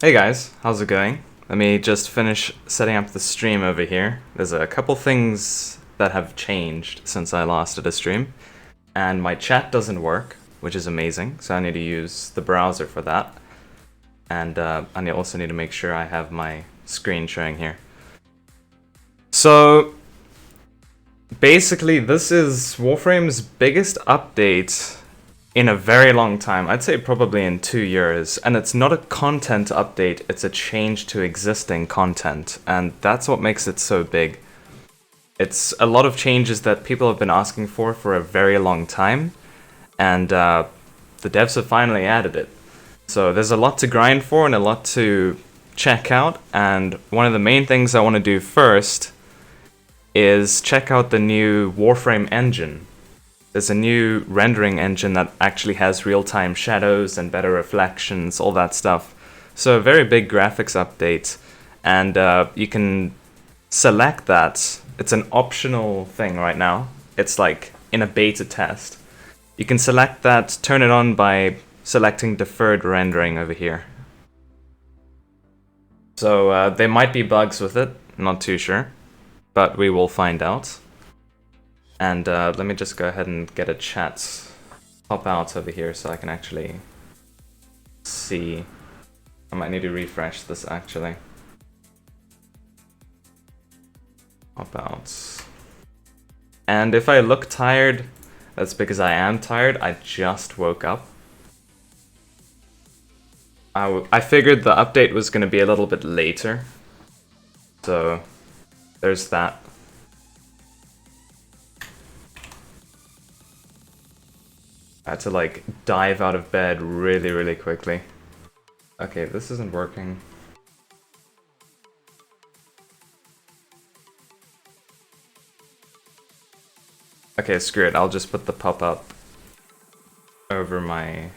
Hey guys, how's it going? Let me just finish setting up the stream over here. There's a couple things that have changed since I last did a stream, and my chat doesn't work, which is amazing, so I need to use the browser for that. And I also need to make sure I have my screen showing here. So basically this is Warframe's biggest update in a very long time. I'd say probably in 2 years, and it's not a content update, it's a change to existing content, and that's what makes it so big. It's a lot of changes that people have been asking for a very long time, and the devs have finally added it. So there's a lot to grind for and a lot to check out, and one of the main things I want to do first is check out the new Warframe Engine. There's a new rendering engine that actually has real-time shadows and better reflections, all that stuff. So a very big graphics update, and you can select that. It's an optional thing right now. It's like in a beta test. You can select that, turn it on by selecting Deferred Rendering over here. So there might be bugs with it, not too sure, but we will find out. And let me just go ahead and get a chat pop out over here so I can actually see. I might need to refresh this actually. Pop out. And if I look tired, that's because I am tired. I just woke up. I figured the update was going to be a little bit later. So there's that. I had to like dive out of bed really quickly. Okay, this isn't working. Okay, screw it. I'll just put the pop-up over my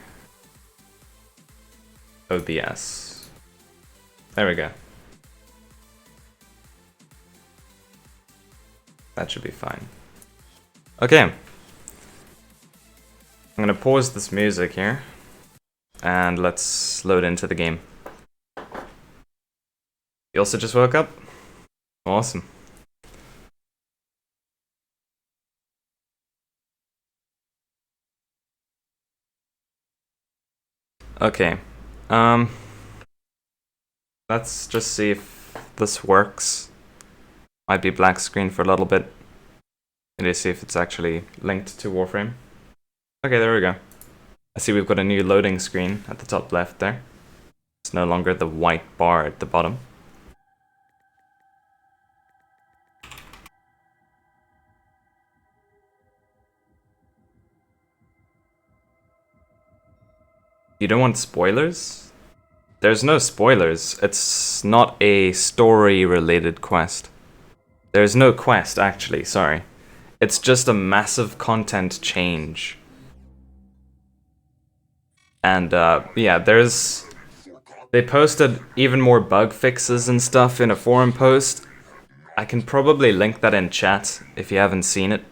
OBS. There we go. That should be fine. Okay. I'm gonna pause this music here, and let's load into the game. You also just woke up? Awesome. Okay, let's just see if this works. Might be black screen for a little bit. Need to see if it's actually linked to Warframe. Okay, there we go. I see we've got a new loading screen at the top left there. It's no longer the white bar at the bottom. You don't want spoilers? There's no spoilers. It's not a story-related quest. There's no quest, actually, sorry. It's just a massive content change. And yeah, they posted even more bug fixes and stuff in a forum post. I can probably link that in chat if you haven't seen it.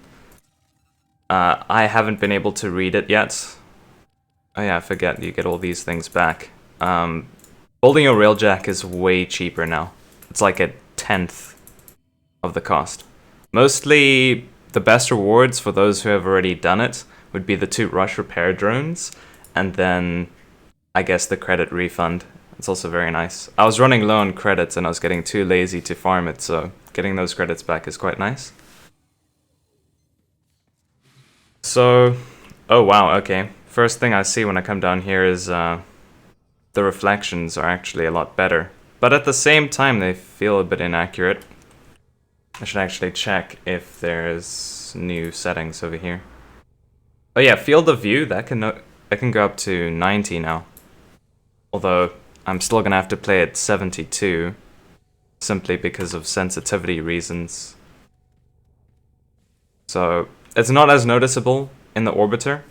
I haven't been able to read it yet. Oh yeah, I forget, you get all these things back. Building a railjack is way cheaper now. It's like a 10th of the cost. Mostly the best rewards for those who have already done it would be the 2 rush repair drones, and then I guess the credit refund. It's also very nice. I was running low on credits and I was getting too lazy to farm it, so getting those credits back is quite nice. So, oh wow, okay. First thing I see when I come down here is the reflections are actually a lot better. But at the same time, they feel a bit inaccurate. I should actually check if there's new settings over here. Oh yeah, field of view, that can go up to 90 now. Although, I'm still gonna have to play at 72, simply because of sensitivity reasons. So, it's not as noticeable in the orbiter.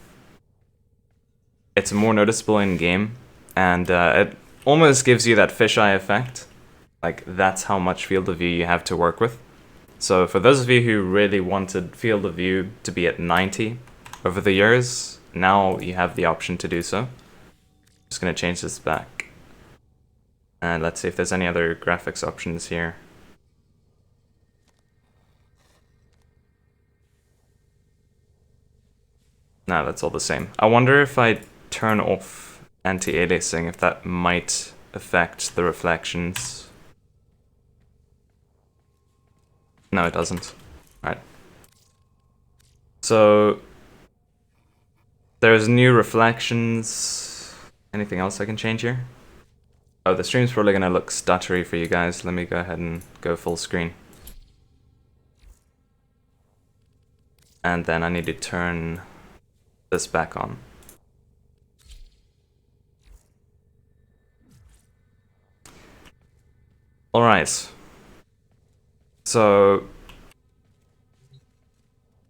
It's more noticeable in game, and it almost gives you that fisheye effect. Like, that's how much field of view you have to work with. So for those of you who really wanted field of view to be at 90 over the years, now you have the option to do so. Just gonna change this back. And let's see if there's any other graphics options here. No, that's all the same. I wonder if I turn off anti-aliasing, if that might affect the reflections. No, it doesn't. Alright. So there's new reflections. Anything else I can change here? Oh, the stream's probably gonna look stuttery for you guys. Let me go ahead and go full screen. And then I need to turn this back on. Alright. So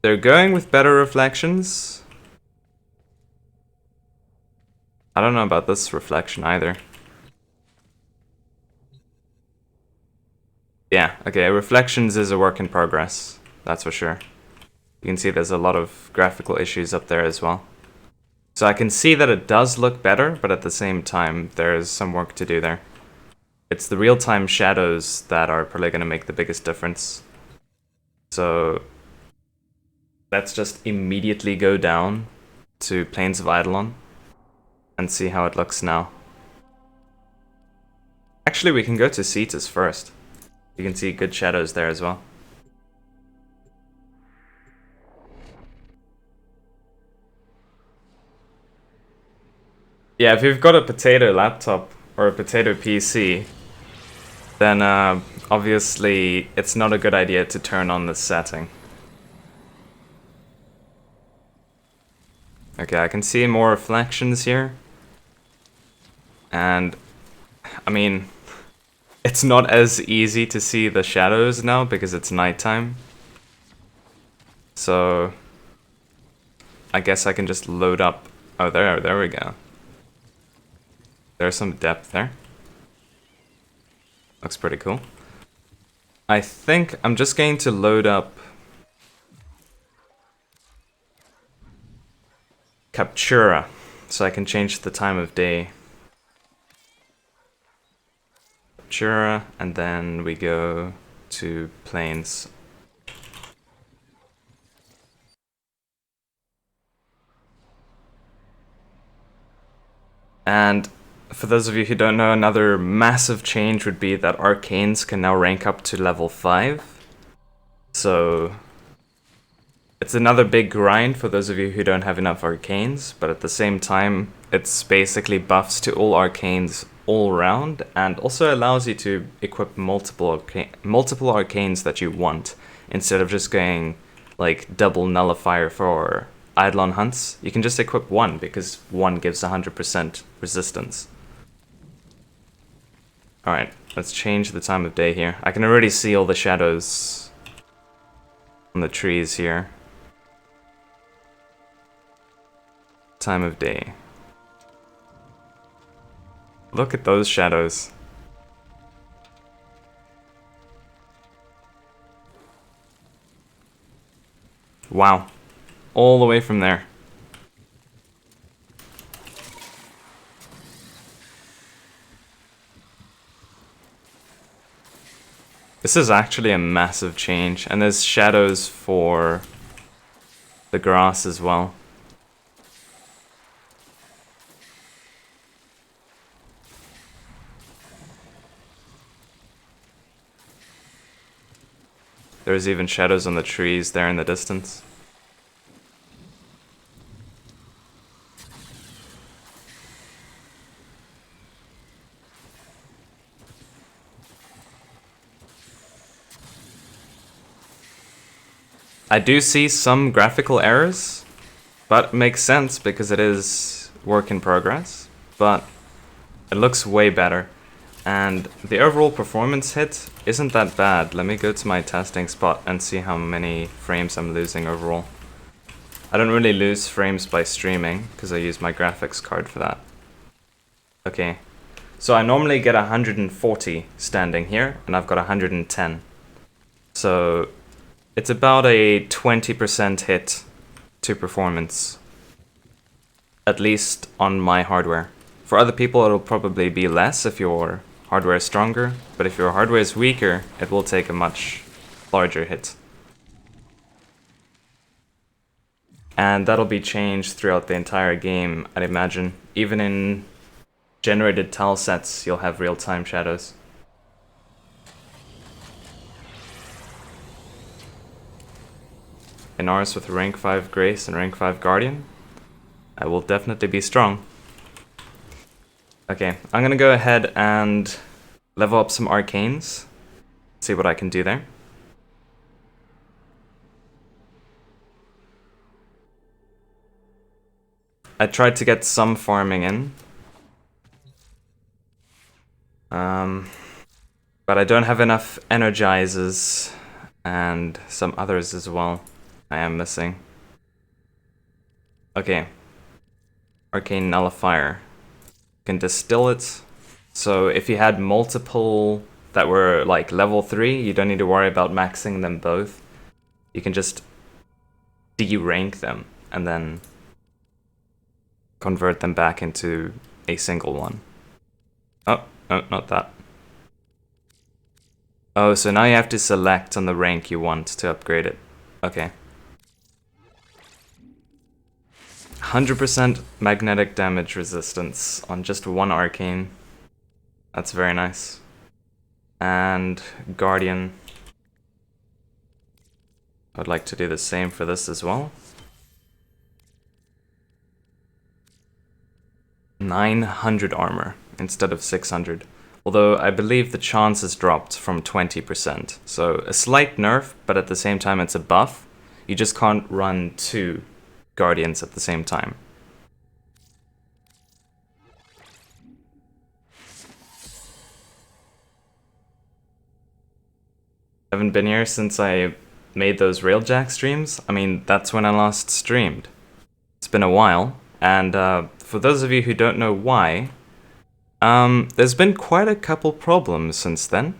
they're going with better reflections. I don't know about this reflection either. Yeah, okay, reflections is a work in progress, that's for sure. You can see there's a lot of graphical issues up there as well. So I can see that it does look better, but at the same time, there's some work to do there. It's the real-time shadows that are probably going to make the biggest difference. So let's just immediately go down to Planes of Eidolon and see how it looks now. Actually, we can go to Cetus first. You can see good shadows there as well. Yeah, if you've got a potato laptop or a potato PC, then obviously it's not a good idea to turn on this setting. Okay, I can see more reflections here. And, I mean, it's not as easy to see the shadows now because it's nighttime. So, I guess I can just load up. Oh, there we go. There's some depth there. Looks pretty cool. I think I'm just going to load up Captura so I can change the time of day. Captura, and then we go to planes. And for those of you who don't know, another massive change would be that arcanes can now rank up to level 5. So it's another big grind for those of you who don't have enough arcanes, but at the same time, it's basically buffs to all arcanes all around, and also allows you to equip multiple arcanes that you want, instead of just going like double nullifier for Eidolon hunts. You can just equip one, because one gives 100% resistance. Alright, let's change the time of day here. I can already see all the shadows on the trees here. Time of day. Look at those shadows. Wow. All the way from there. This is actually a massive change, and there's shadows for the grass as well. There's even shadows on the trees there in the distance. I do see some graphical errors, but it makes sense because it is work in progress, but it looks way better. And the overall performance hit isn't that bad. Let me go to my testing spot and see how many frames I'm losing overall. I don't really lose frames by streaming because I use my graphics card for that. Okay, so I normally get 140 standing here, and I've got 110. So it's about a 20% hit to performance, at least on my hardware. For other people, it'll probably be less if you're hardware is stronger, but if your hardware is weaker, it will take a much larger hit. And that'll be changed throughout the entire game, I'd imagine. Even in generated tile sets, you'll have real-time shadows. In ours with rank 5 Grace and rank 5 Guardian, I will definitely be strong. Okay, I'm gonna go ahead and level up some arcanes, see what I can do there. I tried to get some farming in, but I don't have enough energizers and some others as well I am missing. Okay, Arcane Nullifier. You can distill it, so if you had multiple that were like level 3, you don't need to worry about maxing them both. You can just de-rank them and then convert them back into a single one. Oh, no, not that. Oh, so now you have to select on the rank you want to upgrade it. Okay. 100% magnetic damage resistance on just one arcane. That's very nice. And Guardian. I'd like to do the same for this as well. 900 armor instead of 600. Although I believe the chance has dropped from 20%. So a slight nerf, but at the same time it's a buff. You just can't run 2 Guardians at the same time. I haven't been here since I made those Railjack streams. I mean, that's when I last streamed. It's been a while, and for those of you who don't know why, there's been quite a couple problems since then.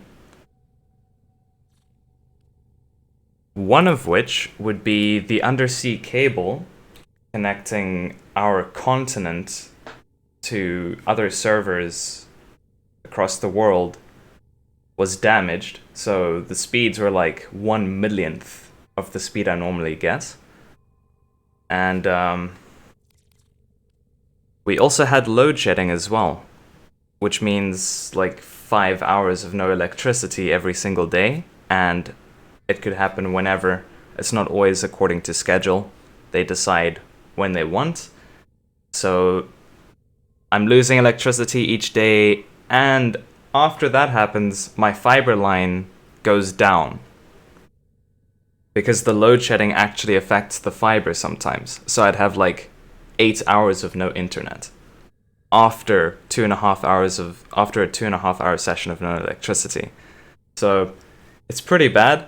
One of which would be the undersea cable connecting our continent to other servers across the world was damaged, so the speeds were like 1/1,000,000th of the speed I normally get. And we also had load shedding as well, which means like 5 hours of no electricity every single day, and it could happen whenever. It's not always according to schedule. They decide when they want. So I'm losing electricity each day, and after that happens, my fiber line goes down. Because the load shedding actually affects the fiber sometimes. So I'd have like 8 hours of no internet after 2.5 hours after a 2.5 hour session of no electricity. So it's pretty bad,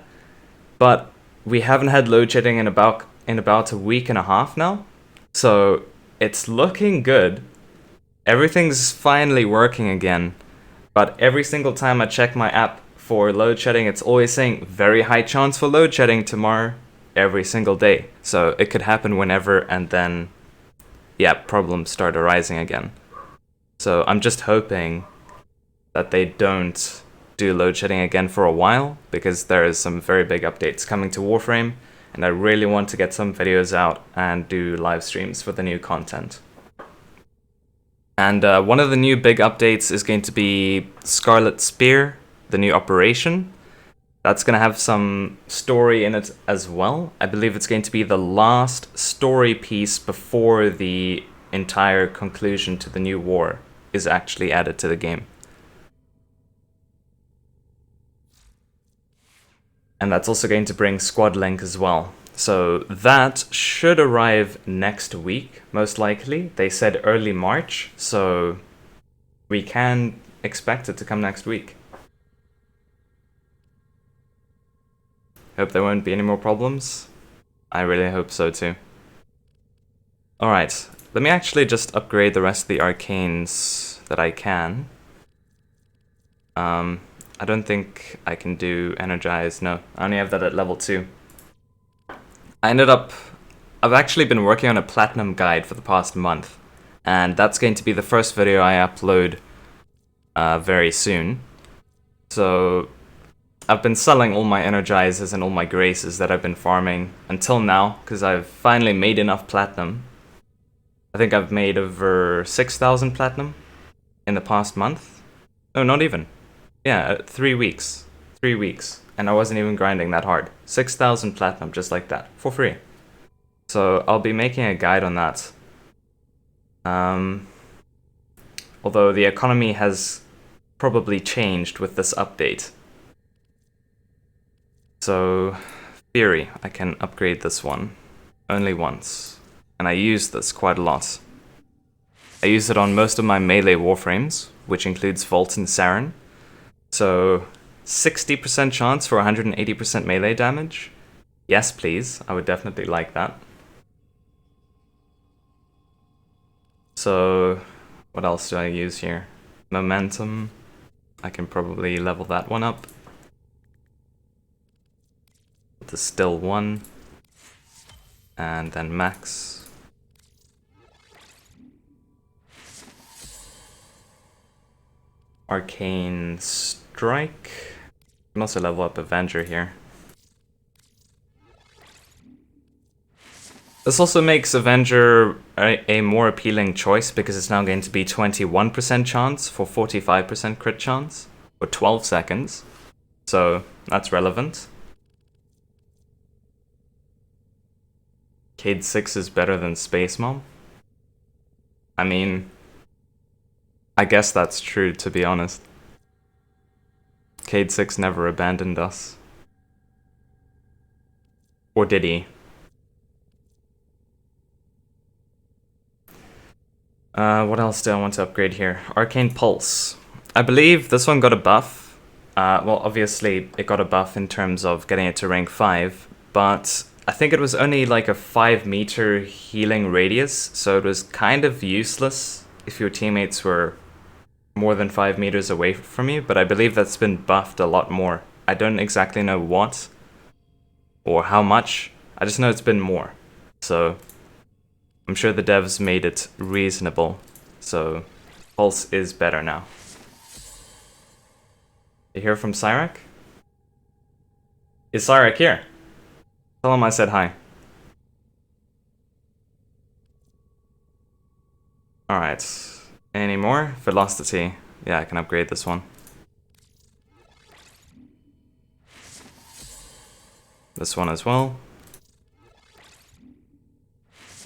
but we haven't had load shedding in about a week and a half now. So it's looking good. Everything's finally working again, but every single time I check my app for load shedding, it's always saying very high chance for load shedding tomorrow, every single day. So it could happen whenever, and then, yeah, problems start arising again. So I'm just hoping that they don't do load shedding again for a while, because there is some very big updates coming to Warframe, and I really want to get some videos out and do live streams for the new content. And one of the new big updates is going to be Scarlet Spear, the new operation. That's going to have some story in it as well. I believe it's going to be the last story piece before the entire conclusion to the new war is actually added to the game. And that's also going to bring Squad Link as well. So that should arrive next week, most likely. They said early March, so we can expect it to come next week. Hope there won't be any more problems. I really hope so too. Alright, let me actually just upgrade the rest of the arcanes that I can. I don't think I can do Energize. No, I only have that at level 2. I've actually been working on a platinum guide for the past month, and that's going to be the first video I upload very soon. So I've been selling all my energizers and all my graces that I've been farming until now, because I've finally made enough platinum. I think I've made over 6,000 platinum in the past month. No, not even. Yeah, 3 weeks. 3 weeks. And I wasn't even grinding that hard. 6,000 platinum, just like that, for free. So I'll be making a guide on that. Although the economy has probably changed with this update. So, theory, I can upgrade this one only once. And I use this quite a lot. I use it on most of my melee warframes, which includes Vault and Saren. So, 60% chance for 180% melee damage. Yes, please. I would definitely like that. So, what else do I use here? Momentum. I can probably level that one up. The still 1. And then max. Arcane Strike. You can also level up Avenger here. This also makes Avenger a more appealing choice because it's now going to be 21% chance for 45% crit chance for 12 seconds. So that's relevant. Cade 6 is better than Space Mom. I mean, I guess that's true, to be honest. Cade 6 never abandoned us. Or did he? What else do I want to upgrade here? Arcane Pulse. I believe this one got a buff. Well, obviously it got a buff in terms of getting it to rank 5, but I think it was only like a 5-meter healing radius, so it was kind of useless if your teammates were more than 5 meters away from you, but I believe that's been buffed a lot more. I don't exactly know what or how much, I just know it's been more. So I'm sure the devs made it reasonable, so Pulse is better now. You hear from Cyrac? Is Cyrac here? Tell him I said hi. Alright. Any more? Velocity. Yeah, I can upgrade this one. This one as well.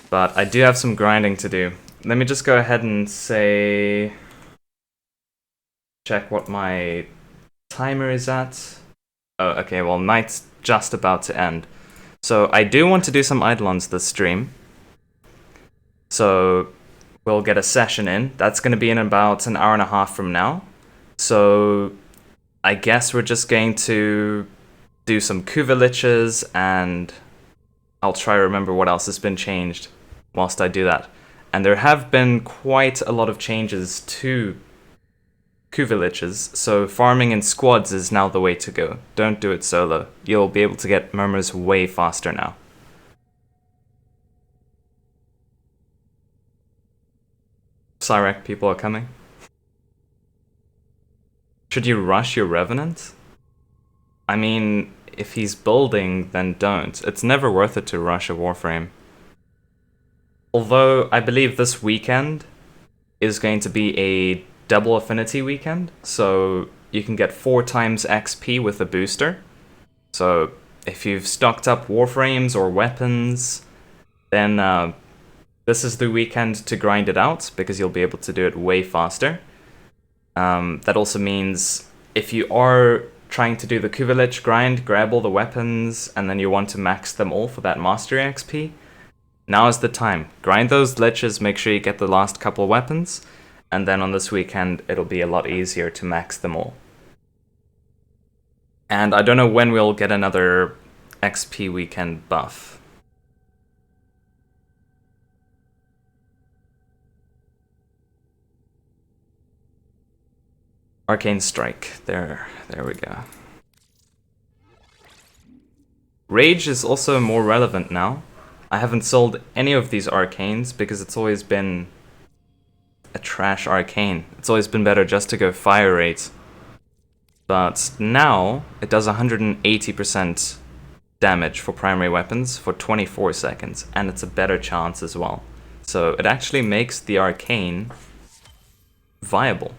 But I do have some grinding to do. Let me just go ahead and say... check what my timer is at. Oh, okay, well, night's just about to end. So I do want to do some Eidolons this stream. So we'll get a session in. That's going to be in about an hour and a half from now. So I guess we're just going to do some Kuba liches, and I'll try to remember what else has been changed whilst I do that. And there have been quite a lot of changes to Kuba liches, so farming in squads is now the way to go. Don't do it solo. You'll be able to get murmurs way faster now. Cyrac, people are coming. Should you rush your Revenant? I mean, if he's building, then don't. It's never worth it to rush a Warframe. Although, I believe this weekend is going to be a double affinity weekend, so you can get 4 times XP with a booster. So, if you've stocked up Warframes or weapons, then this is the weekend to grind it out, because you'll be able to do it way faster. That also means if you are trying to do the Kuba lich grind, grab all the weapons, and then you want to max them all for that Mastery XP, now is the time. Grind those liches, make sure you get the last couple weapons, and then on this weekend it'll be a lot easier to max them all. And I don't know when we'll get another XP weekend buff. Arcane Strike. There we go. Rage is also more relevant now. I haven't sold any of these arcanes because it's always been a trash arcane. It's always been better just to go fire rate. But now it does 180% damage for primary weapons for 24 seconds, and it's a better chance as well. So it actually makes the arcane viable.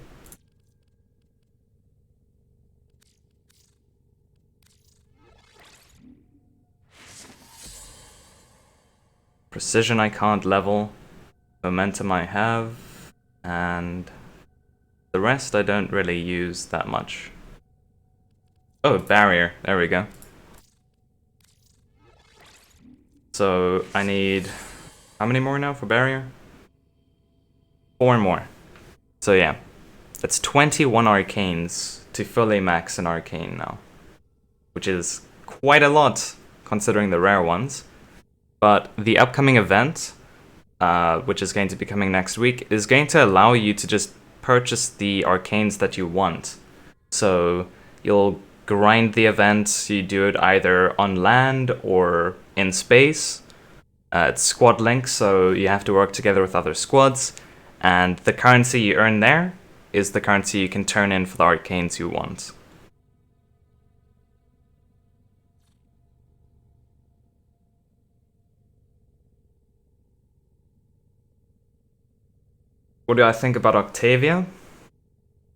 Precision I can't level, momentum I have, and the rest I don't really use that much. Oh, barrier, there we go. So I need, how many more now for barrier? 4 more. So yeah, it's 21 arcanes to fully max an arcane now, which is quite a lot considering the rare ones. But the upcoming event, which is going to be coming next week, is going to allow you to just purchase the arcanes that you want. So you'll grind the event, you do it either on land or in space. It's squad link, so you have to work together with other squads, and the currency you earn there is the currency you can turn in for the arcanes you want. What do I think about Octavia?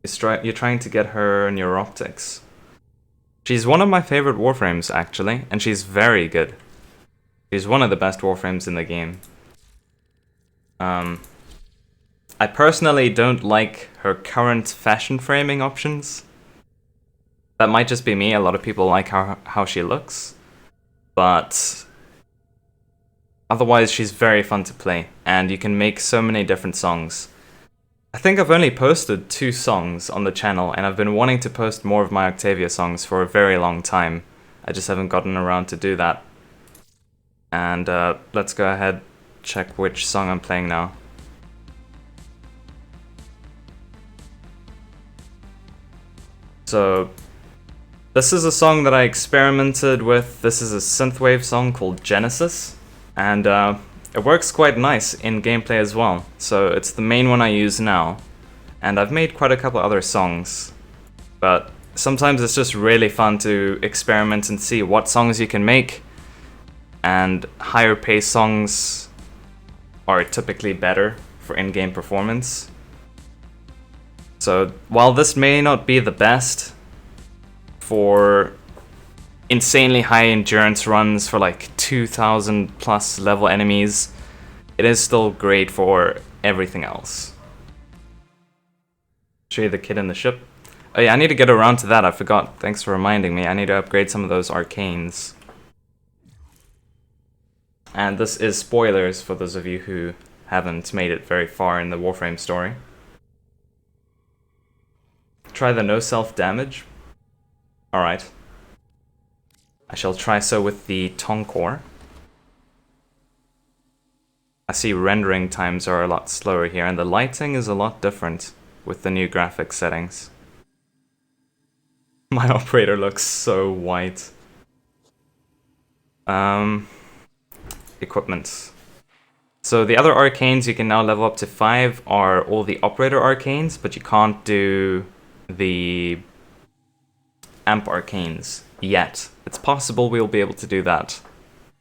You're trying to get her neuroptics. She's one of my favorite Warframes, actually, and she's very good. She's one of the best Warframes in the game. I personally don't like her current fashion framing options. That might just be me, a lot of people like how she looks. But otherwise, she's very fun to play, and you can make so many different songs. I think I've only posted 2 songs on the channel, and I've been wanting to post more of my Octavia songs for a very long time. I just haven't gotten around to do that. And let's go ahead, check which song I'm playing now. So, this is a song that I experimented with. This is a synthwave song called Genesis, and it works quite nice in gameplay as well. So it's the main one I use now, and I've made quite a couple other songs, but sometimes it's just really fun to experiment and see what songs you can make, and higher pace songs are typically better for in-game performance. So while this may not be the best for insanely high endurance runs for like 2000 plus level enemies, it is still great for everything else. Show you the kid in the ship. Oh yeah, I need to get around to that, I forgot. Thanks for reminding me. I need to upgrade some of those arcanes. And this is spoilers for those of you who haven't made it very far in the Warframe story. Try the no self-damage. Alright. I shall try so with the Tonkor. I see rendering times are a lot slower here, and the lighting is a lot different with the new graphics settings. My operator looks so white. Equipment. So the other arcanes you can now level up to 5 are all the operator arcanes, but you can't do the amp arcanes yet. It's possible we'll be able to do that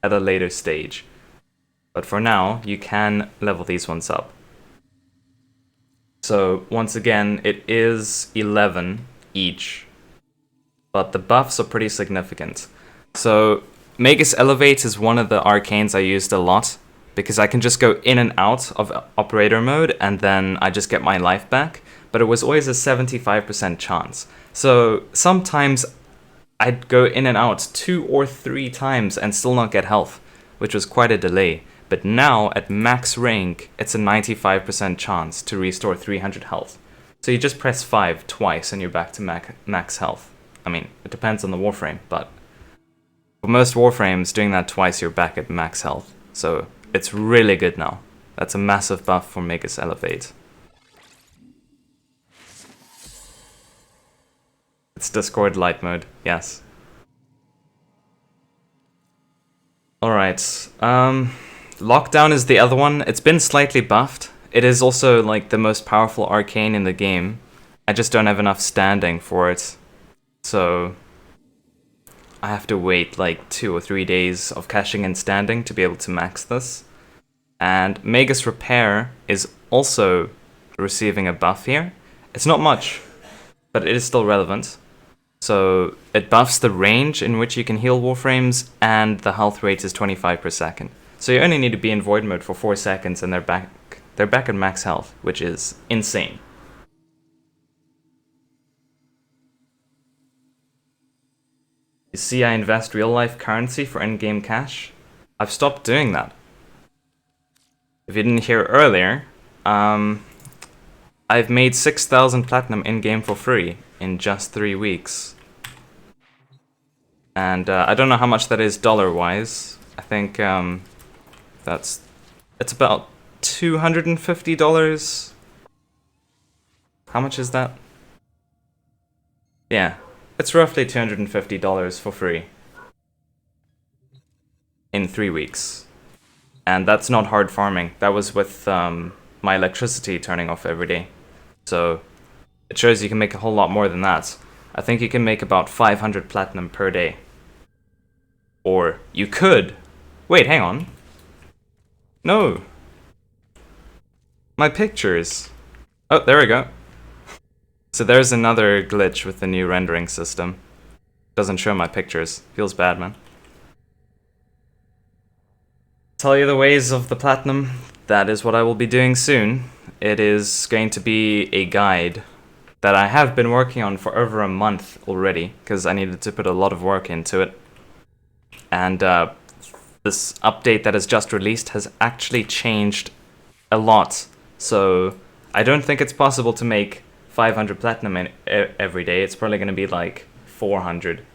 at a later stage. But for now, you can level these ones up. So once again, it is 11 each, but the buffs are pretty significant. So Magus Elevate is one of the arcanes I used a lot, because I can just go in and out of operator mode, and then I just get my life back. But it was always a 75% chance. So sometimes I'd go in and out 2 or 3 times and still not get health, which was quite a delay. But now, at max rank, it's a 95% chance to restore 300 health. So you just press 5 twice and you're back to max health. I mean, it depends on the Warframe, but for most Warframes, doing that twice, you're back at max health. So it's really good now. That's a massive buff for Magus Elevate. It's Discord light mode, yes. Alright, Lockdown is the other one. It's been slightly buffed. It is also like the most powerful arcane in the game. I just don't have enough standing for it. So I have to wait like 2 or 3 days of caching and standing to be able to max this. And Magus Repair is also receiving a buff here. It's not much, but it is still relevant. So it buffs the range in which you can heal Warframes, and the health rate is 25 per second. So you only need to be in void mode for 4 seconds and they're back at max health, which is insane. You see, I invest real-life currency for in-game cash. I've stopped doing that. If you didn't hear earlier, I've made 6,000 platinum in-game for free in just 3 weeks. And I don't know how much that is dollar-wise. I think it's about $250. How much is that? Yeah, it's roughly $250 for free in 3 weeks. And that's not hard farming. That was with my electricity turning off every day. So it shows you can make a whole lot more than that. I think you can make about 500 platinum per day. Or you could. Wait, hang on. No. My pictures. Oh, there we go. So there's another glitch with the new rendering system. Doesn't show my pictures. Feels bad, man. Tell you the ways of the platinum. That is what I will be doing soon. It is going to be a guide that I have been working on for over a month already, because I needed to put a lot of work into it. And this update that is just released has actually changed a lot. So I don't think it's possible to make 500 platinum every day. It's probably going to be like 400,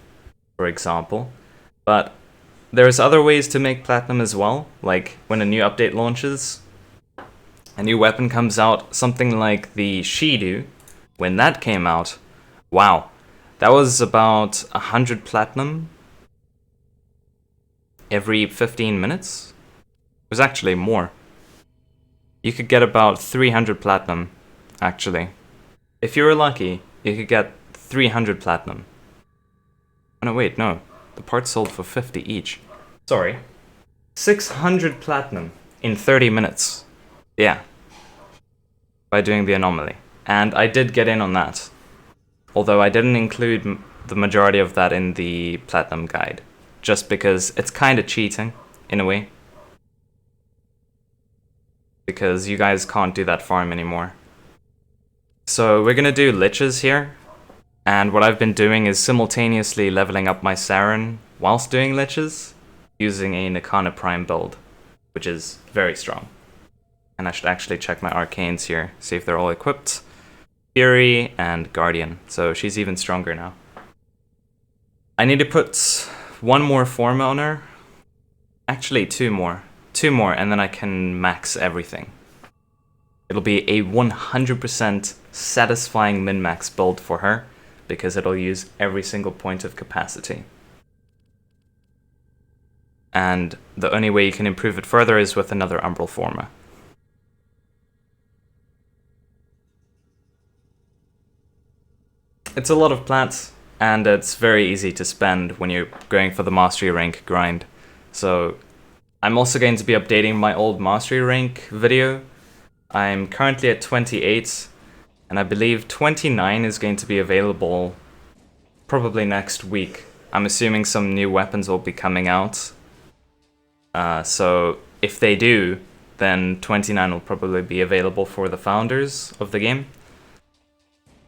for example. But there's other ways to make platinum as well, like when a new update launches, a new weapon comes out, something like the Shidu. When that came out, wow, that was about 100 platinum every 15 minutes. It was actually more. You could get about 300 platinum, actually. If you were lucky, you could get 300 platinum. Oh no, wait, no. The parts sold for 50 each. Sorry. 600 platinum in 30 minutes. Yeah. By doing the anomaly. And I did get in on that. Although I didn't include the majority of that in the platinum guide. Just because it's kind of cheating, in a way. Because you guys can't do that farm anymore. So we're gonna do liches here. And what I've been doing is simultaneously leveling up my Saren whilst doing liches, using a Nakana Prime build, which is very strong. And I should actually check my arcanes here, see if they're all equipped. Fury and Guardian, so she's even stronger now. I need to put one more form on her. Actually, two more. Two more, and then I can max everything. It'll be a 100% satisfying min-max build for her, because it'll use every single point of capacity. And the only way you can improve it further is with another Umbral Forma. It's a lot of plants, and it's very easy to spend when you're going for the Mastery Rank grind. So I'm also going to be updating my old Mastery Rank video. I'm currently at 28, and I believe 29 is going to be available probably next week. I'm assuming some new weapons will be coming out. So if they do, then 29 will probably be available for the founders of the game.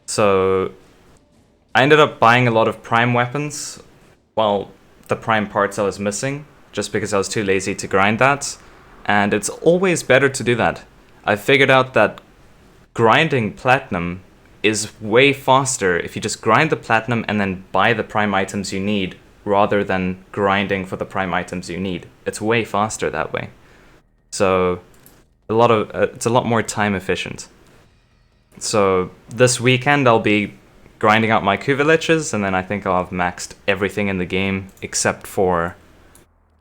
So I ended up buying a lot of Prime weapons. Well, the Prime parts I was missing, just because I was too lazy to grind that. And it's always better to do that. I figured out that grinding platinum is way faster if you just grind the platinum and then buy the Prime items you need, rather than grinding for the Prime items you need. It's way faster that way. So it's a lot more time efficient. So this weekend I'll be grinding out my Kuba liches, and then I think I'll have maxed everything in the game except for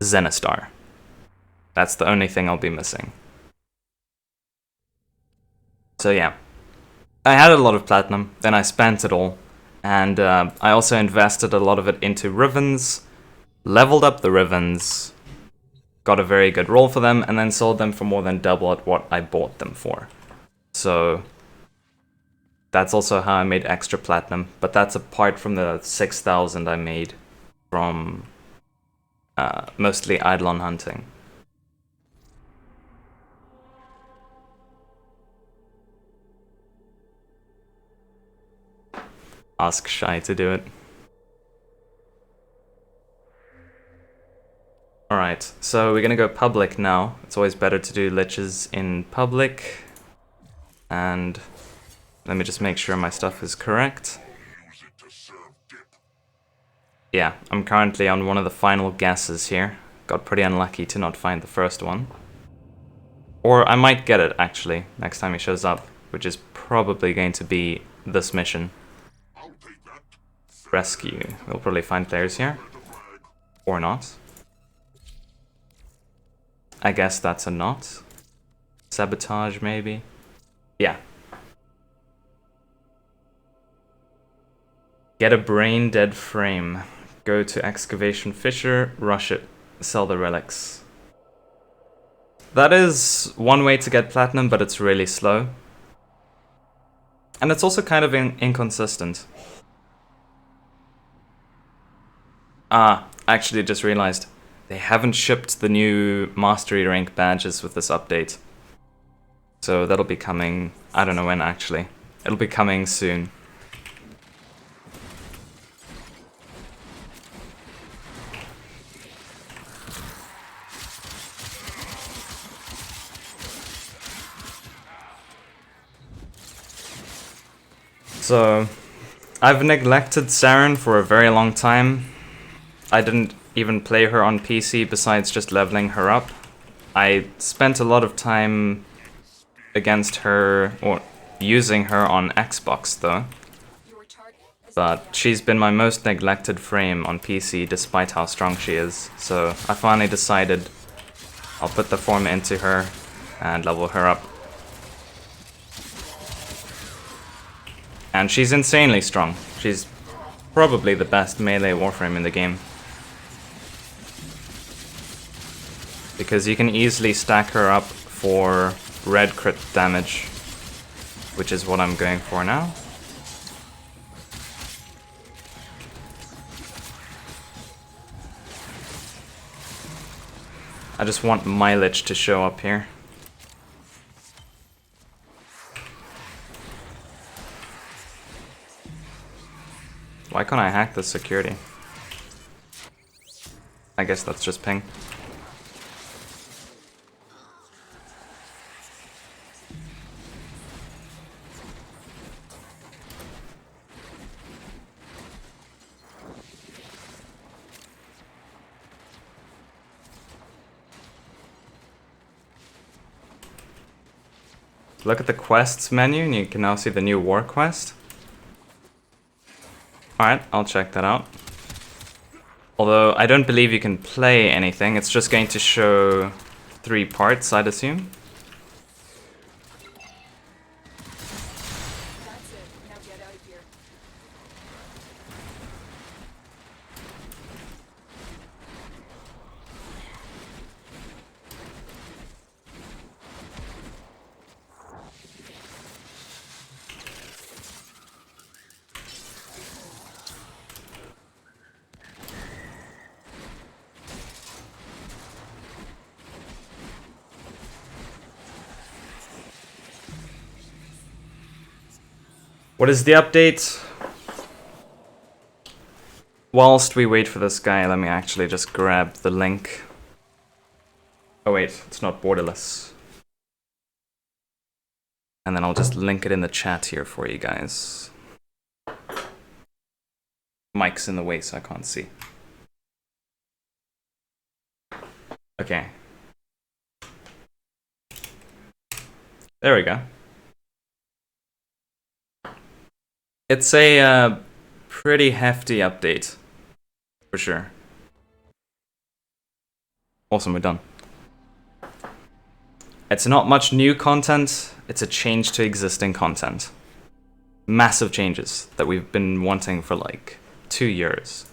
Zenistar. That's the only thing I'll be missing. So yeah, I had a lot of platinum, then I spent it all, and I also invested a lot of it into Rivens, leveled up the Rivens, got a very good roll for them, and then sold them for more than double at what I bought them for. So that's also how I made extra platinum, but that's apart from the 6,000 I made from mostly Eidolon hunting. Ask Shy to do it. Alright, so we're gonna go public now. It's always better to do liches in public. And let me just make sure my stuff is correct. Yeah, I'm currently on one of the final guesses here. Got pretty unlucky to not find the first one. Or I might get it, actually, next time he shows up, which is probably going to be this mission. Rescue. We'll probably find players here. Or not. I guess that's a not. Sabotage, maybe. Yeah. Get a brain dead frame. Go to Excavation Fissure, rush it, sell the relics. That is one way to get platinum, but it's really slow. And it's also kind of inconsistent. Ah, actually just realized. They haven't shipped the new Mastery rank badges with this update. So that'll be coming, I don't know when actually. It'll be coming soon. So, I've neglected Saren for a very long time. I didn't even play her on PC besides just leveling her up. I spent a lot of time against her, or using her on Xbox though. But she's been my most neglected frame on PC despite how strong she is. So I finally decided I'll put the form into her and level her up. And she's insanely strong. She's probably the best melee Warframe in the game. Because you can easily stack her up for red crit damage, which is what I'm going for now. I just want mileage to show up here. Why can't I hack the security? I guess that's just ping. Look at the quests menu and you can now see the new war quest. Alright, I'll check that out. Although I don't believe you can play anything, it's just going to show 3 parts, I'd assume. What is the update? Whilst we wait for this guy, let me actually just grab the link. Oh wait, it's not borderless. And then I'll just link it in the chat here for you guys. Mic's in the way so I can't see. Okay. There we go. It's a pretty hefty update, for sure. Awesome, we're done. It's not much new content. it's a change to existing content. Massive changes that we've been wanting for like 2 years.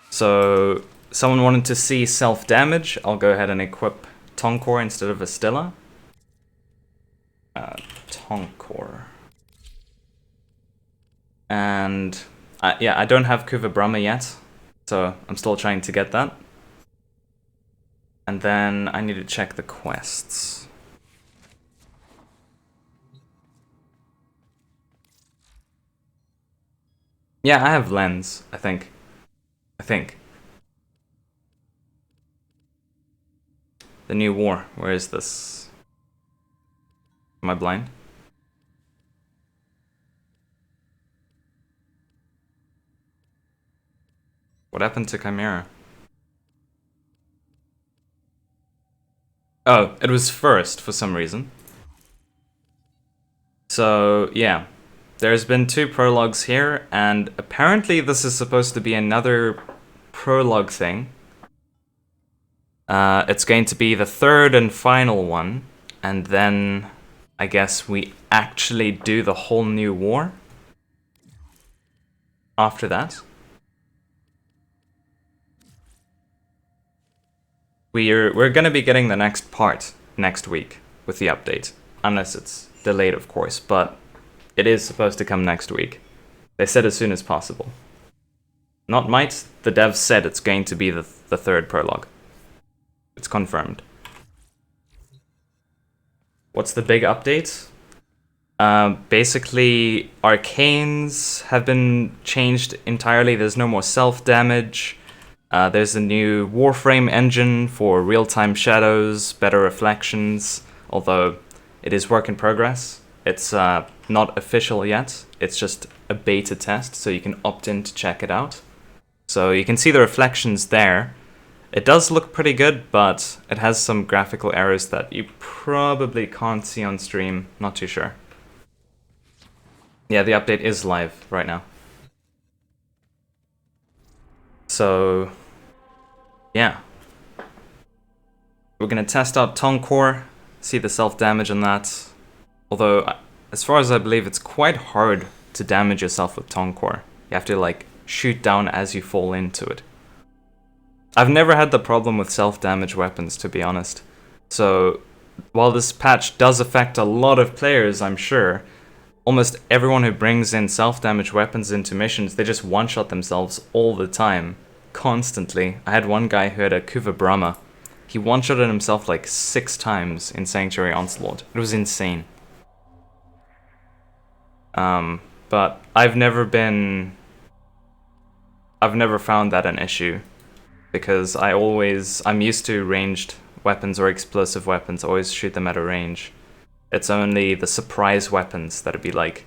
So, someone wanted to see self-damage. I'll go ahead and equip Tonkor instead of Astilla. Tonkor. And, yeah, I don't have Kuva Brahma yet, so I'm still trying to get that. And then I need to check the quests. Yeah, I have Lens, I think. The new war, where is this? Am I blind? What happened to Chimera? Oh, it was first for some reason. So, yeah. There's been 2 prologues here, and apparently this is supposed to be another prologue thing. It's going to be the 3rd and final one, and then I guess we actually do the whole new war after that. We're gonna be getting the next part next week with the update, unless it's delayed, of course, but it is supposed to come next week. They said as soon as possible. Not might, the devs said it's going to be the 3rd prologue. It's confirmed. What's the big update? Basically, arcanes have been changed entirely. There's no more self-damage. There's a new Warframe Engine for real-time shadows, better reflections, although it is work in progress. It's not official yet. It's just a beta test, so you can opt in to check it out. So you can see the reflections there. It does look pretty good, but it has some graphical errors that you probably can't see on stream. Not too sure. Yeah, the update is live right now. So, yeah. We're gonna test out Tonkor, see the self-damage on that. Although, as far as I believe, it's quite hard to damage yourself with Tonkor. You have to, like, shoot down as you fall into it. I've never had the problem with self-damage weapons, to be honest. So, while this patch does affect a lot of players, I'm sure, almost everyone who brings in self-damage weapons into missions, they just one-shot themselves all the time, constantly. I had one guy who had a Kuva Brahma. He one-shotted himself like 6 times in Sanctuary Onslaught. It was insane. But I've never found that an issue. Because I'm used to ranged weapons or explosive weapons, always shoot them at a range. It's only the surprise weapons that'd be like,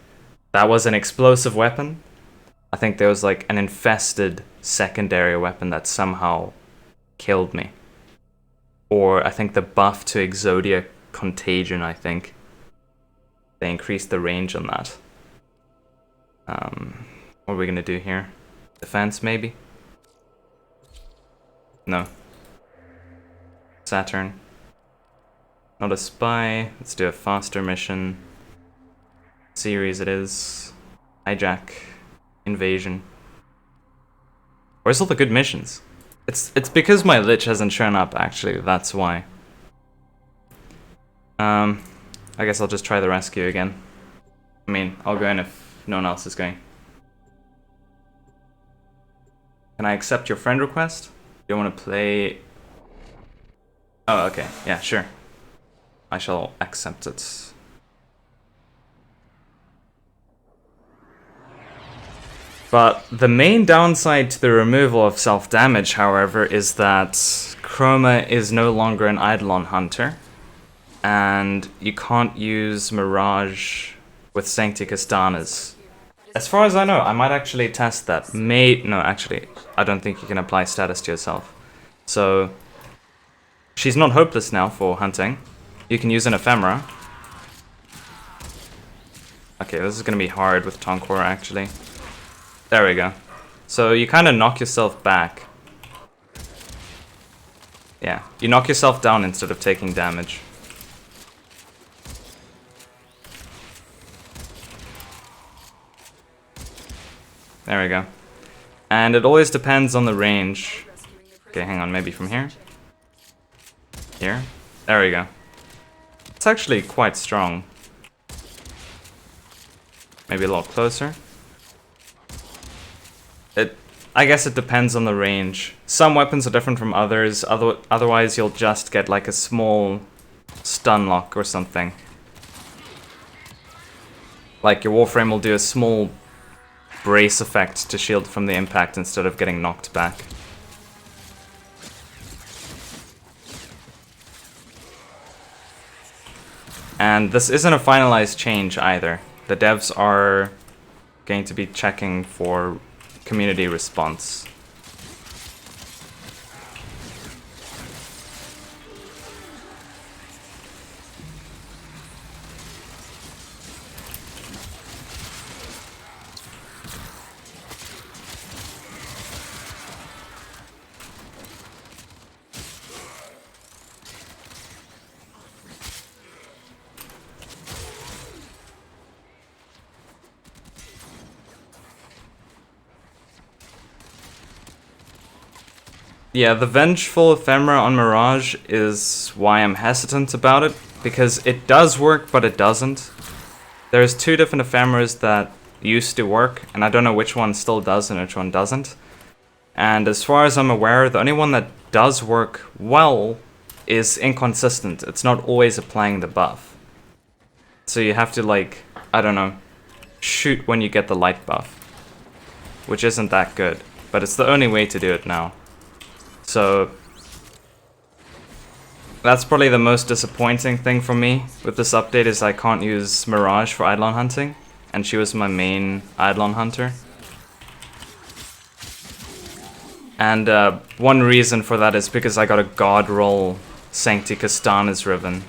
that was an explosive weapon? I think there was like an infested secondary weapon that somehow killed me. Or I think the buff to Exodia Contagion, I think. They increased the range on that. What are we gonna do here? Defense, maybe? No. Saturn. Not a spy. Let's do a faster mission. Series it is. Hijack. Invasion. Where's all the good missions? It's because my Lich hasn't shown up, actually. That's why. I guess I'll just try the rescue again. I mean, I'll go in if no one else is going. Can I accept your friend request? You want to play... Oh, okay. Yeah, sure. I shall accept it. But the main downside to the removal of self-damage, however, is that Chroma is no longer an Eidolon hunter. And you can't use Mirage with Sancti Castanas. As far as I know, I might actually test that. No, actually, I don't think you can apply status to yourself. So, she's not hopeless now for hunting. You can use an Ephemera. Okay, this is gonna be hard with Tonkor, actually. There we go. So, you kind of knock yourself back. Yeah, you knock yourself down instead of taking damage. There we go. And it always depends on the range. Okay, hang on, maybe from here? Here? There we go. It's actually quite strong. Maybe a little closer. I guess it depends on the range. Some weapons are different from others, otherwise you'll just get like a small stun lock or something. Like your Warframe will do a small brace effect to shield from the impact instead of getting knocked back. And this isn't a finalized change either. The devs are going to be checking for community response. Yeah, the Vengeful Ephemera on Mirage is why I'm hesitant about it, because it does work, but it doesn't. There's two different ephemeras that used to work, and I don't know which one still does and which one doesn't. And as far as I'm aware, the only one that does work well is inconsistent. It's not always applying the buff. So you have to, like, I don't know, shoot when you get the light buff, which isn't that good, but it's the only way to do it now. So that's probably the most disappointing thing for me with this update, is I can't use Mirage for Eidolon hunting, and she was my main Eidolon hunter. And one reason for that is because I got a god roll Sancti Castanis Riven,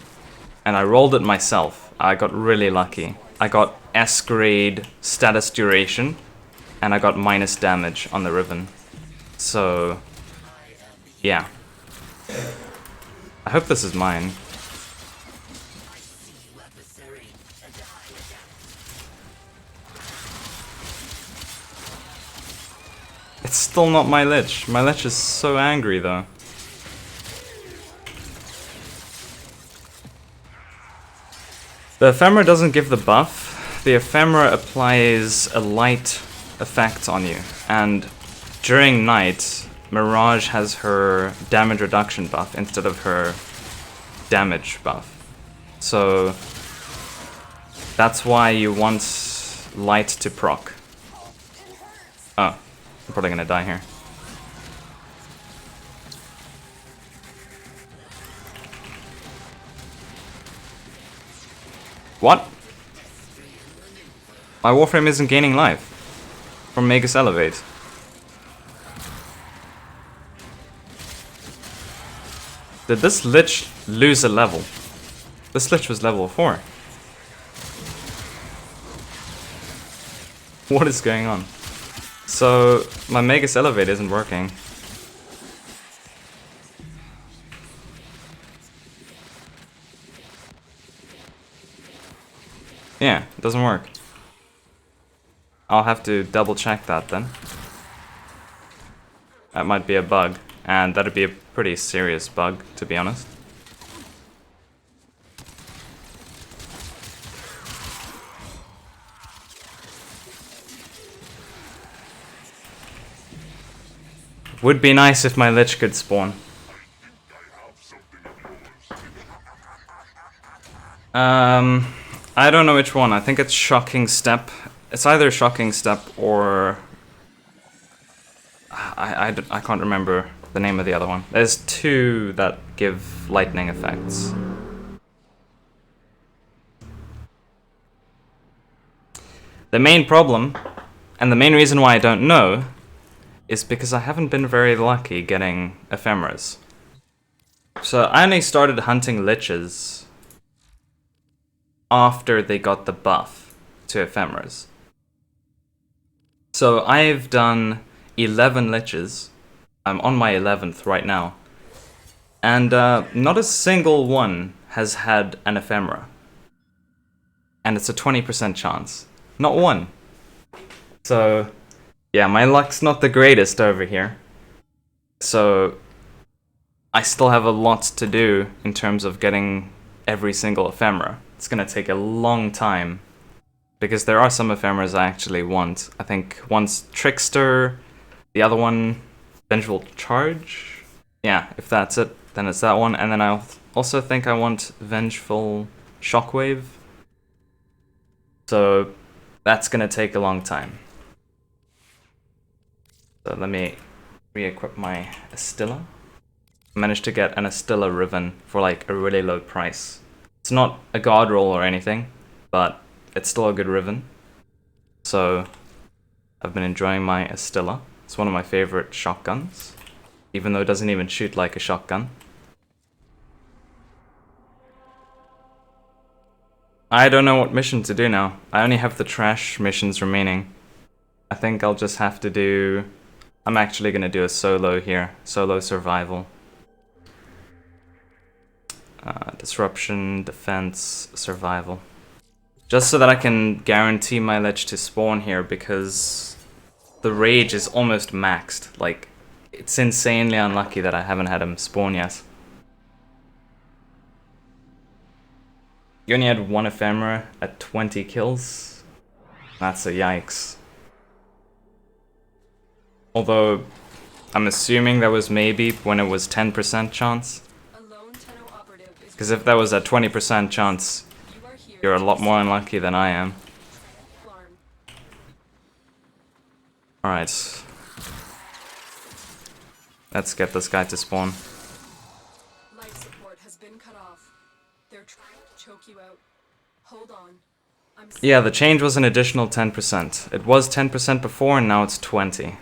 and I rolled it myself. I got really lucky. I got S grade status duration, and I got minus damage on the Riven. So yeah. I hope this is mine. It's still not my Lich. My Lich is so angry though. The ephemera doesn't give the buff. The ephemera applies a light effect on you, and during night Mirage has her damage reduction buff instead of her damage buff. So that's why you want light to proc. Oh, I'm probably gonna die here. What? My Warframe isn't gaining life from Magus Elevate. Did this Lich lose a level? This Lich was level 4. What is going on? So, my Magus Elevate isn't working. Yeah, it doesn't work. I'll have to double check that then. That might be a bug, and that'd be a pretty serious bug, to be honest. Would be nice if my Lich could spawn. I don't know which one. I think it's Shocking Step. It's either Shocking Step or I can't remember the name of the other one. There's two that give lightning effects. The main problem, and the main reason why I don't know, is because I haven't been very lucky getting ephemeras. So I only started hunting Liches after they got the buff to ephemeras. So I've done 11 Liches. I'm on my 11th right now. And not a single one has had an ephemera. And it's a 20% chance. Not one. So, Yeah, my luck's not the greatest over here. So I still have a lot to do in terms of getting every single ephemera. It's gonna take a long time, because there are some ephemeras I actually want. I think one's Trickster, the other one, Vengeful Charge. Yeah, if that's it, then it's that one. And then I also think I want Vengeful Shockwave. So that's gonna take a long time. So let me re-equip my Astilla. I managed to get an Astilla Riven for like a really low price. It's not a god roll or anything, but it's still a good Riven. So I've been enjoying my Astilla. It's one of my favorite shotguns, even though it doesn't even shoot like a shotgun. I don't know what mission to do now. I only have the trash missions remaining. I think I'll just have to do... I'm actually gonna do a solo here. Solo survival. Disruption, defense, survival. Just so that I can guarantee my lich to spawn here, because the rage is almost maxed. Like, it's insanely unlucky that I haven't had him spawn yet. You only had one ephemera at 20 kills? That's a yikes. Although, I'm assuming that was maybe when it was 10% chance. Because if that was a 20% chance, you're a lot more unlucky than I am. Alright. Let's get this guy to spawn. Life support has been cut off. They're trying to choke you out. Hold on. Yeah, the change was an additional 10%. It was 10% before and now it's 20.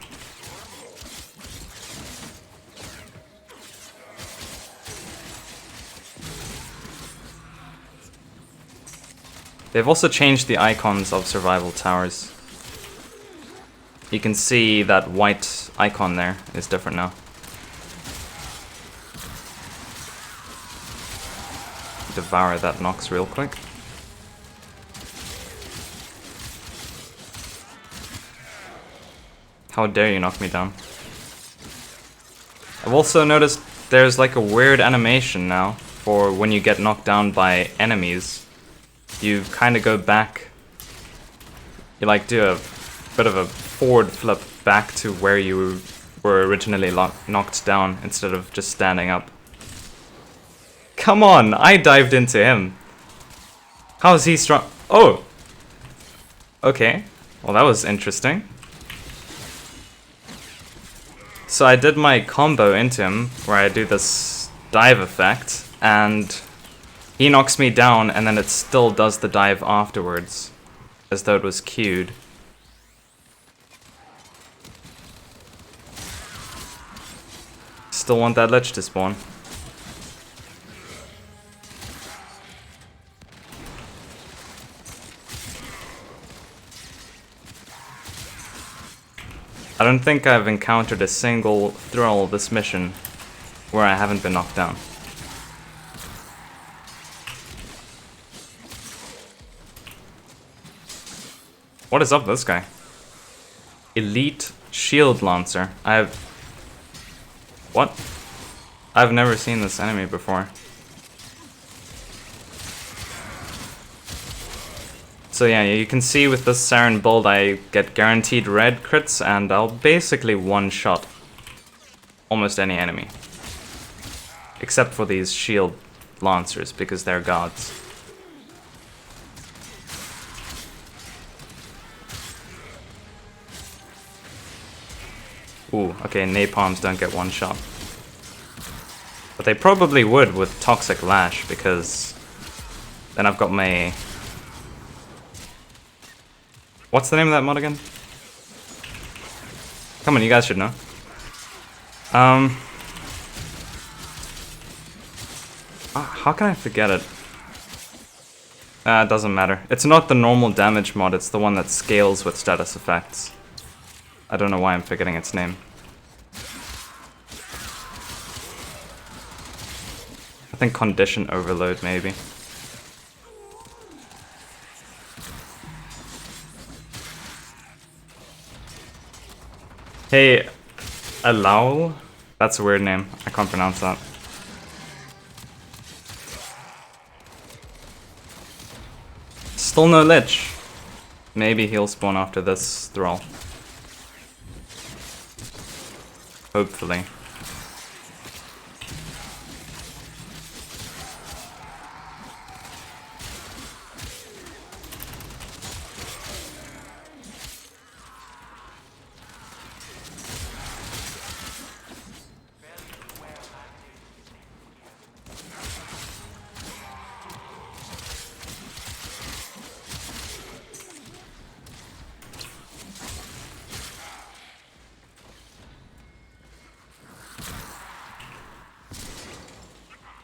They've also changed the icons of survival towers. You can see that white icon there is different now. Devour that Nox real quick. How dare you knock me down. I've also noticed there's like a weird animation now for when you get knocked down by enemies. You kind of go back, you like do a bit of a forward flip back to where you were originally knocked down instead of just standing up. Come on, I dived into him. How is he strong? Oh! Okay, well that was interesting. So I did my combo into him, where I do this dive effect, and he knocks me down, and then it still does the dive afterwards, as though it was queued. Still want that lich to spawn. I don't think I've encountered a single thrall this mission where I haven't been knocked down. What is up with this guy? Elite Shield Lancer. What? I've never seen this enemy before. So yeah, you can see with this Saren build I get guaranteed red crits and I'll basically one-shot almost any enemy. Except for these Shield Lancers, because they're gods. Ooh, okay, napalms don't get one shot. But they probably would with Toxic Lash, because then I've got my... What's the name of that mod again? Come on, you guys should know. How can I forget it? It doesn't matter. It's not the normal damage mod, it's the one that scales with status effects. I don't know why I'm forgetting its name. I think Condition Overload, maybe. Hey, allow? That's a weird name. I can't pronounce that. Still no Lich. Maybe he'll spawn after this thrall. Hopefully.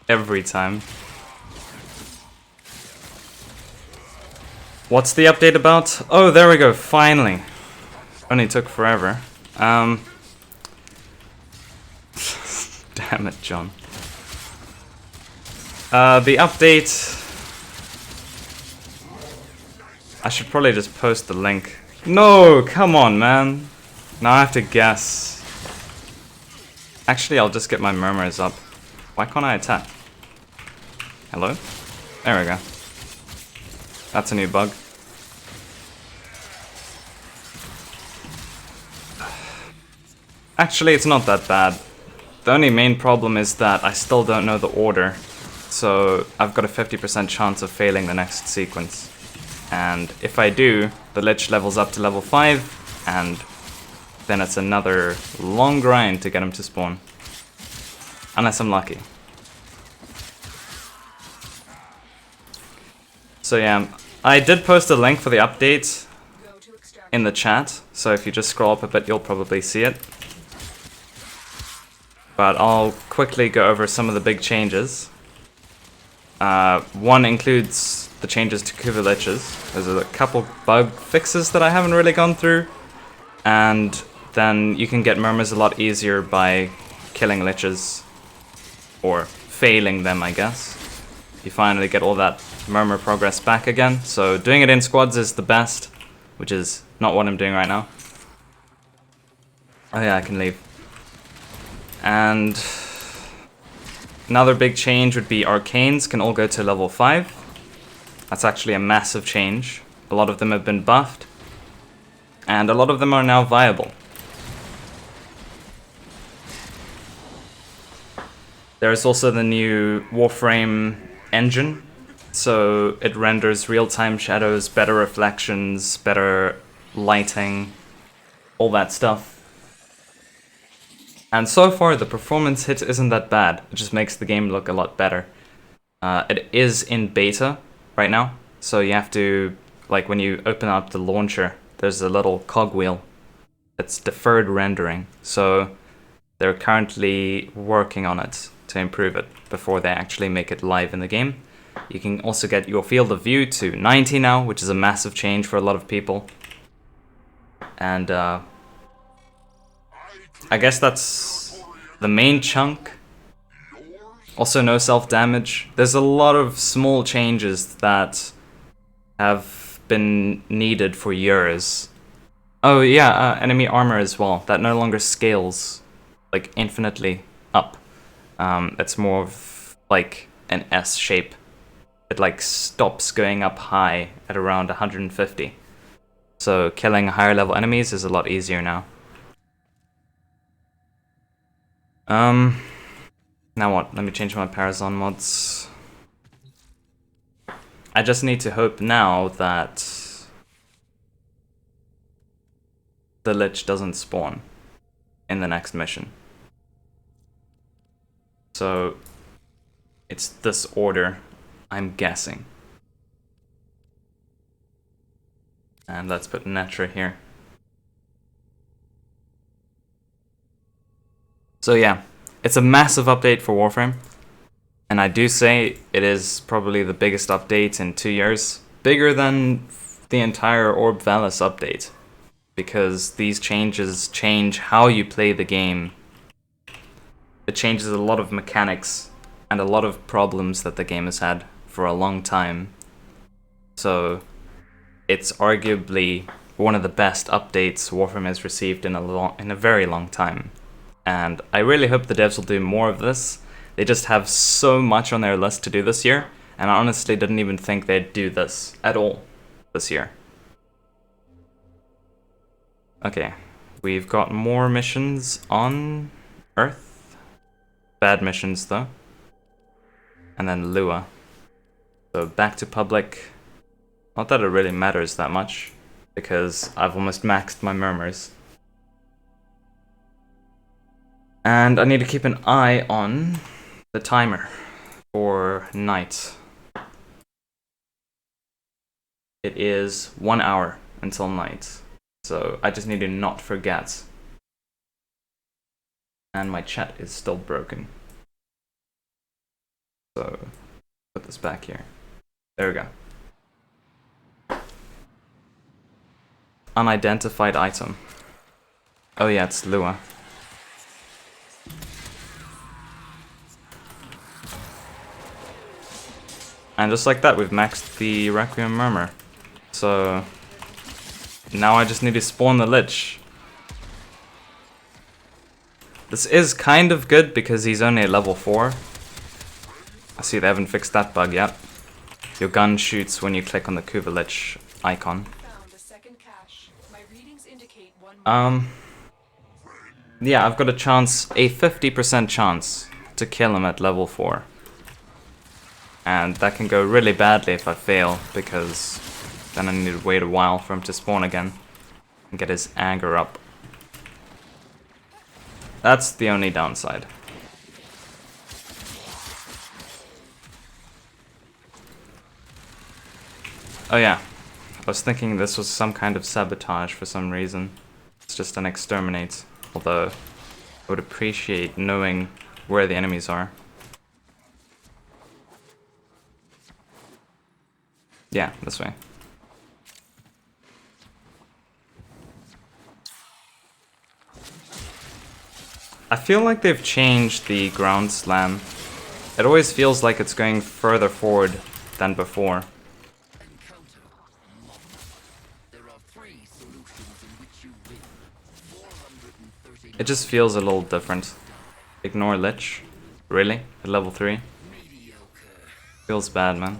Every time. What's the update about? Oh, there we go, finally. Only took forever. Damn it, John. The update... I should probably just post the link. No, come on, man. Now I have to guess. Actually, I'll just get my murmurs up. Why can't I attack? Hello? There we go. That's a new bug. Actually, it's not that bad. The only main problem is that I still don't know the order. So I've got a 50% chance of failing the next sequence. And if I do, the Lich levels up to level 5, and then it's another long grind to get him to spawn. Unless I'm lucky. So yeah, I did post a link for the update in the chat, so if you just scroll up a bit, you'll probably see it. But I'll quickly go over some of the big changes. One includes the changes to Kuba Liches. There's a couple bug fixes that I haven't really gone through. And then you can get murmurs a lot easier by killing Liches. Or failing them, I guess. You finally get all that murmur progress back again. So doing it in squads is the best, which is not what I'm doing right now. Oh yeah, I can leave. And another big change would be arcanes can all go to level 5. That's actually a massive change. A lot of them have been buffed, and a lot of them are now viable. There's also the new Warframe Engine, so it renders real-time shadows, better reflections, better lighting, all that stuff. And so far the performance hit isn't that bad, it just makes the game look a lot better. It is in beta right now, so you have to, like when you open up the launcher, there's a little cogwheel. It's deferred rendering, so they're currently working on it to improve it before they actually make it live in the game. You can also get your field of view to 90 now, which is a massive change for a lot of people. And I guess that's the main chunk. Also no self-damage. There's a lot of small changes that have been needed for years. Oh yeah, enemy armor as well. That no longer scales like infinitely up. It's more of like an S shape. It like stops going up high at around 150. So killing higher level enemies is a lot easier now. Now what? Let me change my Parazon mods. I just need to hope now that the Lich doesn't spawn in the next mission. So it's this order, I'm guessing. And let's put Netra here. So yeah, it's a massive update for Warframe. And I do say it is probably the biggest update in 2 years. Bigger than the entire Orb Valis update. Because these changes change how you play the game. It changes a lot of mechanics and a lot of problems that the game has had for a long time. So it's arguably one of the best updates Warframe has received in a very long time. And I really hope the devs will do more of this. They just have so much on their list to do this year, and I honestly didn't even think they'd do this at all this year. Okay, we've got more missions on Earth. Bad missions though. And then Lua. So back to public. Not that it really matters that much, because I've almost maxed my murmurs. And I need to keep an eye on the timer for night. It is 1 hour until night, so I just need to not forget. And my chat is still broken. So, put this back here. There we go. Unidentified item. Oh yeah, it's Lua. And just like that, we've maxed the Requiem Murmur. So now I just need to spawn the Lich. This is kind of good because he's only at level 4. I see they haven't fixed that bug yet. Your gun shoots when you click on the Kuba Lich icon. Yeah, I've got a 50% chance to kill him at level 4. And that can go really badly if I fail, because then I need to wait a while for him to spawn again and get his anger up. That's the only downside. Oh yeah, I was thinking this was some kind of sabotage for some reason. It's just an exterminate, although I would appreciate knowing where the enemies are. Yeah, this way. I feel like they've changed the ground slam. It always feels like it's going further forward than before. It just feels a little different. Ignore Lich. Really? At level 3? Feels bad, man.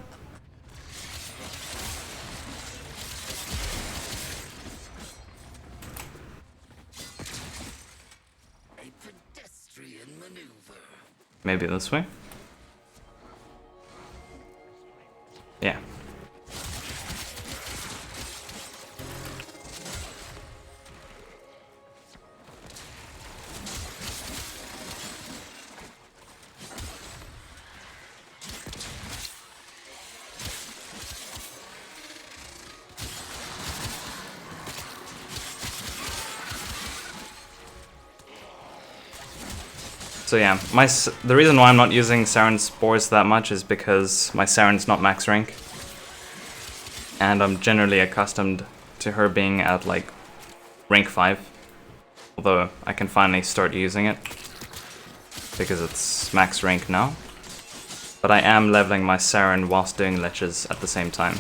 Maybe this way? Yeah. So yeah, the reason why I'm not using Saren's Spores that much is because my Saren's not max rank. And I'm generally accustomed to her being at like rank 5. Although I can finally start using it because it's max rank now. But I am leveling my Saren whilst doing Liches at the same time.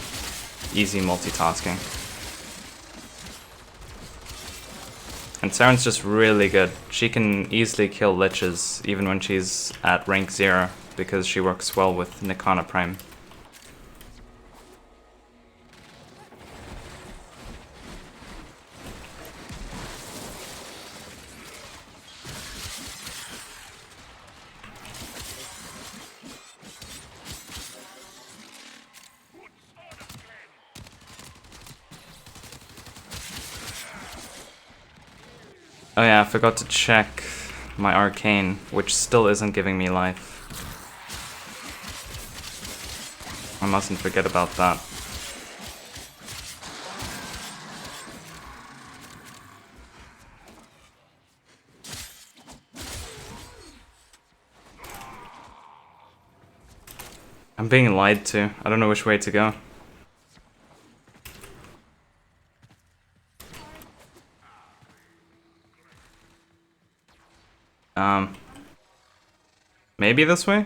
Easy multitasking. And Saren's just really good. She can easily kill Liches even when she's at rank 0 because she works well with Nikana Prime. Oh yeah, I forgot to check my Arcane, which still isn't giving me life. I mustn't forget about that. I'm being lied to. I don't know which way to go. Maybe this way?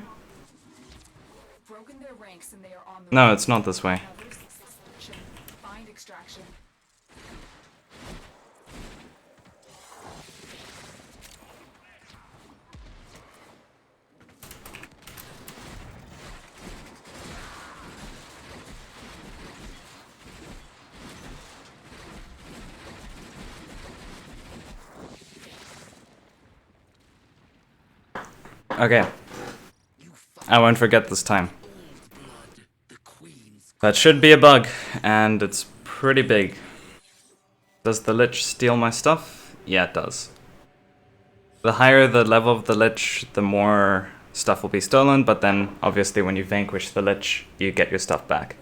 No, it's not this way. Okay. I won't forget this time. That should be a bug, and it's pretty big. Does the Lich steal my stuff? Yeah, it does. The higher the level of the Lich, the more stuff will be stolen, but then obviously when you vanquish the Lich, you get your stuff back.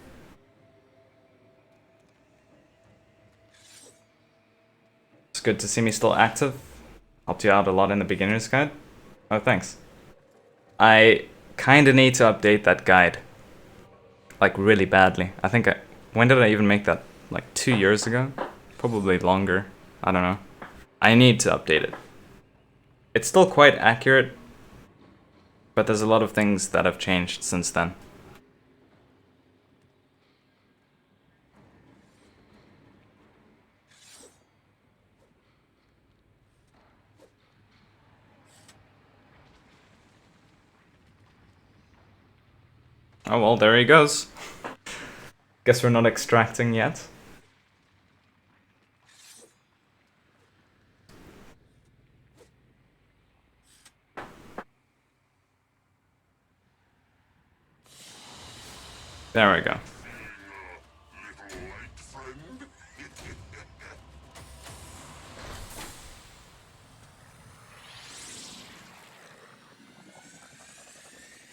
It's good to see me still active. Helped you out a lot in the beginner's guide. Oh, thanks. I kinda need to update that guide. Like, really badly. I think when did I even make that? Like 2 years ago? Probably longer. I don't know. I need to update it. It's still quite accurate, but there's a lot of things that have changed since then. Oh well, there he goes. Guess we're not extracting yet. There we go.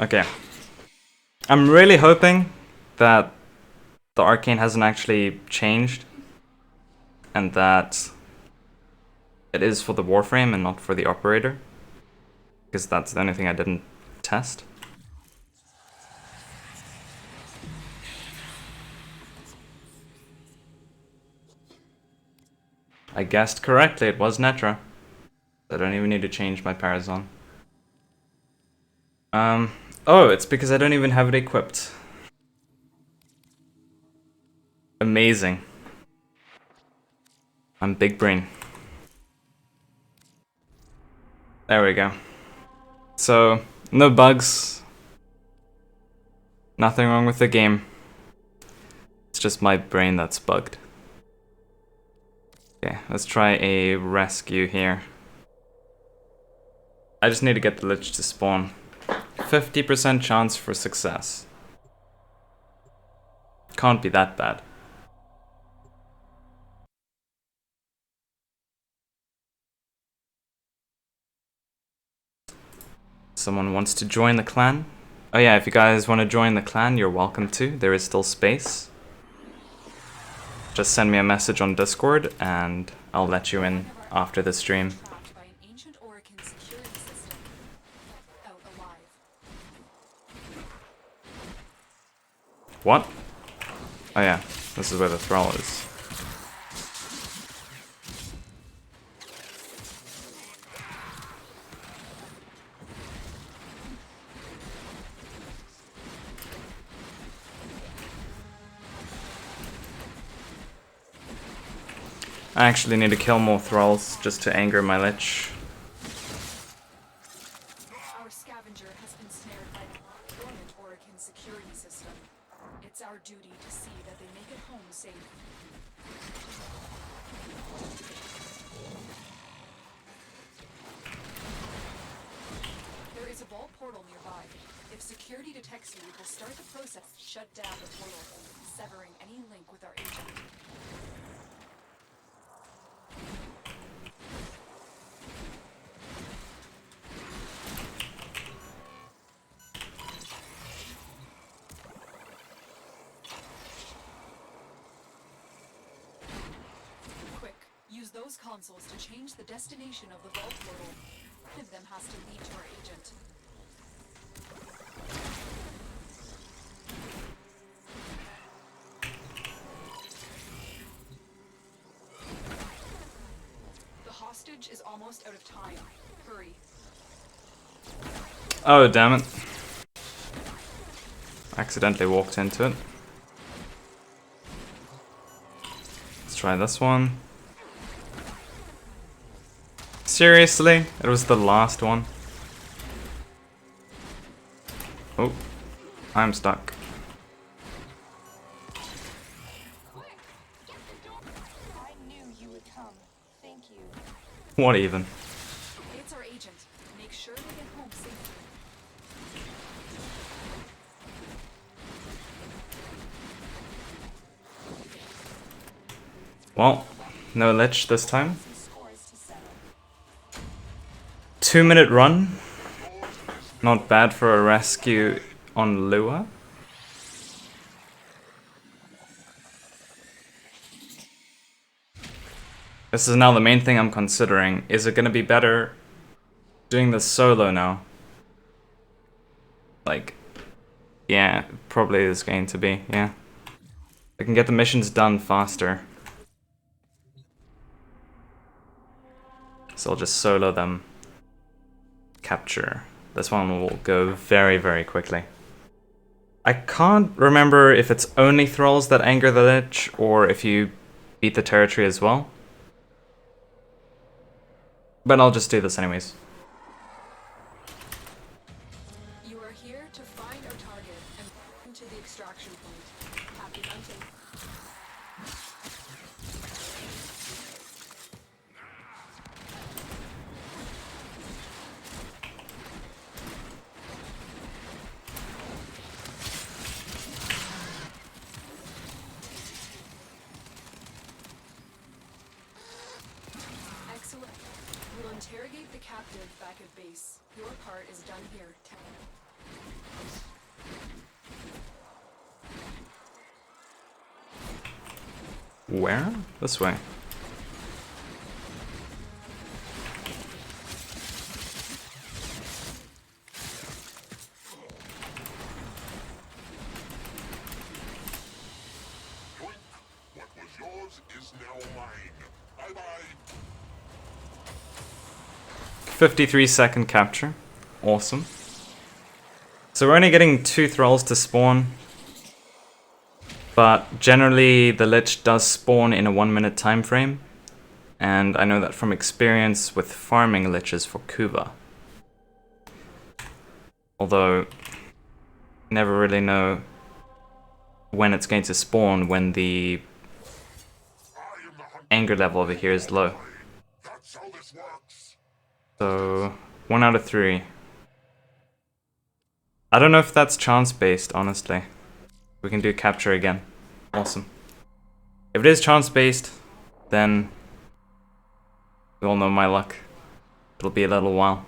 Okay. I'm really hoping that the Arcane hasn't actually changed, and that it is for the Warframe and not for the operator, because that's the only thing I didn't test. I guessed correctly, it was Netra. I don't even need to change my Parazon. Oh, it's because I don't even have it equipped. Amazing. I'm big brain. There we go. So, no bugs. Nothing wrong with the game. It's just my brain that's bugged. Okay, let's try a rescue here. I just need to get the Lich to spawn. 50% chance for success. Can't be that bad. Someone wants to join the clan? Oh yeah, if you guys want to join the clan, you're welcome to. There is still space. Just send me a message on Discord and I'll let you in after the stream. What? Oh yeah, this is where the thrall is. I actually need to kill more thralls just to anger my Lich. Our scavenger has been snared by the dormant Arcane security system. It's our duty to see that they make it home safe. There is a vault portal nearby. If security detects you, it will start the process to shut down the portal, severing any link with our agent. Use those consoles to change the destination of the vault portal. One of them has to lead to our agent. The hostage is almost out of time. Hurry. Oh, damn it. Accidentally walked into it. Let's try this one. Seriously? It was the last one. Oh, I'm stuck. I knew you would come. Thank you. What even? It's our agent. Make sure they get home safely. Well, no lich this time. 2-minute run. Not bad for a rescue on Lua. This is now the main thing I'm considering. Is it gonna be better doing this solo now? Like, yeah, probably is going to be, yeah. I can get the missions done faster. So I'll just solo them. Capture. This one will go very, very quickly. I can't remember if it's only thralls that anger the lich, or if you beat the territory as well. But I'll just do this anyways. You are here to find our target and to the extraction point. Happy hunting. Excellent. We'll interrogate the captive back at base. Your part is done here. Where? This way. What was yours is now mine. Bye-bye. 53-second capture. Awesome. So we're only getting 2 thralls to spawn. But generally the lich does spawn in a 1-minute time frame. And I know that from experience with farming liches for Kuba. Although, never really know when it's going to spawn when the anger level over here is low. That's how this works. So, 1 out of 3. I don't know if that's chance-based, honestly. We can do capture again. Awesome. If it is chance-based, then we all know my luck. It'll be a little while.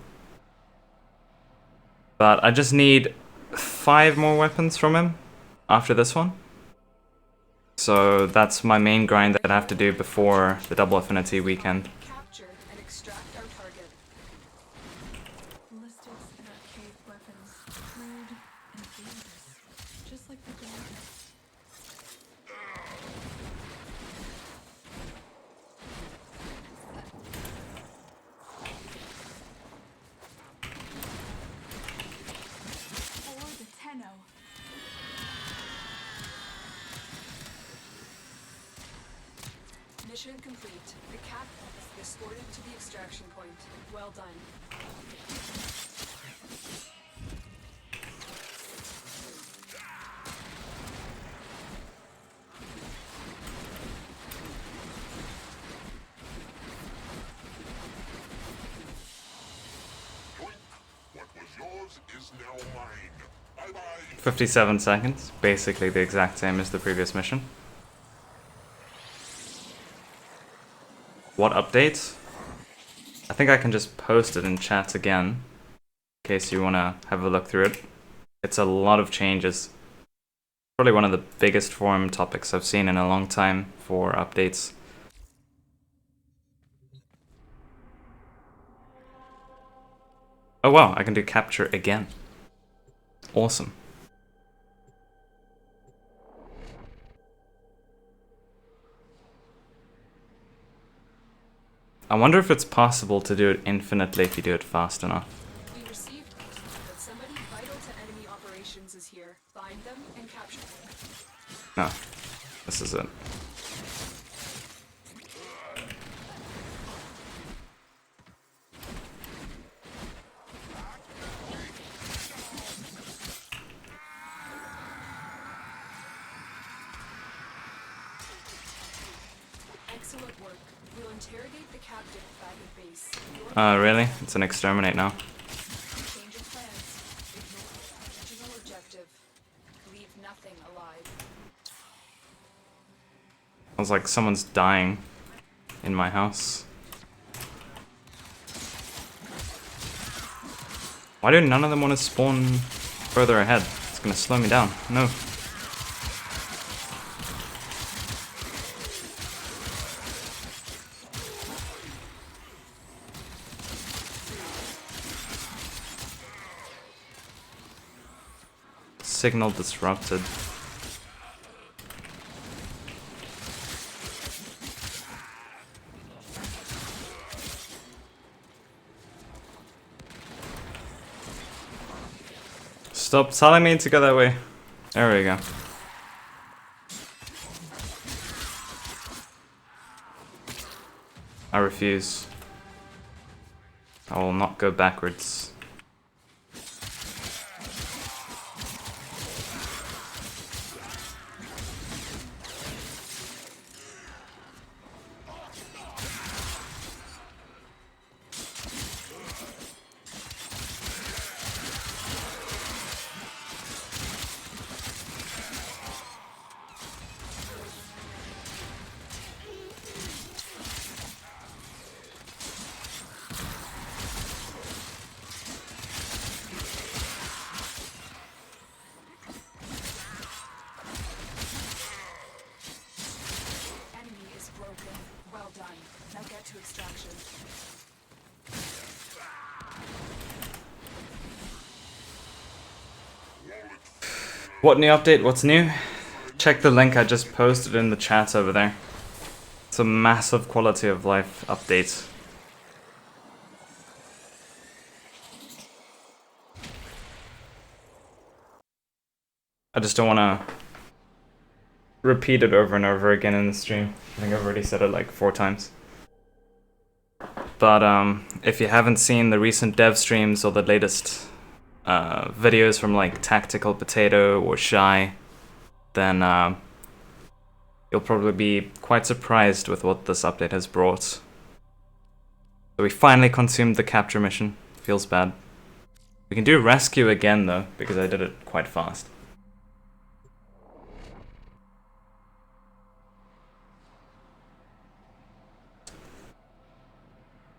But I just need 5 more weapons from him after this one. So that's my main grind that I have to do before the double affinity weekend. Capture and extract our target. Ballistics and arcade weapons, crude and dangerous, just like the Dell. Or the Tenno. Mission complete. The captive is escorted to the extraction point. Well done. What was yours is now mine. Bye-bye. 57 seconds, basically the exact same as the previous mission. What updates? I think I can just post it in chat again, in case you want to have a look through it. It's a lot of changes. Probably one of the biggest forum topics I've seen in a long time for updates. Oh wow, I can do capture again. Awesome. I wonder if it's possible to do it infinitely if you do it fast enough. We received it, but somebody vital to enemy operations is here. Find them and capture them. No, this is it. Excellent work. We'll interrogate the captive back at base. Really? It's an exterminate now. Change of plans. Ignore original objective. Leave nothing alive. Sounds like someone's dying in my house. Why do none of them want to spawn further ahead? It's gonna slow me down. No. Signal disrupted. Stop telling me to go that way. There we go. I refuse. I will not go backwards. What new update? What's new? Check the link I just posted in the chat over there. It's a massive quality of life update. I just don't want to repeat it over and over again in the stream. I think I've already said it like 4 times. But if you haven't seen the recent dev streams or the latest videos from like Tactical Potato or Shy, then you'll probably be quite surprised with what this update has brought. So we finally consumed the capture mission. Feels bad. We can do rescue again though, because I did it quite fast.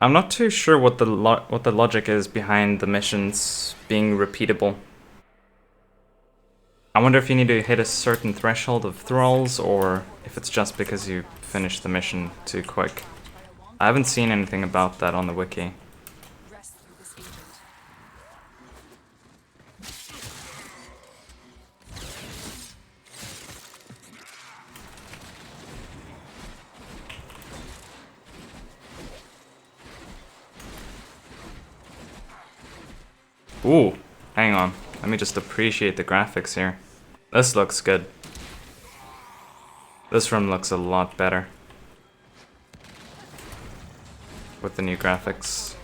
I'm not too sure what the logic is behind the missions being repeatable. I wonder if you need to hit a certain threshold of thralls, or if it's just because you finished the mission too quick. I haven't seen anything about that on the wiki. Ooh, hang on. Let me just appreciate the graphics here. This looks good. This room looks a lot better with the new graphics.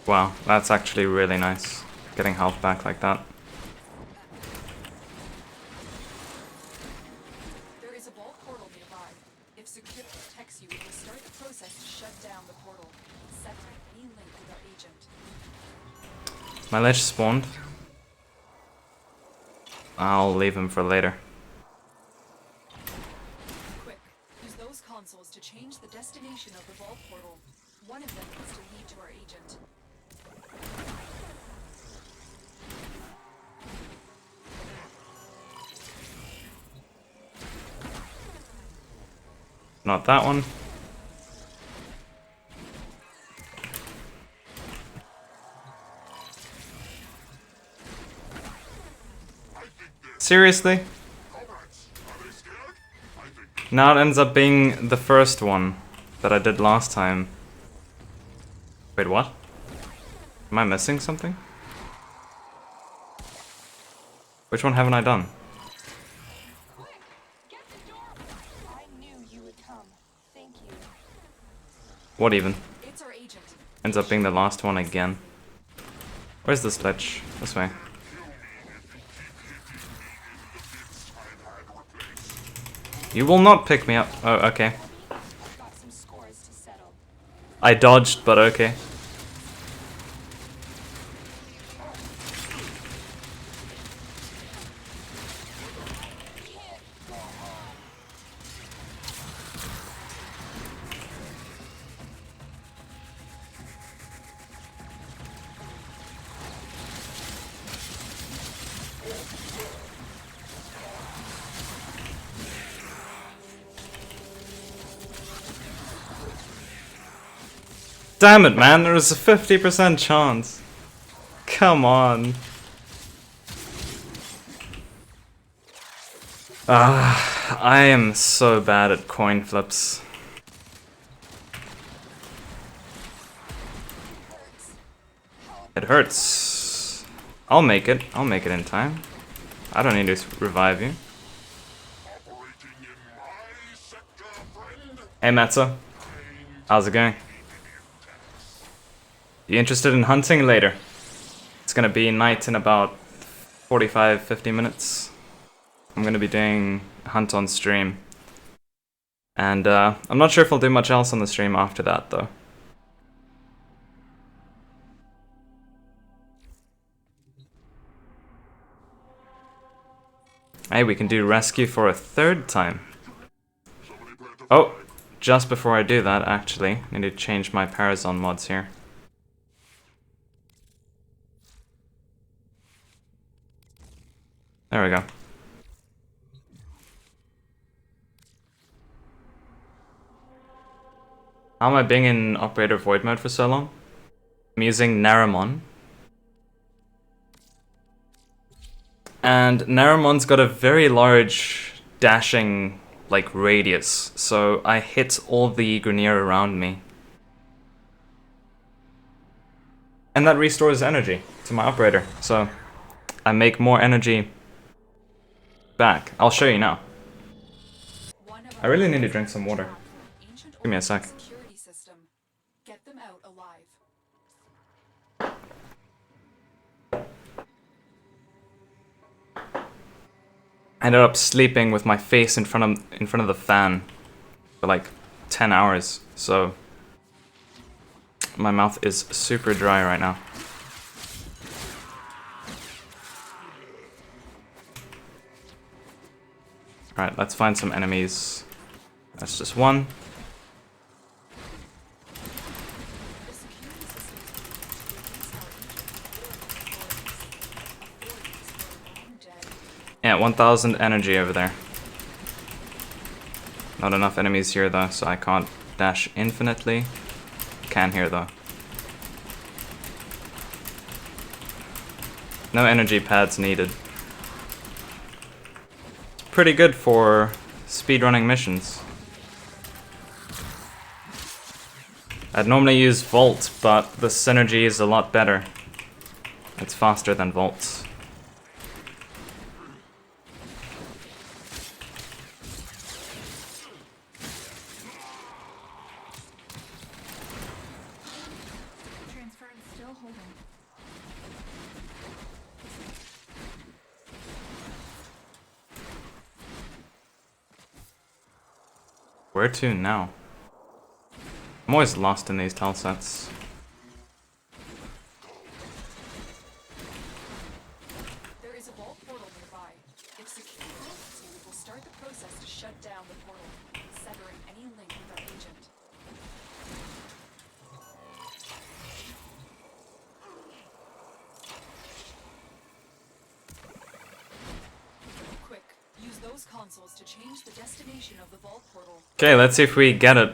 Wow, that's actually really nice. Getting health back like that. My lich spawned. I'll leave him for later. Quick, use those consoles to change the destination of the vault portal. One of them needs to lead to our agent. Not that one. Seriously? Now it ends up being the first one that I did last time. Wait, what? Am I missing something? Which one haven't I done? What even? Ends up being the last one again. Where's this lich? This way. You will not pick me up. Oh, okay. I dodged, but okay. Damn it, man, there was a 50% chance. Come on. I am so bad at coin flips. It hurts. I'll make it. I'll make it in time. I don't need to revive you. Hey, Matzo. How's it going? You interested in hunting later? It's gonna be night in about 45-50 minutes. I'm gonna be doing a hunt on stream. And I'm not sure if I'll do much else on the stream after that though. Hey, we can do rescue for a third time. Oh, just before I do that actually, I need to change my Parazon mods here. There we go. How am I being in operator void mode for so long? I'm using Naramon. And Naramon's got a very large dashing like radius, so I hit all the Grineer around me. And that restores energy to my operator, so I make more energy back. I'll show you now. I really need to drink some water. Give me a sec. Get them out alive. I ended up sleeping with my face in front of the fan for like 10 hours, so my mouth is super dry right now. Alright, let's find some enemies. That's just one. Yeah, 1000 energy over there. Not enough enemies here though, so I can't dash infinitely. Can here though. No energy pads needed. Pretty good for speedrunning missions. I'd normally use Volt, but the synergy is a lot better. It's faster than Volt. Transference still holding. Where to now? I'm always lost in these tile sets. There is a vault portal nearby. If secured, it will start the process to shut down the portal, severing any link with our agent. Quick, use those consoles to change the destination of the vault portal. Okay, let's see if we get it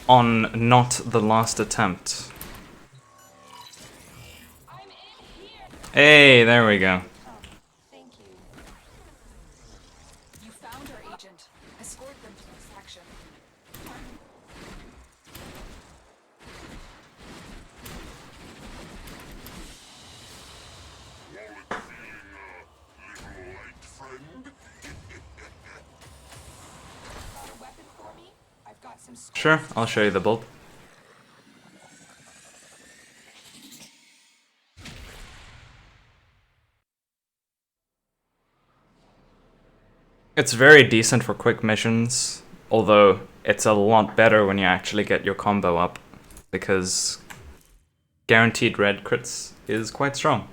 on not the last attempt. Hey, there we go. Thank you. You found our agent. Escort them to this action. Wallet feeling little light, friend? A weapon for me? I've got some Sure, I'll show you the bolt. It's very decent for quick missions, although it's a lot better when you actually get your combo up, because guaranteed red crits is quite strong.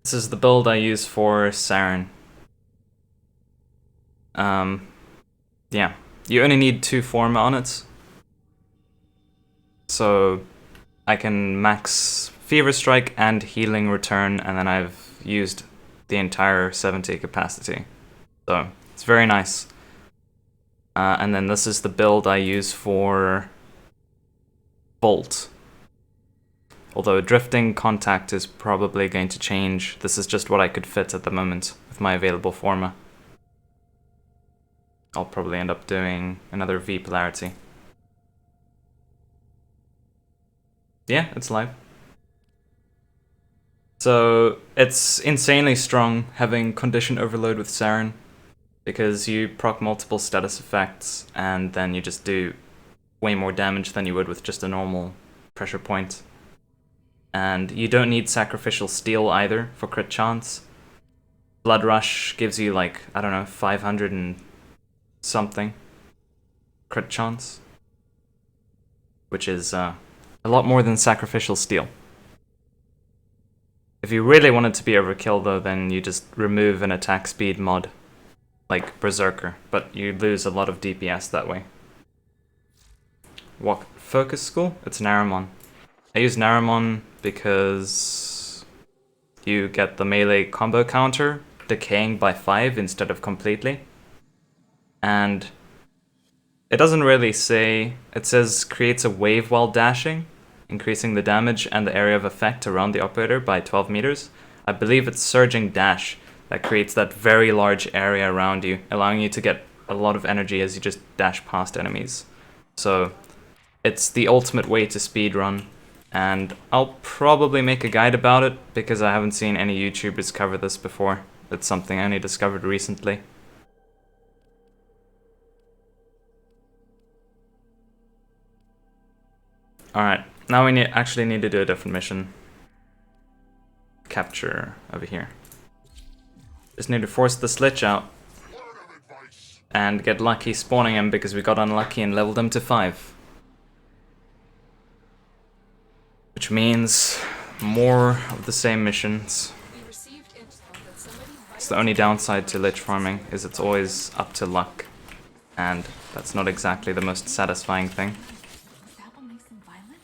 This is the build I use for Saren. Yeah, you only need 2 form on it, so I can max Fever Strike and Healing Return, and then I've used the entire 70 capacity. So it's very nice. And then this is the build I use for Bolt. Although Drifting Contact is probably going to change. This is just what I could fit at the moment with my available forma. I'll probably end up doing another V polarity. Yeah, it's live. So it's insanely strong having Condition Overload with Saren, because you proc multiple status effects and then you just do way more damage than you would with just a normal pressure point. And you don't need Sacrificial Steel either for crit chance. Blood Rush gives you like, I don't know, 500 and something crit chance, which is a lot more than Sacrificial Steel. If you really want it to be overkill though, then you just remove an attack speed mod, like Berserker, but you lose a lot of DPS that way. What focus school? It's Naramon. I use Naramon because you get the melee combo counter decaying by 5 instead of completely. And it doesn't really say, it says creates a wave while dashing, increasing the damage and the area of effect around the operator by 12 meters. I believe it's Surging Dash that creates that very large area around you, allowing you to get a lot of energy as you just dash past enemies. So it's the ultimate way to speedrun, and I'll probably make a guide about it because I haven't seen any YouTubers cover this before. It's something I only discovered recently. Alright, now we actually need to do a different mission. Capture over here. Just need to force the Slitch out and get lucky spawning him because we got unlucky and leveled him to 5. Which means more of the same missions. We received intel that somebody might It's the only downside to Lich farming is it's always up to luck, and that's not exactly the most satisfying thing. Is that what makes them violent?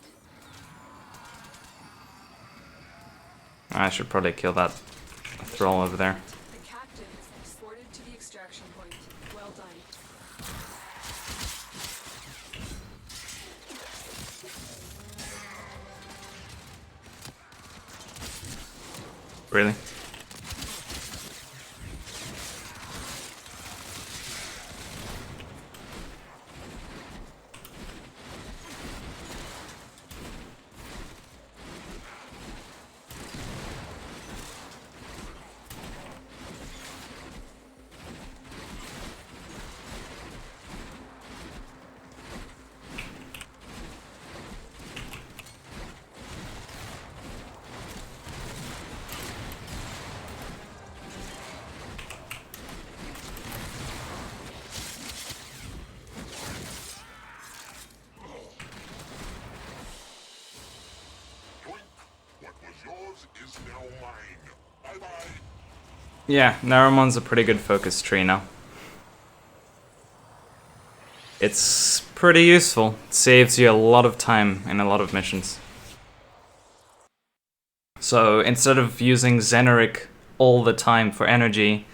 I should probably kill that thrall over there. The captain has been escorted to the extraction point. Well done. Really? What was yours is now mine. Bye-bye. Yeah, Naramon's a pretty good focus tree now. It's pretty useful. It saves you a lot of time in a lot of missions. So instead of using Xeneric all the time for energy,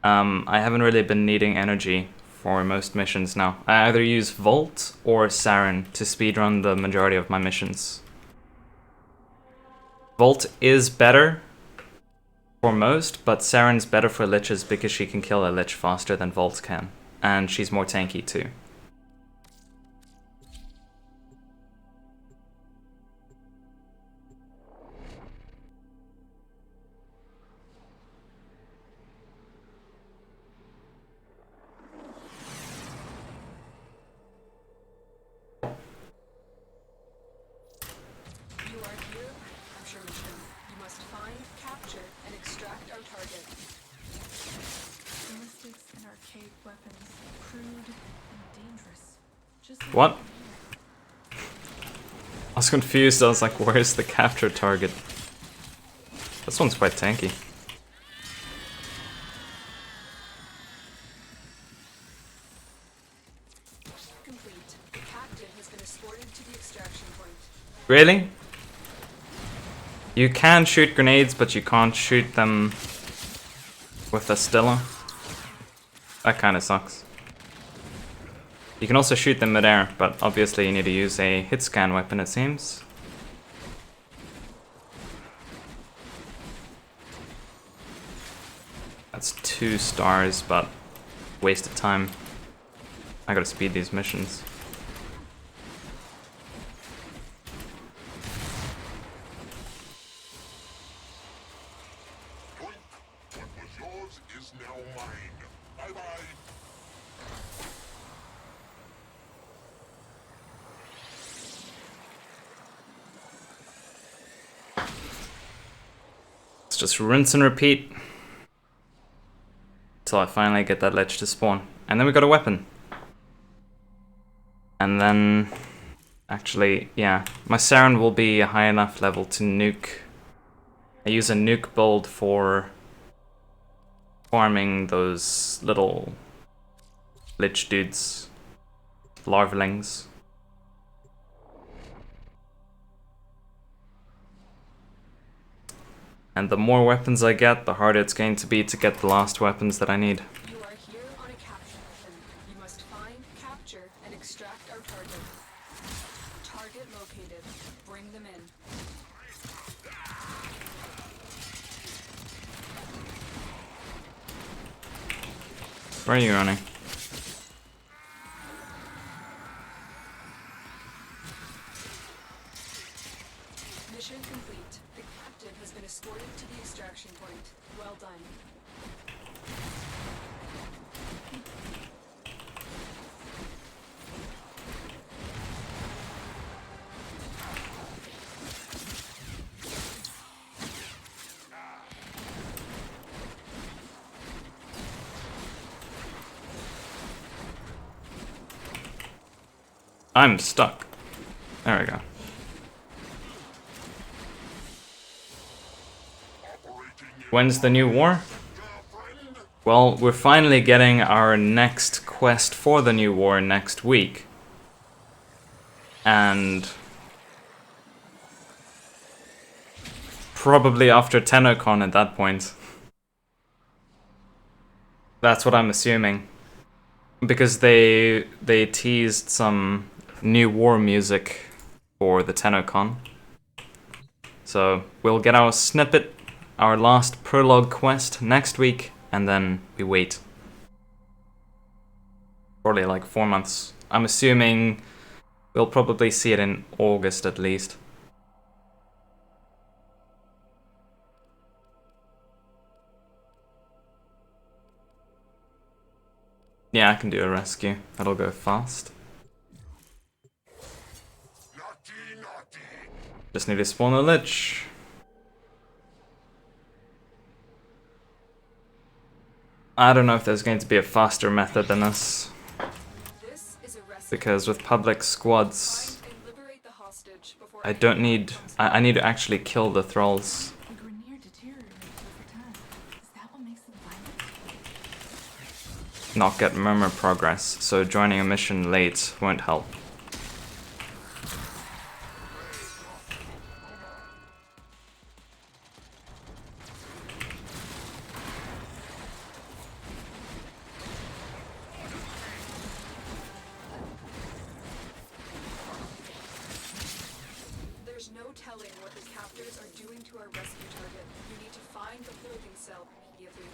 I haven't really been needing energy for most missions now. I either use Volt or Saren to speedrun the majority of my missions. Volt is better for most, but Saren's better for Liches because she can kill a Lich faster than Volt can. And she's more tanky too. You are here. Capture mission. You must find, capture, and archaic weapons, crude and dangerous. Just like What? I was confused, I was like, where's the capture target? This one's quite tanky. Complete. The captain has been escorted to the extraction point. Really? You can shoot grenades, but you can't shoot them with a Stilla. That kinda sucks. You can also shoot them midair, but obviously you need to use a hit scan weapon, it seems. That's 2 stars, but wasted time. I gotta speed these missions. What was yours is now mine. Bye-bye. Let's just rinse and repeat till I finally get that ledge to spawn. And then we got a weapon. And then, actually, yeah, my Saren will be a high enough level to nuke. I use a nuke build for farming those little lich dudes, larvalings. And the more weapons I get, the harder it's going to be to get the last weapons that I need. You are here on a capture mission. You must find, capture, and extract our target. Target located. Bring them in. Where are you running? Mission complete. The captain has been escorted to the extraction point. Well done. I'm stuck. There we go. When's the new war? Well, we're finally getting our next quest for the new war next week. And probably after TennoCon at that point. That's what I'm assuming. Because they teased some new war music for the TennoCon. So we'll get our snippet, our last prologue quest next week, and then we wait. Probably like 4 months. I'm assuming we'll probably see it in August at least. Yeah, I can do a rescue. That'll go fast. Naughty, naughty. Just need to spawn a lich. I don't know if there's going to be a faster method than this. This is a rescue. Because with public squads, Find and liberate the hostage before I don't need... I need to actually kill the thralls. The Grenier deteriorates over time. Is that what makes them violent? Not get murmur progress, so joining a mission late won't help. There's no telling what the captors are doing to our rescue target. You need to find the holding cell immediately.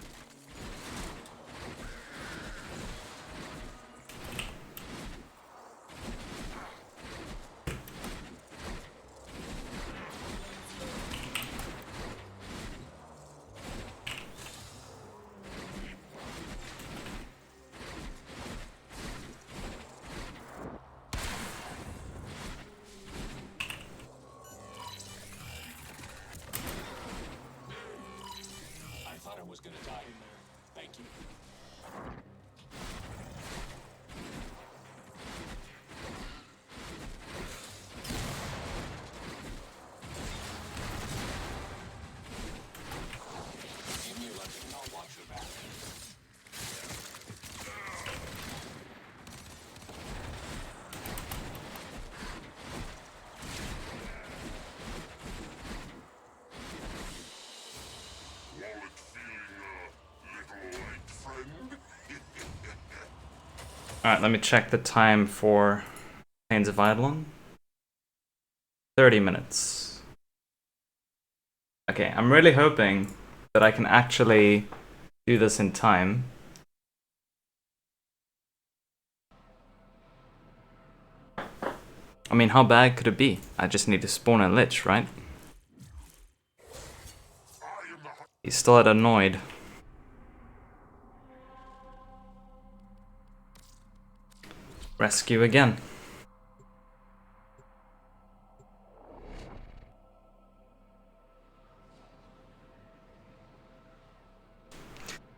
I thought I was gonna die in there. Thank you. Alright, let me check the time for Pains of Eidolon. 30 minutes. Okay, I'm really hoping that I can actually do this in time. I mean, how bad could it be? I just need to spawn a lich, right? He's still at annoyed. Rescue again.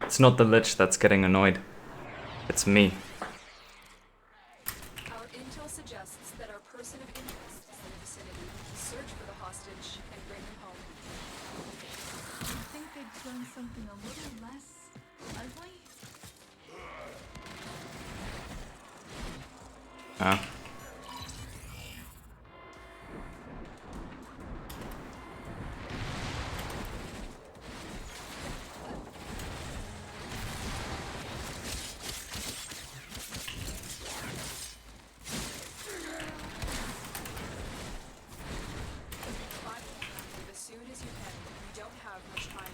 It's not the lich that's getting annoyed. It's me. Our intel suggests that our person of interest is in the vicinity. Search for the hostage and bring him home. I think they'd done something a little less lively. Move as soon as you can. We don't have much time.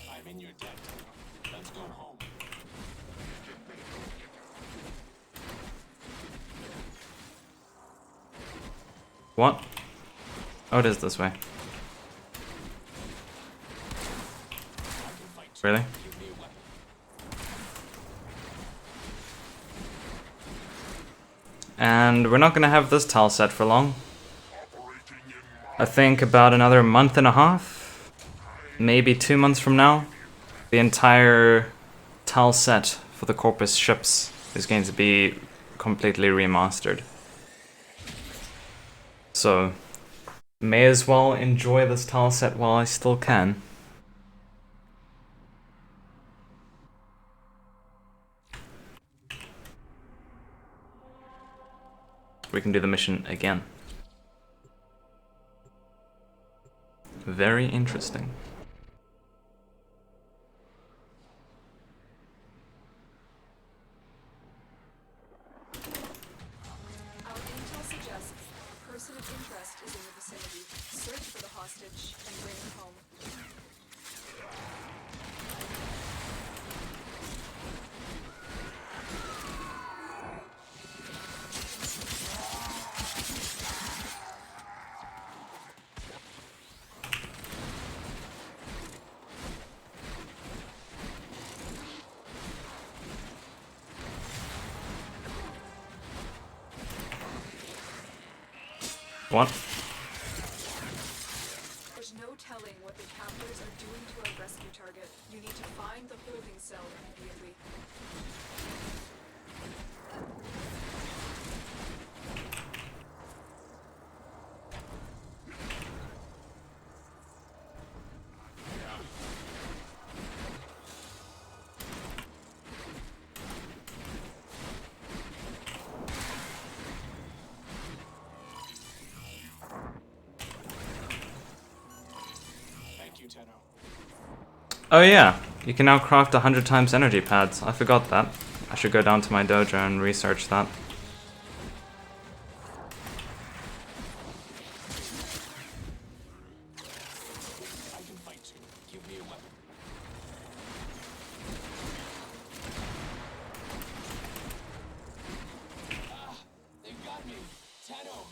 I'm in your debt. Let's go home. What? Oh, it is this way. Really? Give me a weapon. And we're not gonna have this tile set for long. I think about another month and a half, maybe 2 months from now, the entire tile set for the Corpus ships is going to be completely remastered. So, may as well enjoy this tile set while I still can. We can do the mission again. Very interesting. Our intel suggests a person of interest is in the vicinity. Search for the hostage and bring him home. What? There's no telling what the captors are doing to our rescue target. You need to find the holding cell immediately. Thank you, Tenno. Oh yeah, you can now craft 100 times energy pads. I forgot that. I should go down to my dojo and research that. I can fight too. Give me a weapon. They've got me. Tenno,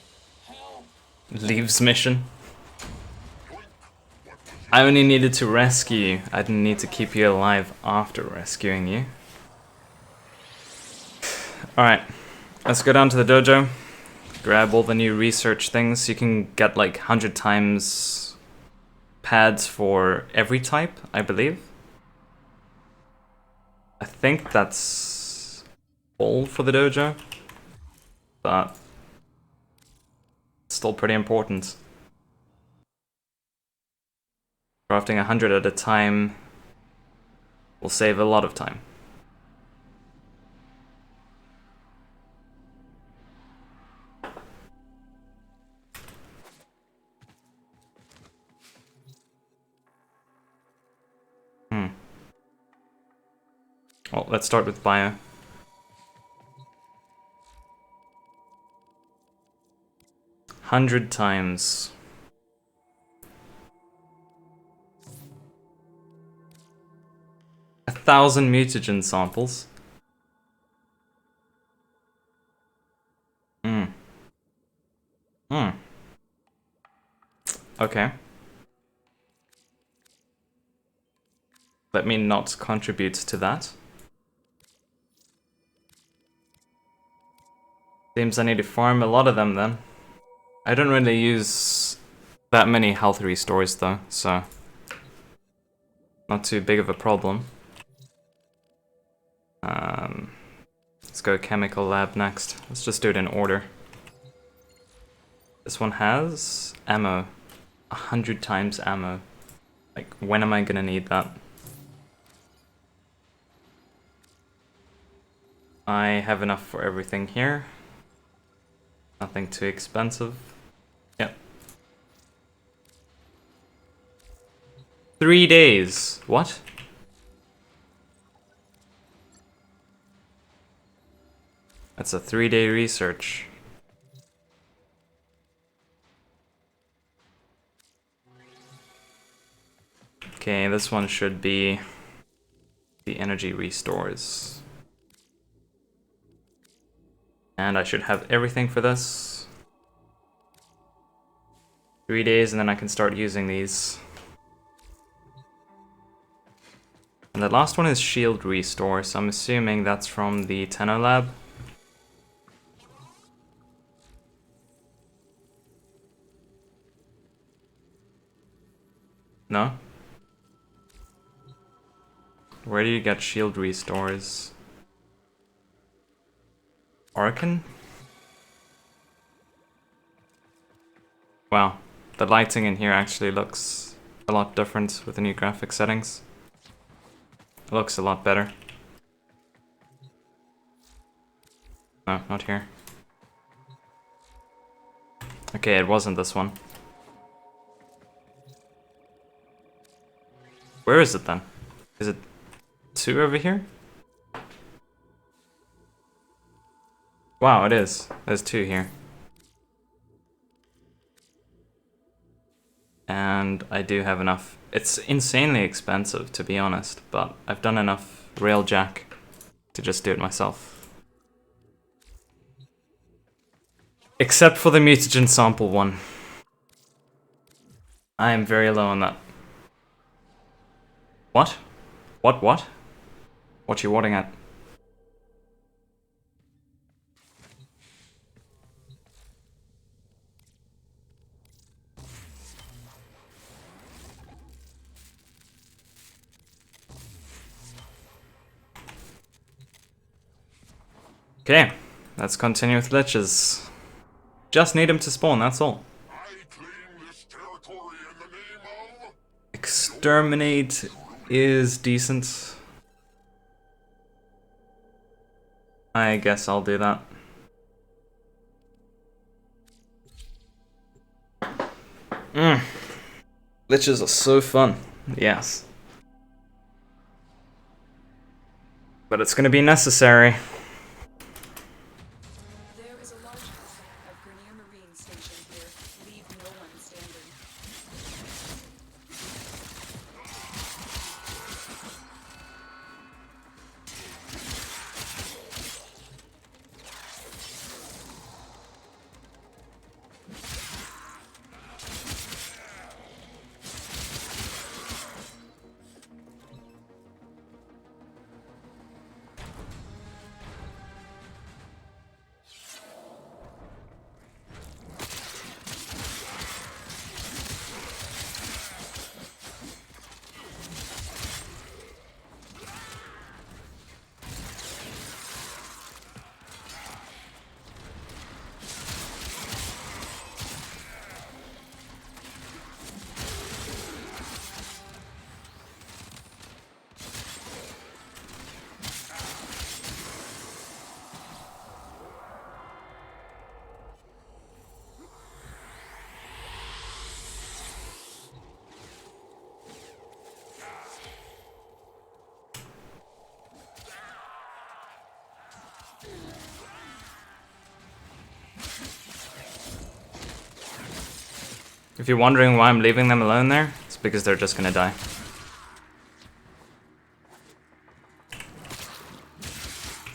help! Leaves mission. I only needed to rescue you. I didn't need to keep you alive after rescuing you. Alright, let's go down to the dojo. Grab all the new research things. You can get like 100 times pads for every type, I believe. I think that's all for the dojo. But still pretty important. Crafting 100 at a time will save a lot of time. Well, let's start with bio. $100. A 1,000 mutagen samples. Okay. Let me not contribute to that. Seems I need to farm a lot of them then. I don't really use that many health restores though, so not too big of a problem. Let's go chemical lab next. Let's just do it in order. This one has ammo. 100 times ammo. Like, when am I gonna need that? I have enough for everything here. Nothing too expensive. Yep. 3 days. What? That's a 3-day research. Okay, this one should be the energy restores. And I should have everything for this. 3 days and then I can start using these. And the last one is shield restore, so I'm assuming that's from the Tenno lab. No? Where do you get shield restores? Arcane? Wow, the lighting in here actually looks a lot different with the new graphic settings. It looks a lot better. No, not here. Okay, it wasn't this one. Where is it then? Is it 2 over here? Wow, it is. There's 2 here. And I do have enough. It's insanely expensive, to be honest, but I've done enough railjack to just do it myself. Except for the mutagen sample one. I am very low on that. What? What? What you wanting at? Okay, let's continue with liches. Just need him to spawn, that's all. I claim this territory in the name of... Exterminate is decent. I guess I'll do that. Liches are so fun, yes. But it's gonna be necessary. There is a large percent of Grenier Marine stationed here. Leave no one standing. If you're wondering why I'm leaving them alone there, it's because they're just gonna die.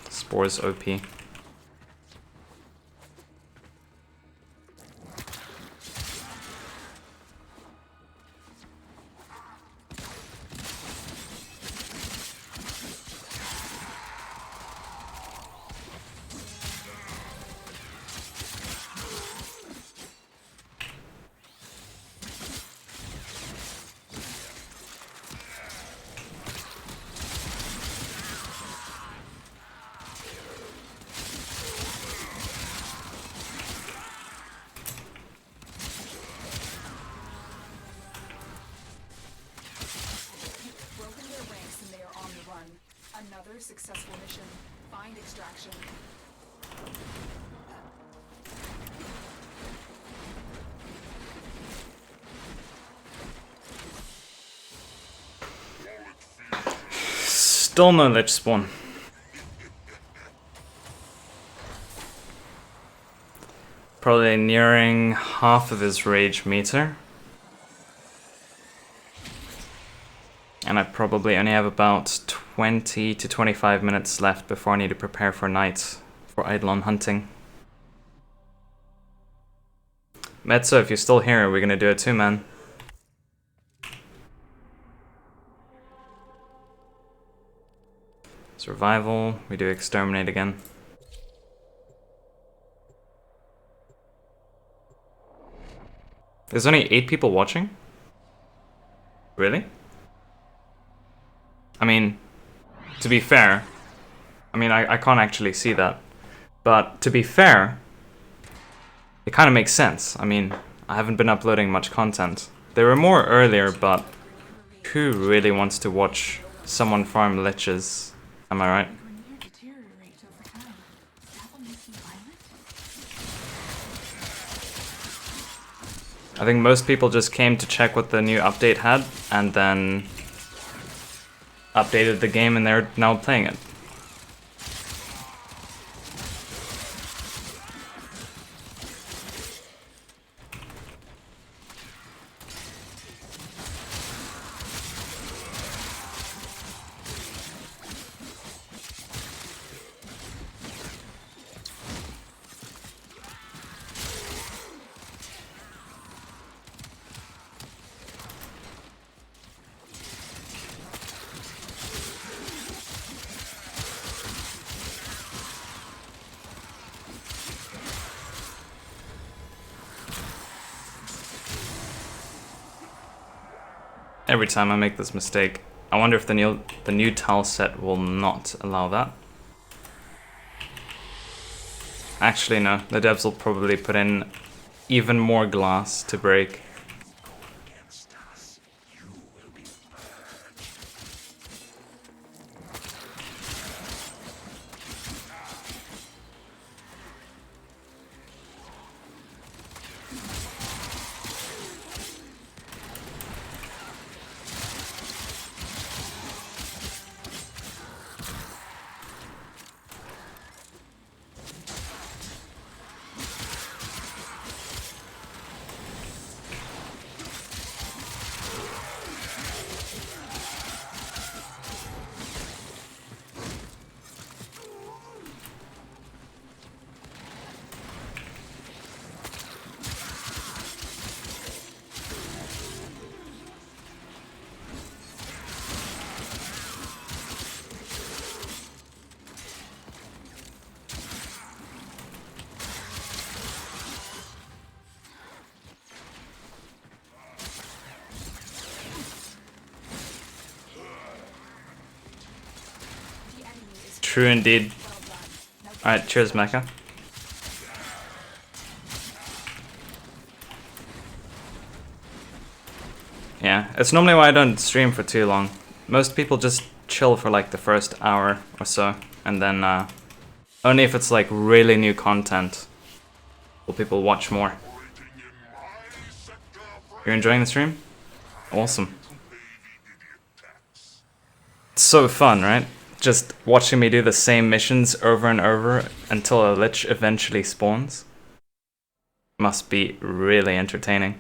Spores OP. Broken their ranks and they are on the run. Another successful mission. Find extraction. Still no lich spawn. Probably nearing half of his rage meter. And I probably only have about 20 to 25 minutes left before I need to prepare for night for Eidolon hunting. Metso, if you're still here, we're gonna do it too, man. Survival, we do exterminate again. There's only 8 people watching? Really? I mean, to be fair, I can't actually see that. But to be fair, it kind of makes sense. I mean, I haven't been uploading much content. There were more earlier, but who really wants to watch someone farm liches? Am I right? Rainier deteriorate over time. That will make you violent? I think most people just came to check what the new update had, and then updated the game and they're now playing it. Every time I make this mistake, I wonder if the new tile set will not allow that. Actually, no. The devs will probably put in even more glass to break. True indeed. Alright, cheers, Mecha. Yeah, it's normally why I don't stream for too long. Most people just chill for like the first hour or so, and then only if it's like really new content will people watch more. You're enjoying the stream? Awesome. It's so fun, right? Just watching me do the same missions over and over until a lich eventually spawns. Must be really entertaining.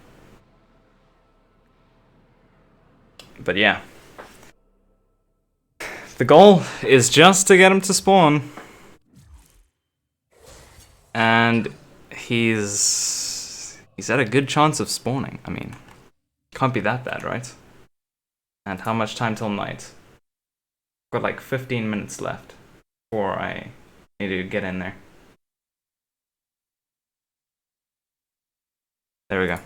But yeah. The goal is just to get him to spawn. And he's had a good chance of spawning. I mean, can't be that bad, right? And how much time till night? Got like 15 minutes left before I need to get in there. There we go.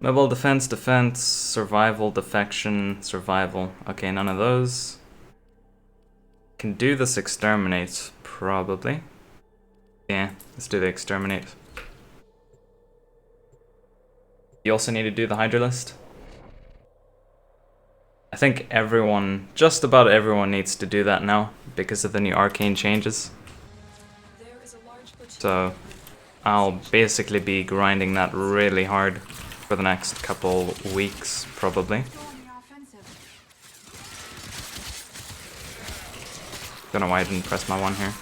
Mobile defense, defense, survival, defection, survival. Okay, none of those. Can do this exterminate, probably. Yeah, let's do the exterminate. You also need to do the Hydra list. I think everyone, just about everyone needs to do that now because of the new Arcane changes. There is a large platoon. So I'll basically be grinding that really hard for the next couple weeks, probably. Go on the offensive. Don't know why I didn't press my one here.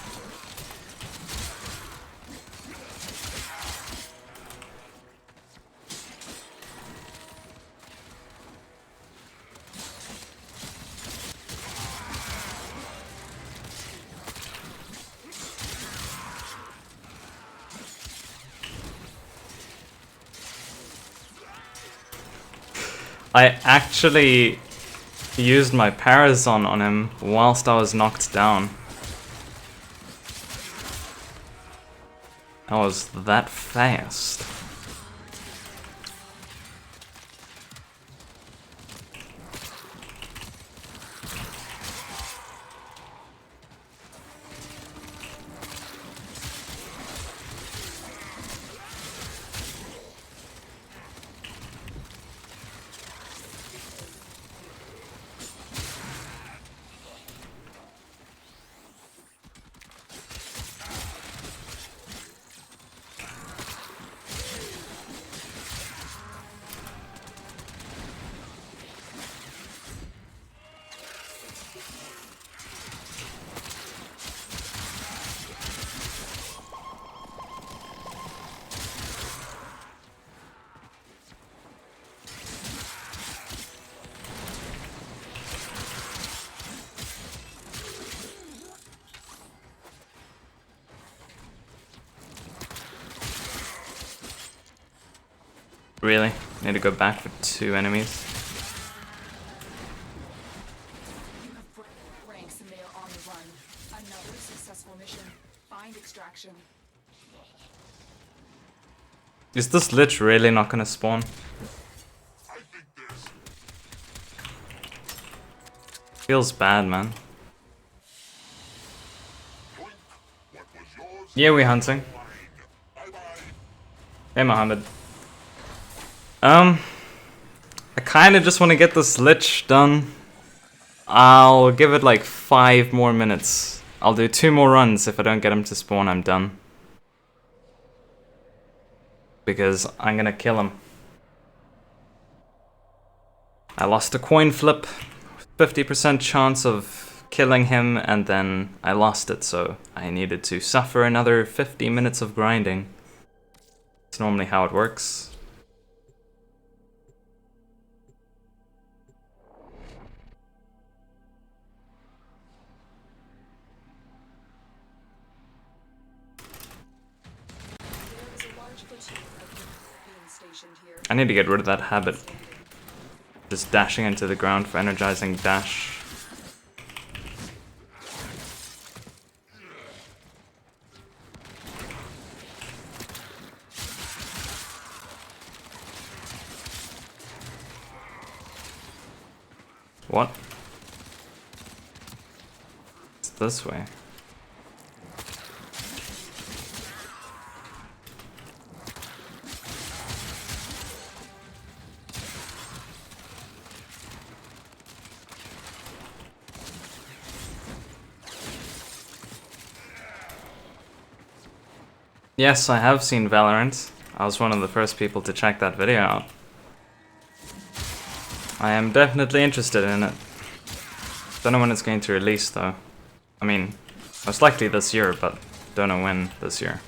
I actually used my Parazon on him whilst I was knocked down. I was that fast. Really? Need to go back for 2 enemies? You have broken ranks and they are on the run. Another successful mission. Find extraction. Is this lich really not gonna spawn? I think there's Feels bad, man. what was yours. Yeah, we're hunting. Bye bye. Hey, Mohammed. I kinda just wanna get this lich done. I'll give it like 5 more minutes. I'll do 2 more runs. If I don't get him to spawn, I'm done. Because I'm gonna kill him. I lost a coin flip. 50% chance of killing him, and then I lost it, so I needed to suffer another 50 minutes of grinding. It's normally how it works. There is a large platoon of being stationed here. I need to get rid of that habit. Just dashing into the ground for energizing dash. What? It's this way. Yes, I have seen Valorant. I was one of the first people to check that video out. I am definitely interested in it. Don't know when it's going to release though. I mean, most likely this year, but don't know when this year.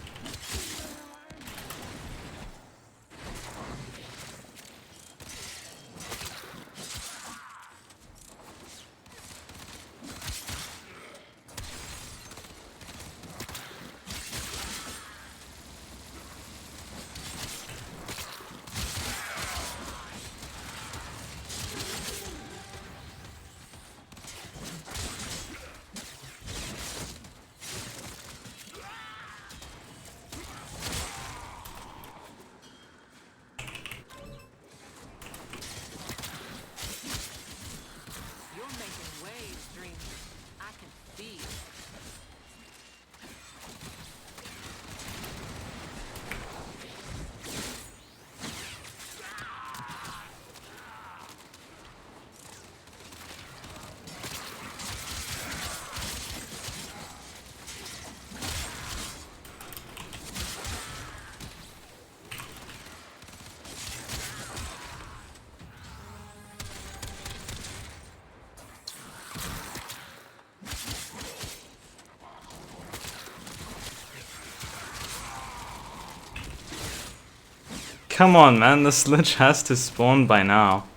come on, man. This lich has to spawn by now.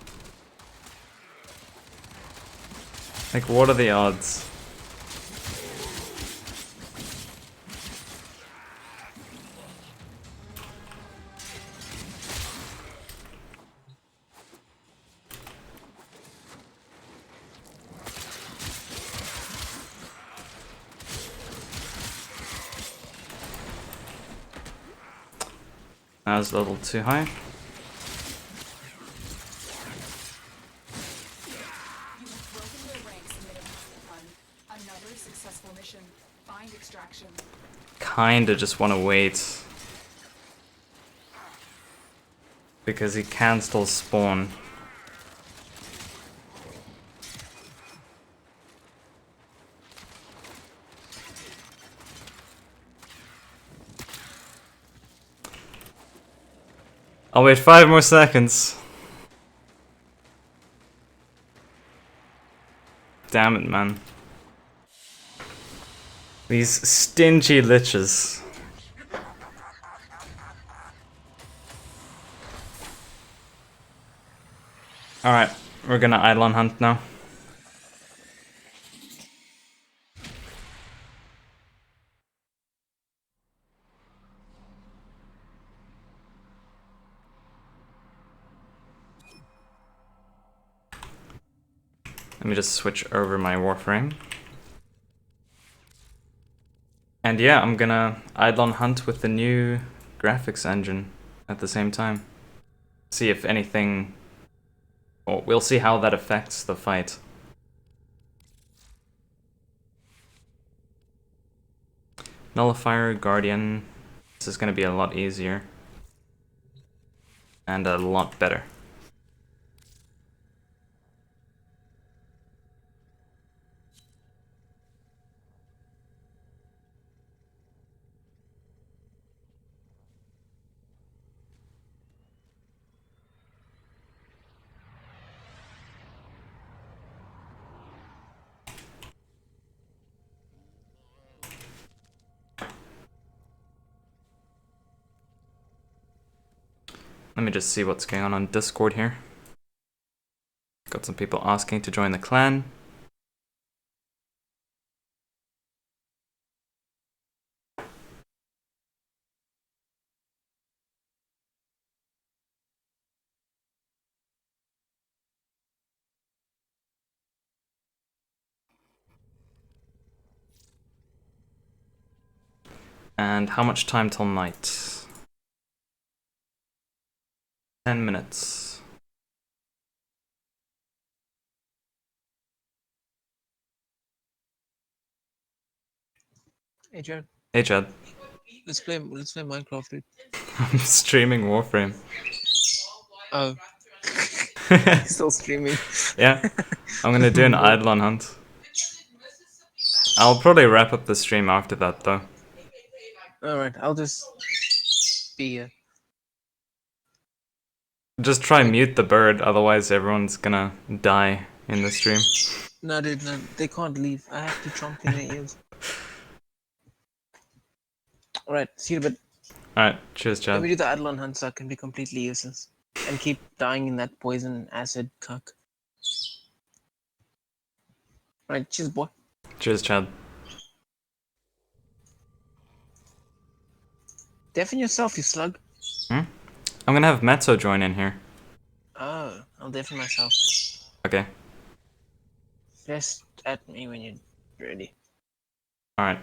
Like, what are the odds? That was a little too high. You have broken their ranks and made a run. Another successful mission. Find extraction. Kinda just want to wait. Because he can still spawn. I'll wait 5 more seconds. Damn it, man. These stingy liches. Alright, we're gonna Eidolon hunt now. Let me just switch over my Warframe. And yeah, I'm gonna Eidolon hunt with the new graphics engine at the same time. See if anything... Well, we'll see how that affects the fight. Nullifier, Guardian. This is gonna be a lot easier. And a lot better. Let me just see what's going on Discord here. Got some people asking to join the clan. And how much time till night? 10 minutes. Hey Jared, Hey Chad. let's play Minecraft, dude. I'm streaming Warframe. Oh, still streaming. Yeah, I'm gonna do an Eidolon hunt. I'll probably wrap up the stream after that though. Alright, I'll just be here. Just try mute the bird, otherwise everyone's gonna die in the stream. No, dude, no, they can't leave. I have to chomp in their ears. Alright, see you in a bit. Alright, cheers Let Chad. me do the Adlon hunt so I can be completely useless. And keep dying in that poison acid cuck. Alright, cheers, boy. Cheers Chad. Deafen yourself, you slug. I'm gonna have Mezzo join in here. Oh, I'll deafen myself. Okay. Just at me when you're ready. Alright.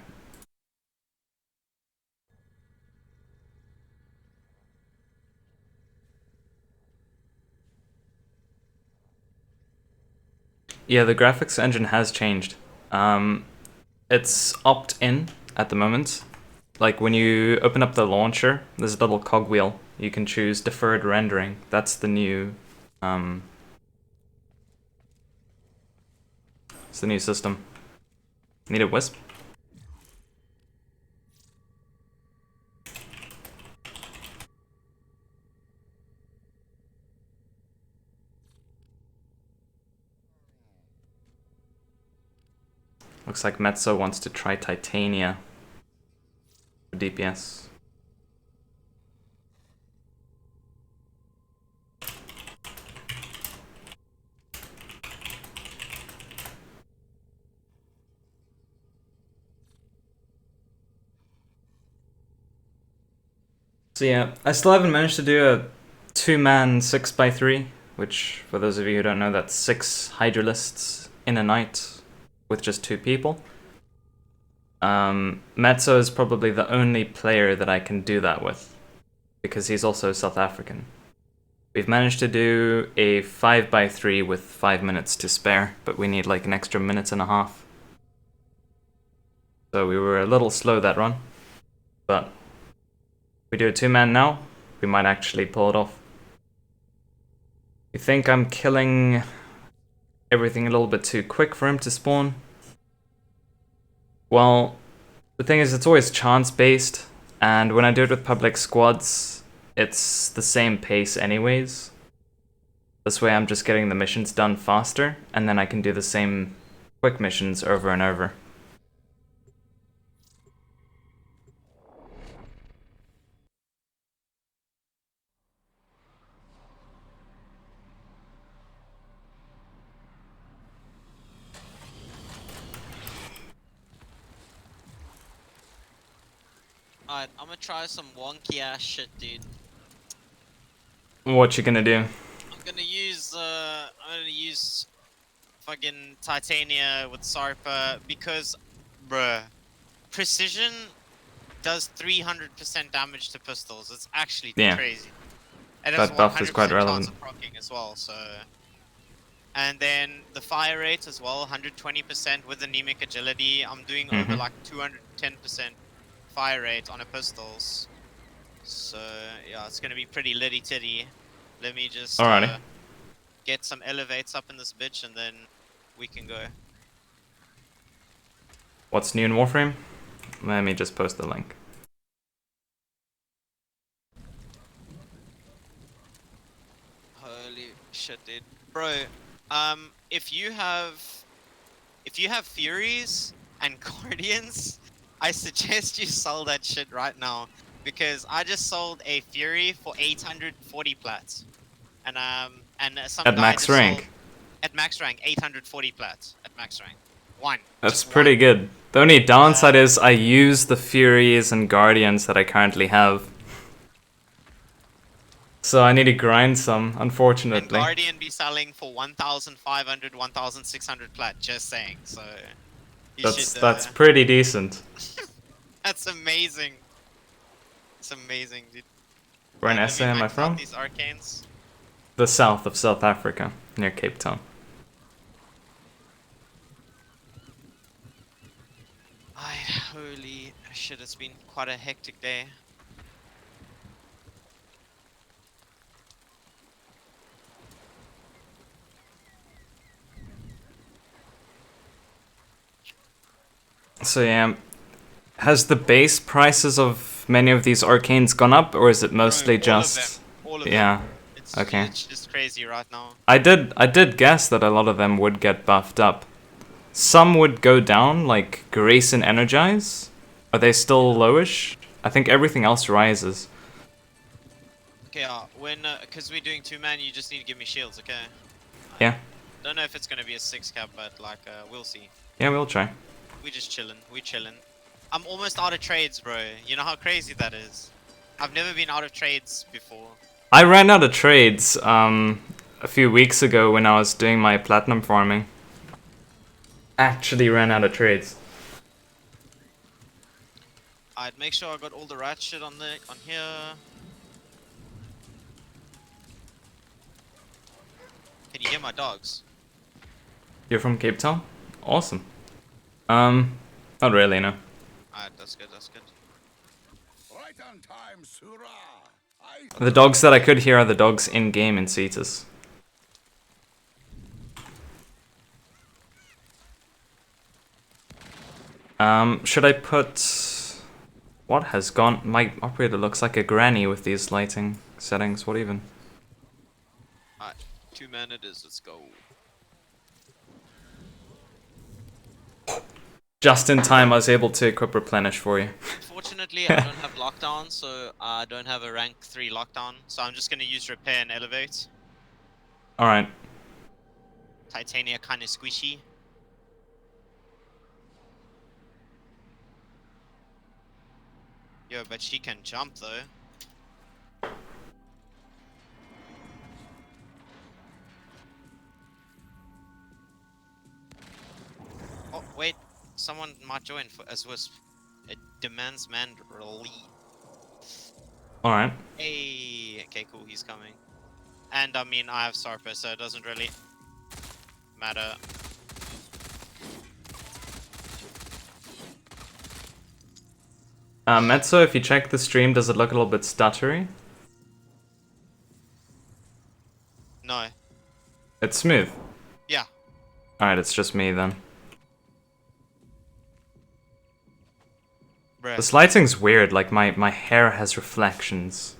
Yeah, the graphics engine has changed. It's opt-in at the moment. Like when you open up the launcher, there's a little cogwheel. You can choose Deferred Rendering. That's the new it's the new system. Need a wisp? Looks like Mezzo wants to try Titania for DPS. So yeah, I still haven't managed to do a 2-man 6x3, which, for those of you who don't know, that's 6 Hydralists in a night with just 2 people. Metso is probably the only player that I can do that with, because he's also South African. We've managed to do a 5x3 with 5 minutes to spare, but we need like an extra minute and a half. So we were a little slow that run, but if we do a 2-man now, we might actually pull it off. You think I'm killing everything a little bit too quick for him to spawn? Well, the thing is, it's always chance-based, and when I do it with public squads, it's the same pace anyways. This way I'm just getting the missions done faster, and then I can do the same quick missions over and over. Alright, I'm gonna try some wonky ass shit, dude. What you gonna do? I'm gonna use fucking Titania with Sarpa because, bruh, precision does 300% damage to pistols. It's actually crazy. And That buff is quite 100% relevant. chance of proccing as well, so. And then the fire rate as well, 120% with anemic agility. I'm doing over like 210% fire rate on a pistols. So yeah, it's gonna be pretty litty titty. Let me just get some elevates up in this bitch and then we can go. What's new in Warframe? Let me just post the link. Holy shit, dude. Bro, if you have Furies and Guardians, I suggest you sell that shit right now. Because I just sold a Fury for 840 plats. And some At guy max just rank. sold, at max rank, 840 plats. At max rank. One. That's Just pretty one. good. The only downside is I use the Furies and Guardians that I currently have. So I need to grind some, And unfortunately. Guardian be selling for 1,500, 1,600 plat, just saying. So you should, That's pretty decent. that's amazing. It's amazing, dude. Where in Let SA me am I max out from? these arcanes. The south of South Africa, near Cape Town. Holy shit, it's been quite a hectic day. So yeah, has the base prices of many of these arcanes gone up, or is it mostly just... All of yeah, them. It's, okay. It's just crazy right now. I did guess that a lot of them would get buffed up. Some would go down, like Grace and Energize. Are they still lowish? I think everything else rises. Okay, cause we're doing 2-man, you just need to give me shields, okay? Yeah. Don't know if it's gonna be a 6 cap, but like, we'll see. Yeah, we'll try. We just chillin', we chillin'. I'm almost out of trades, bro. You know how crazy that is? I've never been out of trades before. I ran out of trades a few weeks ago when I was doing my platinum farming. Actually ran out of trades. I'd make sure I got all the right shit on here. Can you hear my dogs? You're from Cape Town? Awesome. Not really, no. Alright, that's good, that's good. Right on time, Surah. The dogs that I could hear are the dogs in-game in Cetus. Should I put... What has gone... My operator looks like a granny with these lighting settings. What even? Alright, 2-man it is, let's go. Just in time, I was able to equip replenish for you. Unfortunately, I don't have lockdown, so I don't have a rank 3 lockdown. So I'm just gonna use repair and elevate. Alright. Titania kinda squishy. Yo, but she can jump though. someone might join for as Wisp. It demands man relief. Alright. Hey, okay, cool, he's coming. And I mean, I have Sarper, so it doesn't really matter. Metso, if you check the stream, does it look a little bit stuttery? No. It's smooth. Yeah. Alright, it's just me then. Bruh. This lighting's weird, like my hair has reflections.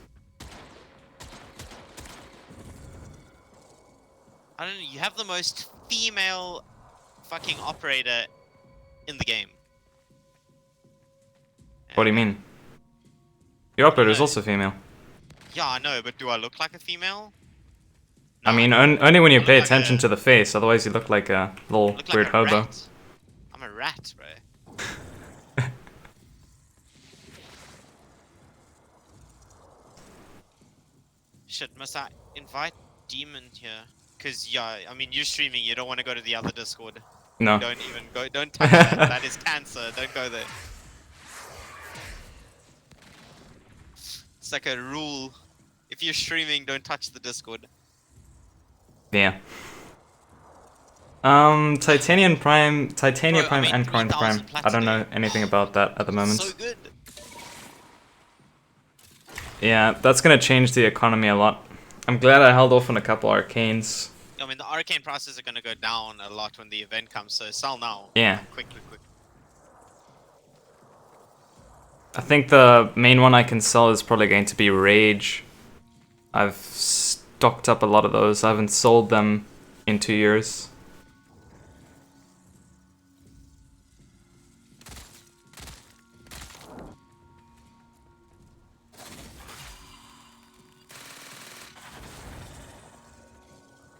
I don't know, you have the most female fucking operator in the game. What do you mean? Your operator's know. also female. Yeah, I know, but do I look like a female? I No, mean, don't. only when you I pay look like attention a- to the face, otherwise you look like a little Look like weird a hobo. rat. I'm a rat, bro. Shit, must I invite Demon here? Cause yeah, I mean you're streaming, you don't want to go to the other Discord. No. Don't even go, don't touch that. That is cancer, don't go there. It's like a rule. If you're streaming, don't touch the Discord. Yeah. Titania Prime Bro, I mean, and Coin 3000 Prime. plats I don't today. know anything about that at the moment. So good. Yeah, that's gonna change the economy a lot. I'm glad I held off on a couple arcanes. I mean, the arcane prices are gonna go down a lot when the event comes, so sell now. Yeah. Quick. I think the main one I can sell is probably going to be Rage. I've stocked up a lot of those. I haven't sold them in 2 years.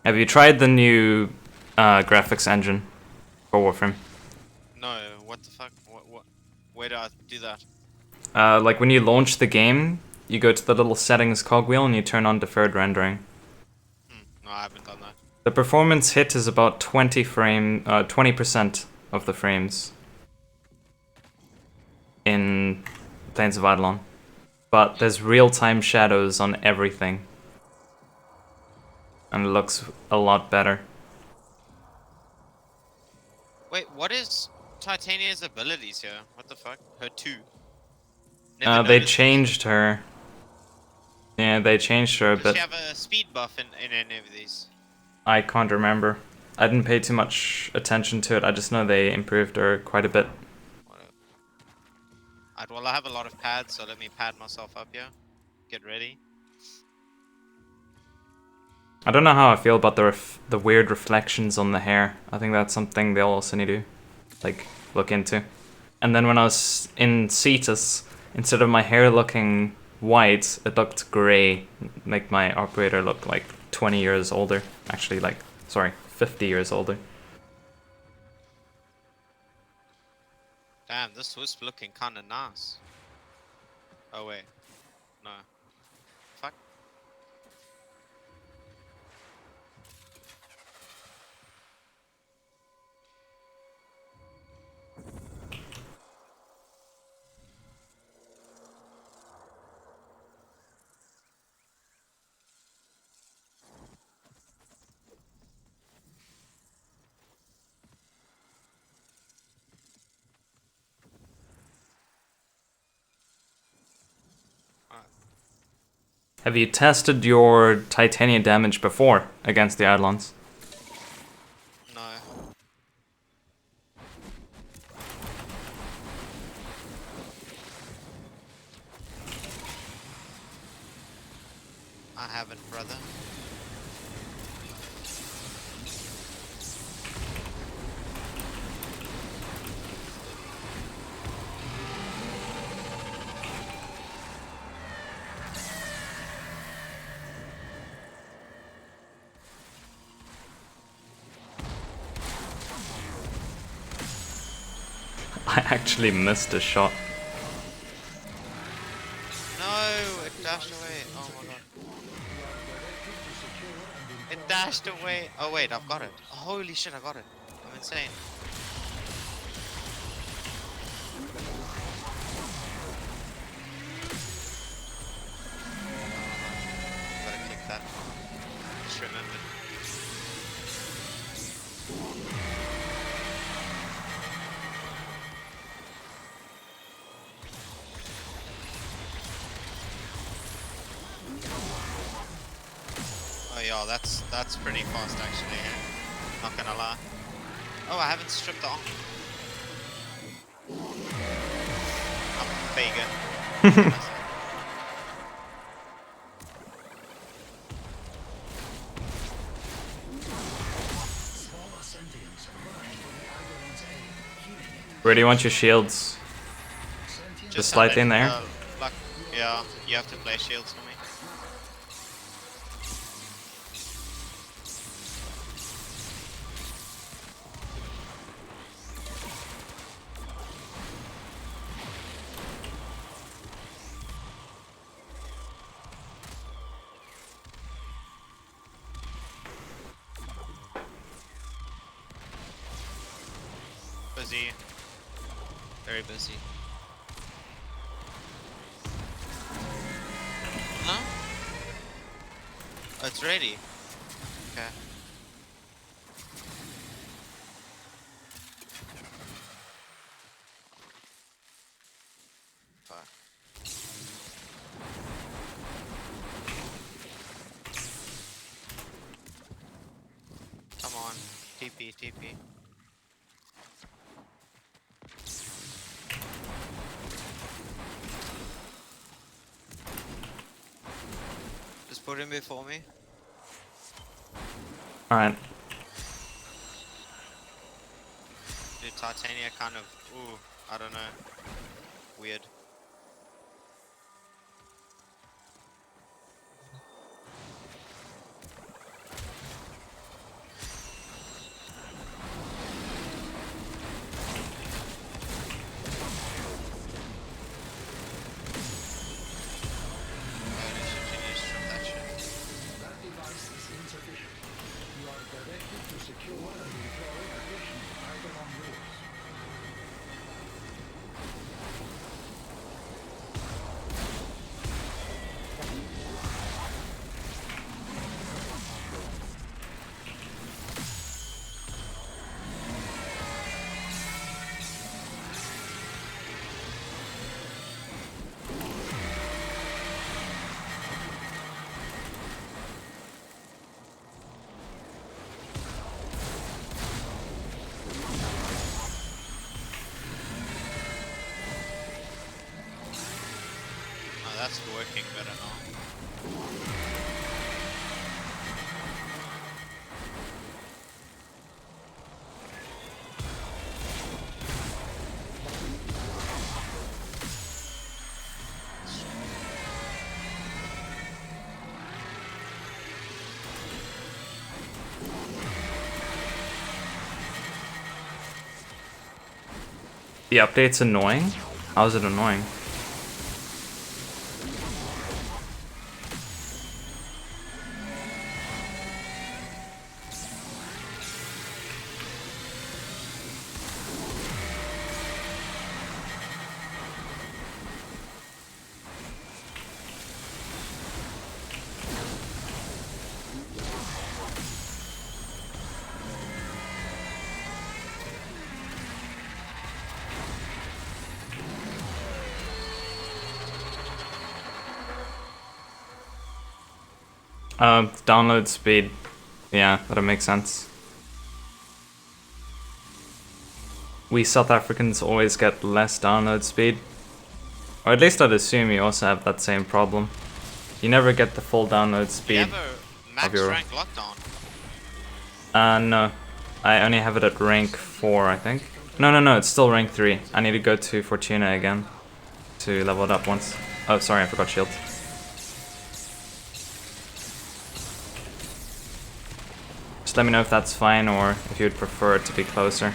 Have you tried the new graphics engine for Warframe? No, what the fuck? What? Where do I do that? Like when you launch the game, you go to the little settings cogwheel and you turn on Deferred Rendering. No, I haven't done that. The performance hit is about 20% of the frames in Plains of Eidolon. But there's real-time shadows on everything. And it looks a lot better. Wait, what is Titania's abilities here? What the fuck? Her 2. They noticed. changed her. Yeah, they changed her, Does but she have a speed buff in any of these? I can't remember. I didn't pay too much attention to it. I just know they improved her quite a bit. Alright, well, I have a lot of pads, so let me pad myself up here. Get ready. I don't know how I feel about the weird reflections on the hair. I think that's something they'll also need to look into. And then when I was in Cetus, instead of my hair looking white, it looked grey. Make my operator look like 20 years older. Actually, 50 years older. Damn, this Wisp looking kinda nice. Oh wait. No. Fuck. Have you tested your Titania damage before against the Eidolons? No. I haven't, brother. I actually missed a shot. No, it dashed away. Oh my god. It dashed away. Oh wait, I've got it. Holy shit, I got it. I'm insane. Oh yeah, that's pretty fast actually. Not gonna lie. Oh, I haven't stripped the arm. I'm vegan. Where do you want your shields? Just slightly in there? Like, yeah, you have to play shields for me. Busy. Very busy. No? Oh, it's ready. Okay. Fuck. Come on. TP, TP. Just put him before me. Alright. Dude, Titania kind of, ooh, I don't know. Weird. That's working better now. The update's annoying? How is it annoying? Download speed. Yeah, that'll make sense. We South Africans always get less download speed. Or at least I'd assume you also have that same problem. You never get the full download Do speed you have a max of your... rank lockdown? No. I only have it at rank 4, I think. No, it's still rank 3. I need to go to Fortuna again to level it up once. Oh, sorry, I forgot shield. Just let me know if that's fine or if you'd prefer it to be closer.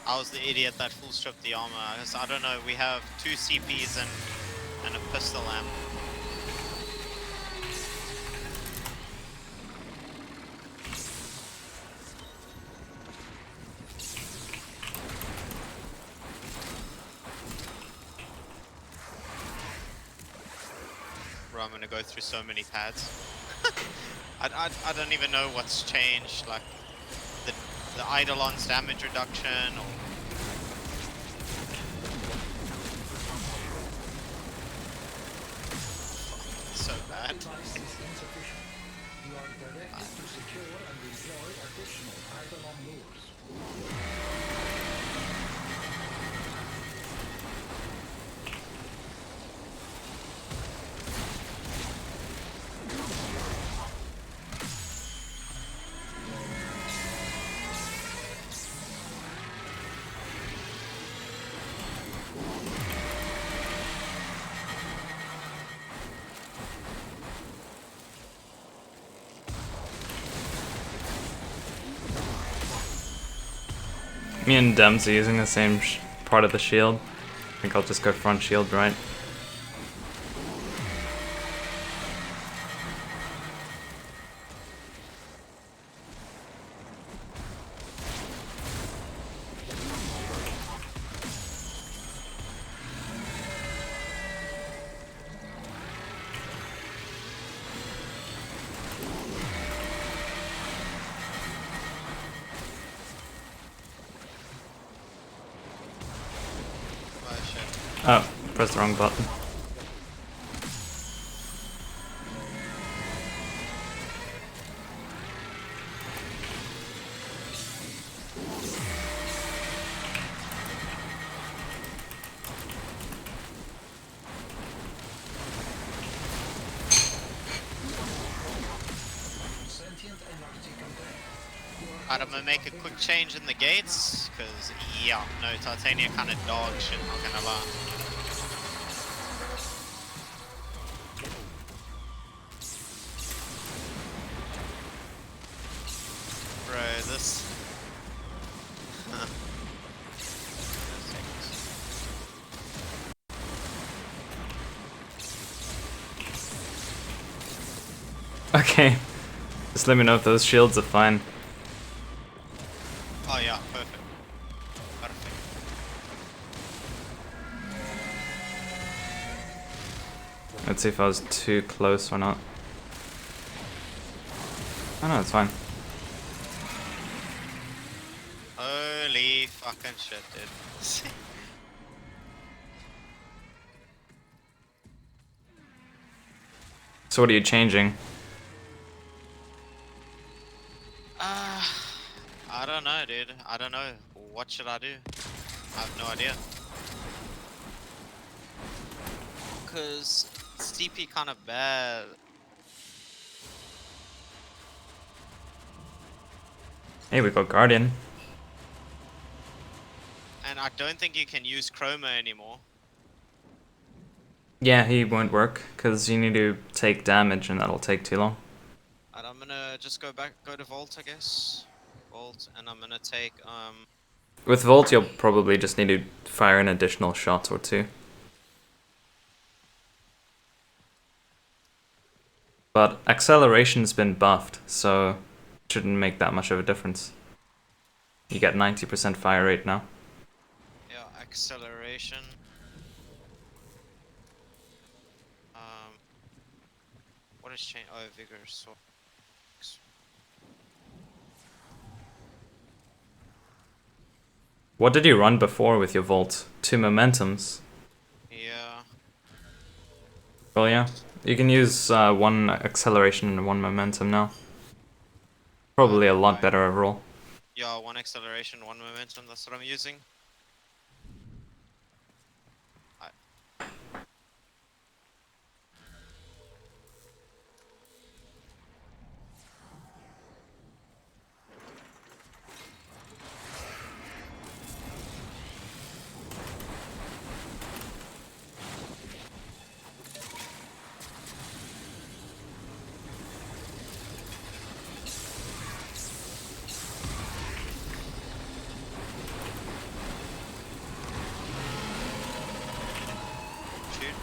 I was the idiot that full stripped the armor. Because I don't know, we have 2 CPs and a pistol amp. Bro, I'm gonna go through so many pads. I don't even know what's changed, like the Eidolon's damage reduction or... that. Me and Dems are using the same part of the shield. I think I'll just go front shield, right? Oh shit. Oh, pressed the wrong button. Alright, I'm gonna make a quick change in the gates, because, yeah, no, Titania kind of dog shit, not gonna lie. Bro, this... Okay. Just let me know if those shields are fine. Oh yeah, perfect. Perfect. Let's see if I was too close or not. Oh no, it's fine. Holy fucking shit, dude. So what are you changing? I don't know, dude. I don't know. What should I do? I have no idea. Cause it's TP kind of bad. Hey, we got Guardian. And I don't think you can use Chroma anymore. Yeah, he won't work, because you need to take damage and that'll take too long. And I'm gonna just go to Vault, I guess. Vault, and I'm gonna take, With Volt, you'll probably just need to fire an additional shot or two. But acceleration's been buffed, so it shouldn't make that much of a difference. You get 90% fire rate now. yeah, acceleration. What is change? Oh, vigor, so. What did you run before with your Volt? 2 momentums? Yeah. Well, yeah. You can use 1 acceleration and 1 momentum now. Probably a lot better overall. Yeah, 1 acceleration, 1 momentum, that's what I'm using. Shoot.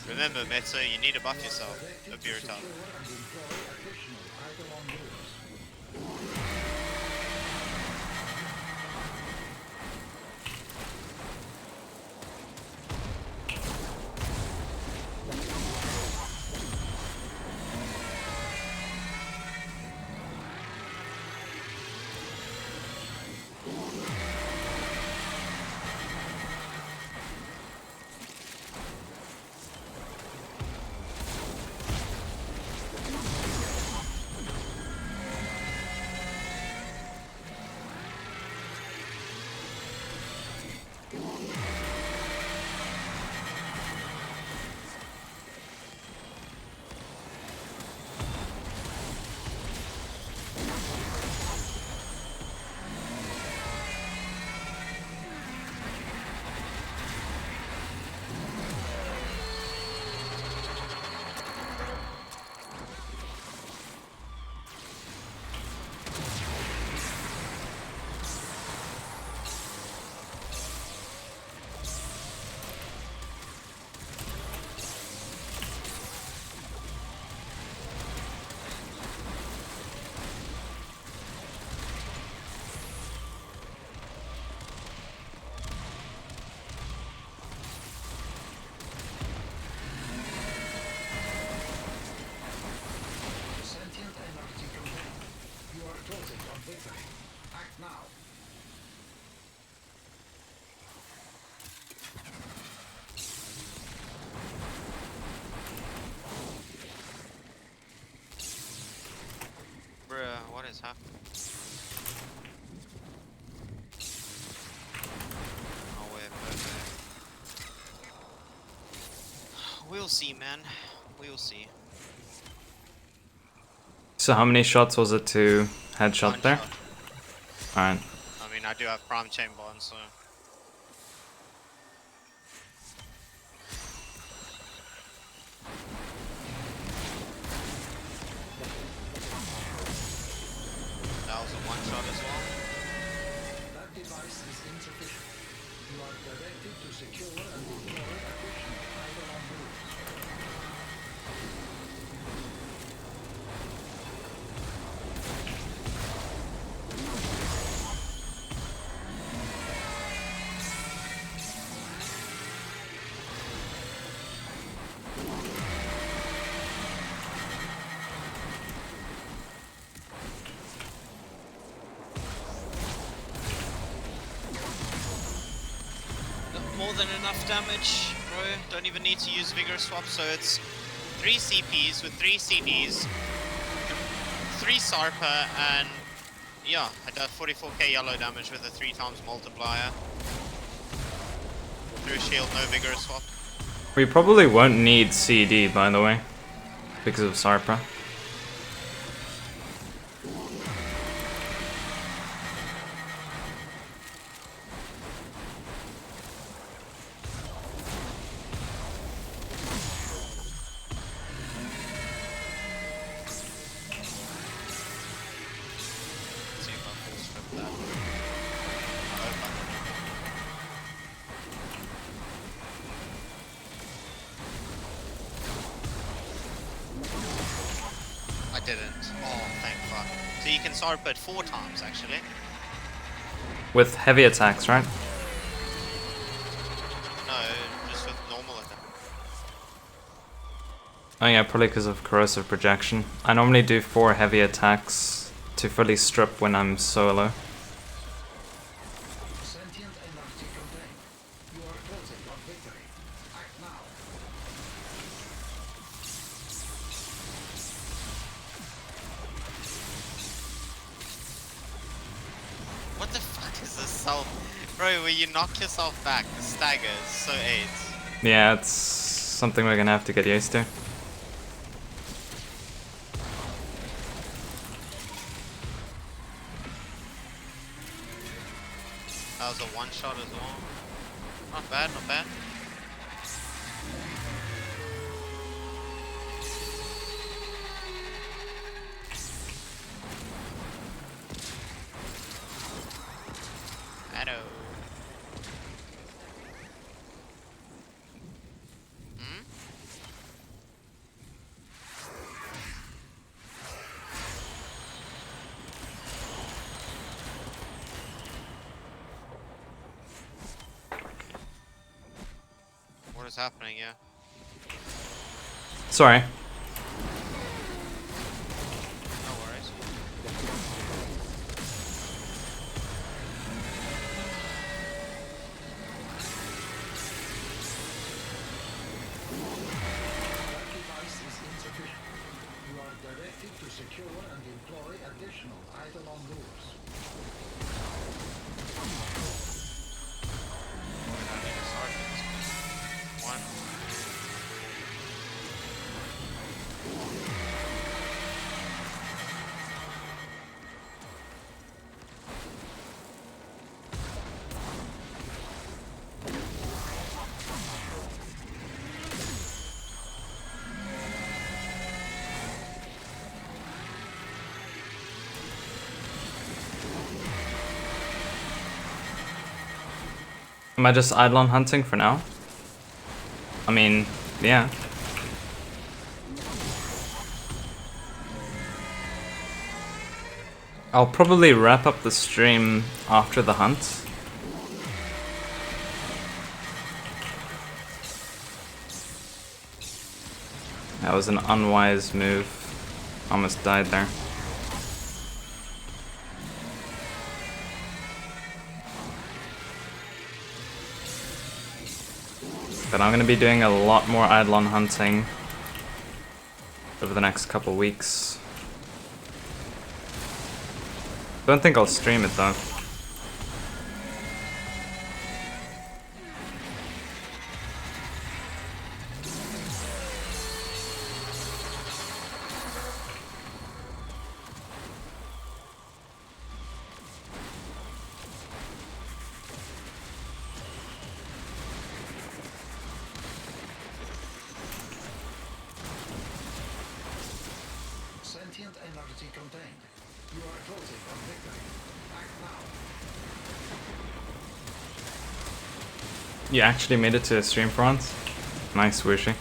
Remember, Meta, you need to buff yourself. Don't be retarded. Bruh, what is happening? Oh, wait, we'll see, man. We'll see. So how many shots was it to headshot One there? shot. Alright. I mean, I do have prime chamber on, so. That was a one shot as well. That device is insufficient. You are directed to secure and deploy additional idle on rules. More than enough damage, bro. Don't even need to use Vigor Swap, so it's 3 CPs with 3 CDs, 3 Sarpa, and yeah, I did 44k yellow damage with a 3 times multiplier. Through shield, no Vigor Swap. We probably won't need CD, by the way, because of Sarpa. See if I full strip that. I hope I didn't. Oh, thank fuck. So you can Sarpa it 4 times, actually. With heavy attacks, right? No, just with normal attack. Oh yeah, probably because of corrosive projection. I normally do 4 heavy attacks to fully strip when I'm solo. Sentient energy contained. You are closing on victory. Act now. What the fuck is this self? Bro, where you knock yourself back, the stagger is so AIDS. Yeah, it's something we're gonna have to get used to. That was a one shot as well. Not bad, not bad. Hello. Hmm? What is happening here? Sorry. No worries. That device is insufficient. You are directed to secure and deploy additional idle on rules. I need to start this. One. Am I just Eidolon hunting for now? I mean, yeah. I'll probably wrap up the stream after the hunt. That was an unwise move. Almost died there. But I'm gonna be doing a lot more Eidolon hunting over the next couple weeks. Don't think I'll stream it though. Sentient energy contained. You are closing on victory. Act now. You actually made it to a stream for once? Nice, Wooshie.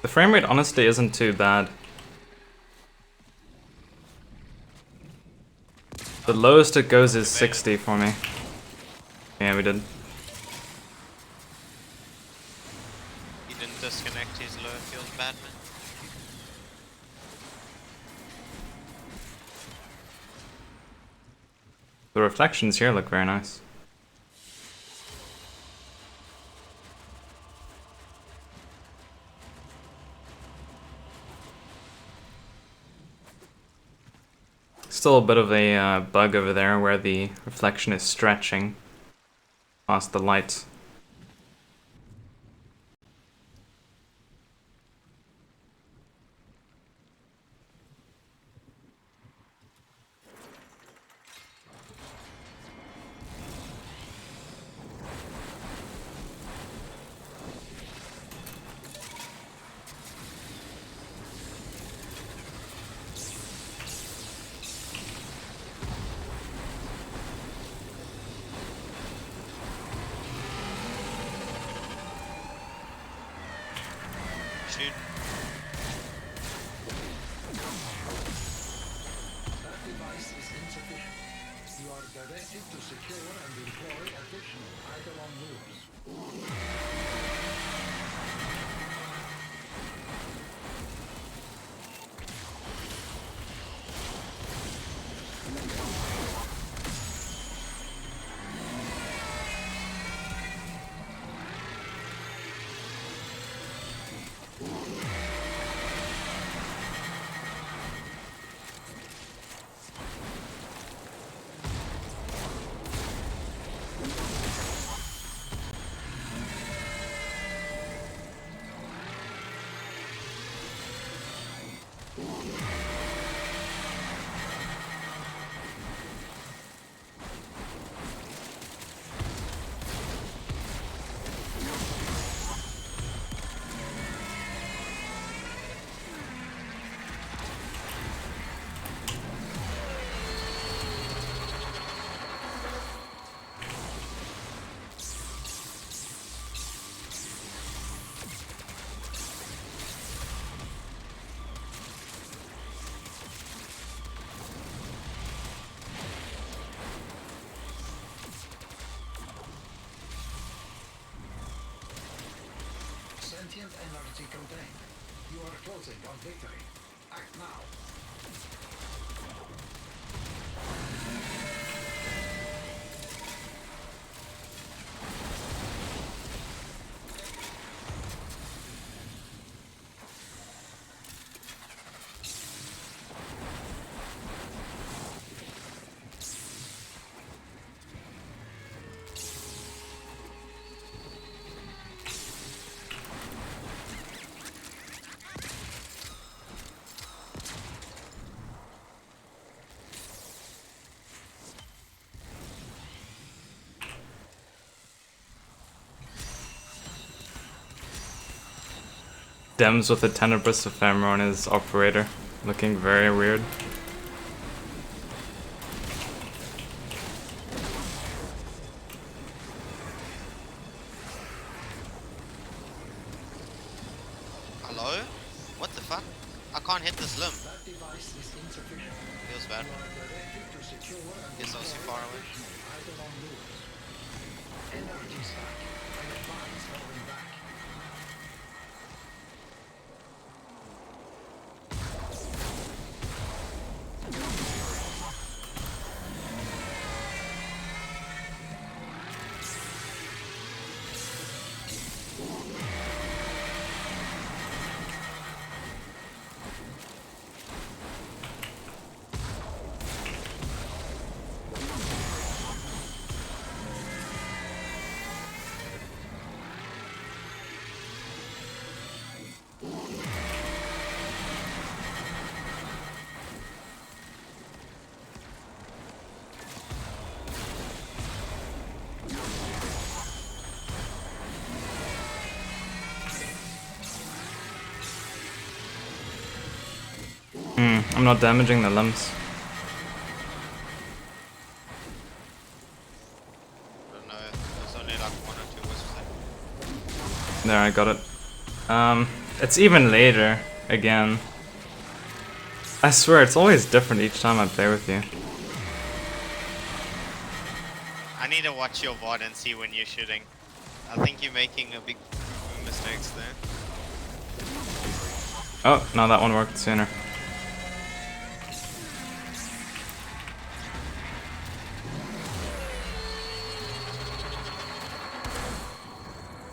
The frame rate honestly isn't too bad. The lowest it goes is 60 for me. Yeah, we did. He didn't disconnect his low, feels bad, man. The reflections here look very nice. Still a bit of a bug over there where the reflection is stretching past the light. Shoot. That device is insufficient. You are directed to secure and employ additional Eidolon moves. Sentient energy contained. You are closing on victory. Act now. Dems with a Tenebrous Ephemera on his operator, looking very weird. Hello? What the fuck? I can't hit this limb. That device is insufficient. Feels bad. You are directed to secure and Guess I was too deploy far away. additional idle on loops. Energy stack. I advise falling back. I'm not damaging the limbs. I don't know. There's only like 1 or 2 wisps there. There, I got it. It's even later, again. I swear, it's always different each time I play with you. I need to watch your VOD and see when you're shooting. I think you're making a big mistakes there. Oh, no, that one worked sooner.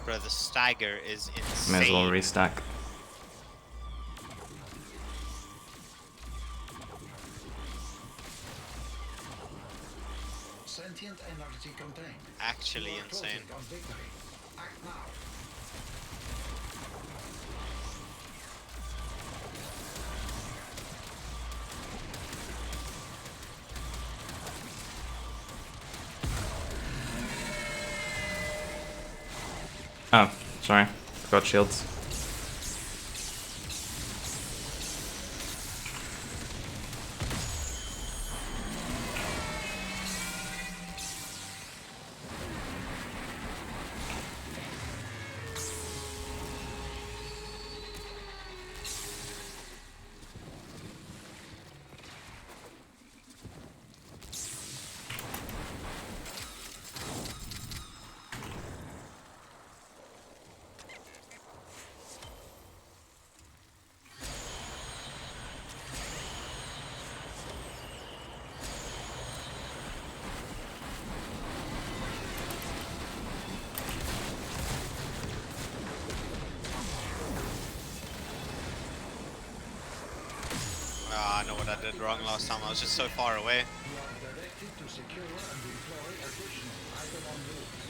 Bro, the stagger is insane. May as well restack. Sentient energy contained. Actually You are insane. closing on victory. Act now. Oh, sorry. Forgot shields. I know what I did wrong last time. I was just so far away. You are directed to secure and deploy additional idle on loops.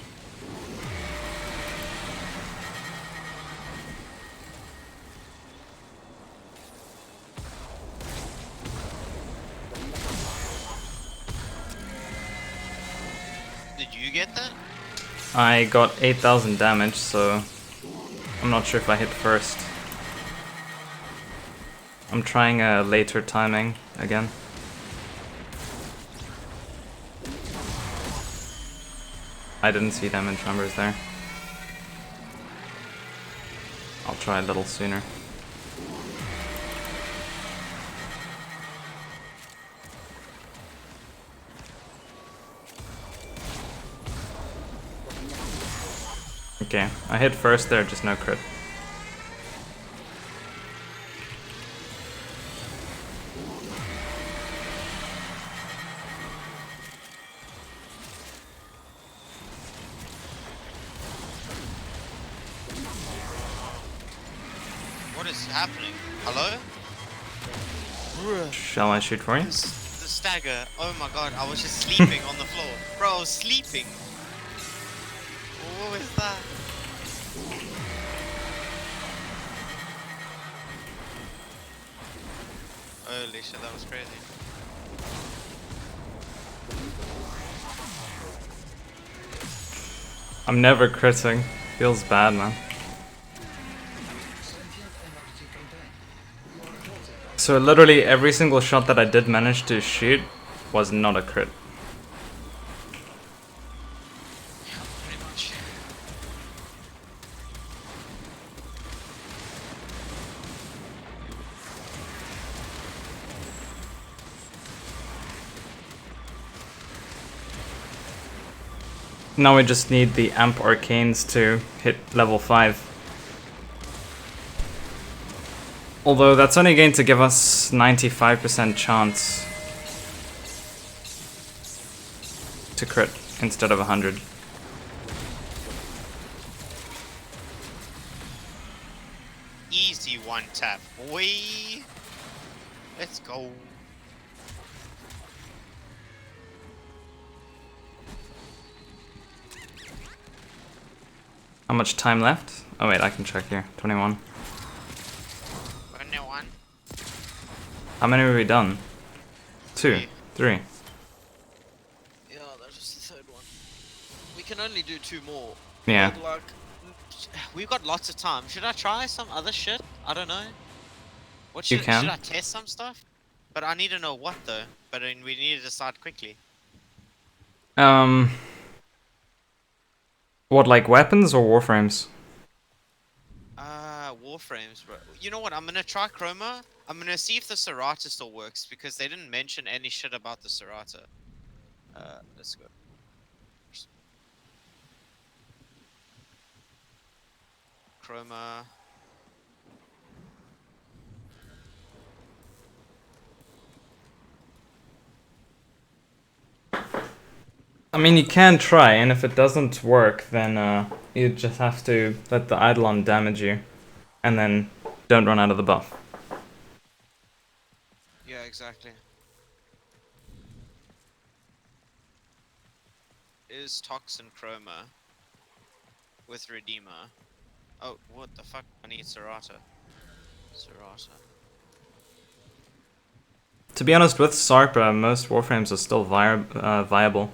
Did you get that? I got 8,000 damage, so I'm not sure if I hit first. I'm trying a later timing again. I didn't see damage numbers there. I'll try a little sooner. Okay, I hit first there, just no crit. What is happening? Hello? Shall I shoot for you? The stagger. Oh my god, I was just sleeping on the floor. Bro, I was sleeping. What was that? Holy shit, that was crazy. I'm never critting. Feels bad, man. So literally every single shot that I did manage to shoot was not a crit. Pretty much. Now we just need the amp arcanes to hit level 5. Although that's only going to give us 95% chance to crit instead of 100. Easy one tap, boy. Let's go. How much time left? Oh wait, I can check here. 21. 21. How many have we done? 2. Three. 3. Yeah, that was the third one. We can only do 2 more. Yeah. But, like, We've got lots of time. Should I try some other shit? I don't know. What You should, can. should I test some stuff? But I need to know what though. But then we need to decide quickly. What, like weapons or warframes? Warframes, bro. You know what? I'm gonna try Chroma. I'm gonna see if the Serata still works because they didn't mention any shit about the Serata. Let's go. Chroma. I mean, you can try, and if it doesn't work, then you just have to let the Eidolon damage you, and then don't run out of the buff. Yeah, exactly. Is Toxin Chroma with Redeemer? Oh, what the fuck? I need Serata. Serata. To be honest, with Sarpa, most warframes are still viable.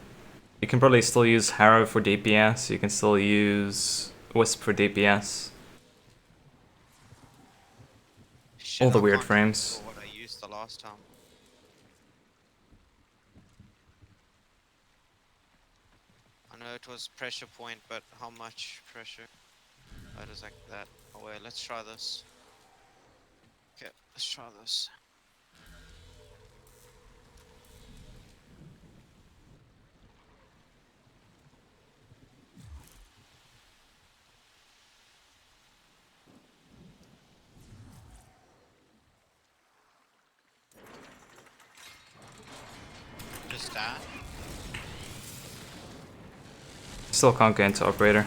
You can probably still use Harrow for DPS, you can still use Wisp for DPS. Shit, All the I weird can't frames. remember what I used the last time. I know it was pressure point, but how much pressure? Why does like that? Oh wait, let's try this. Okay, let's try this. Just that. Still can't get into Operator.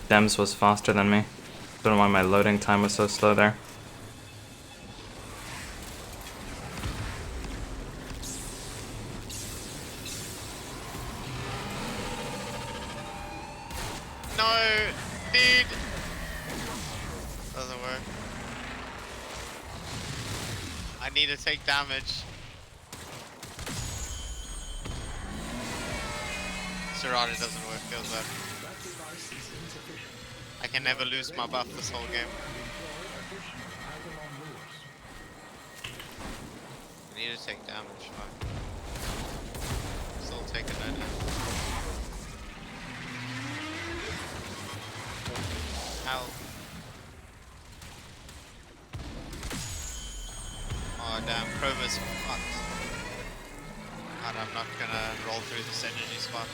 Dems was faster than me. Don't know why my loading time was so slow there. No, dude. Doesn't work. I need to take damage. Serata doesn't work, feels bad. That device is insufficient. I can never lose my buff this whole game. Employ additional Eidolon lures. I need to take damage, fuck. Still taking no damage. Ow. Oh damn, Chroma's fucked. And I'm not gonna roll through this energy spot.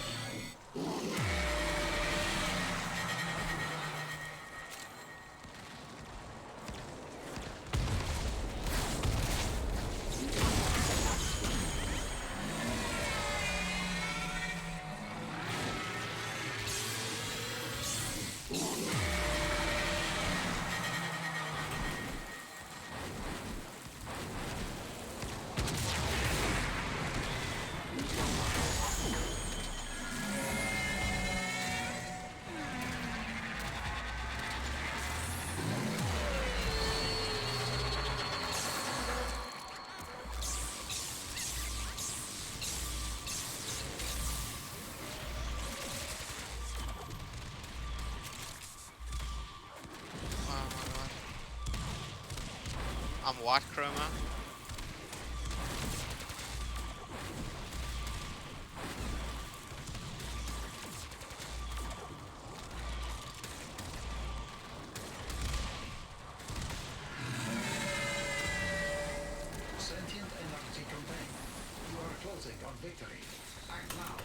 I'm what, Chroma? Sentient energy contained. You are closing on victory. Act now.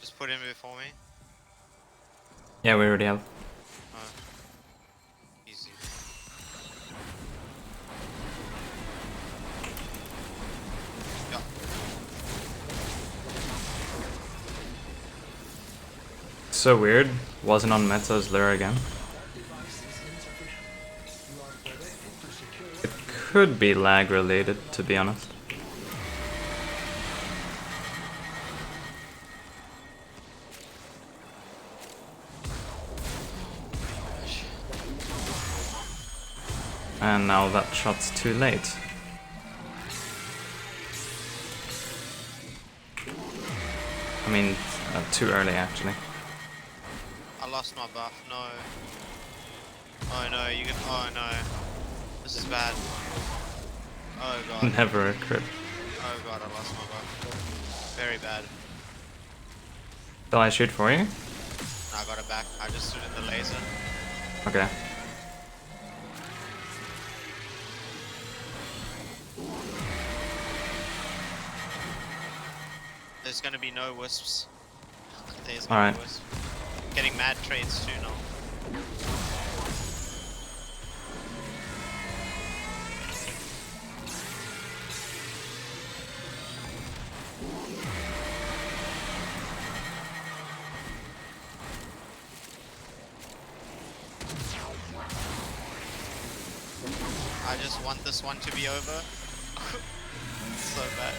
Just put him before me. Yeah, we already have. Oh. Easy. Yeah. So weird. Wasn't on Meta's lure again. It could be lag related, to be honest. And now that shot's too late. I mean, too early actually. I lost my buff. No. Oh no, you can. Oh no. This is bad. Oh god. Never a crit. Oh god, I lost my buff. Very bad. Shall I shoot for you? No, I got it back. I just stood in the laser. Okay. There's gonna be no wisps. There's All right. no wisps. Getting mad trades too now. I just want this one to be over. So bad.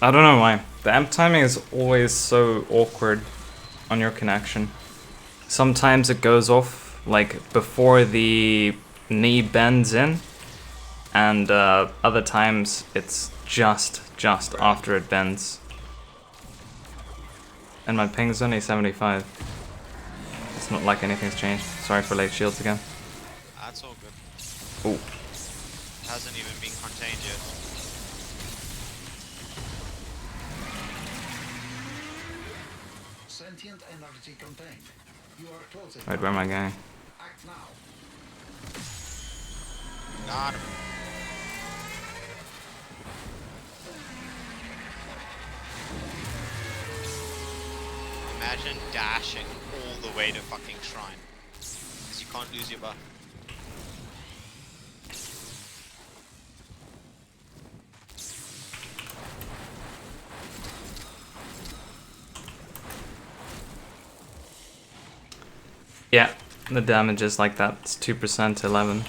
I don't know why. The amp timing is always so awkward on your connection. Sometimes it goes off like before the knee bends in, and other times it's just after it bends. And my ping's only 75. It's not like anything's changed. Sorry for late shields again. That's all good. Ooh. Hasn't even been contained yet. Sentient energy contained. You are close enough. Right, where am I going? Act now. Got him. Imagine dashing all the way to fucking shrine. Because you can't lose your buff. Yeah, the damage is like that. It's 2%, 11.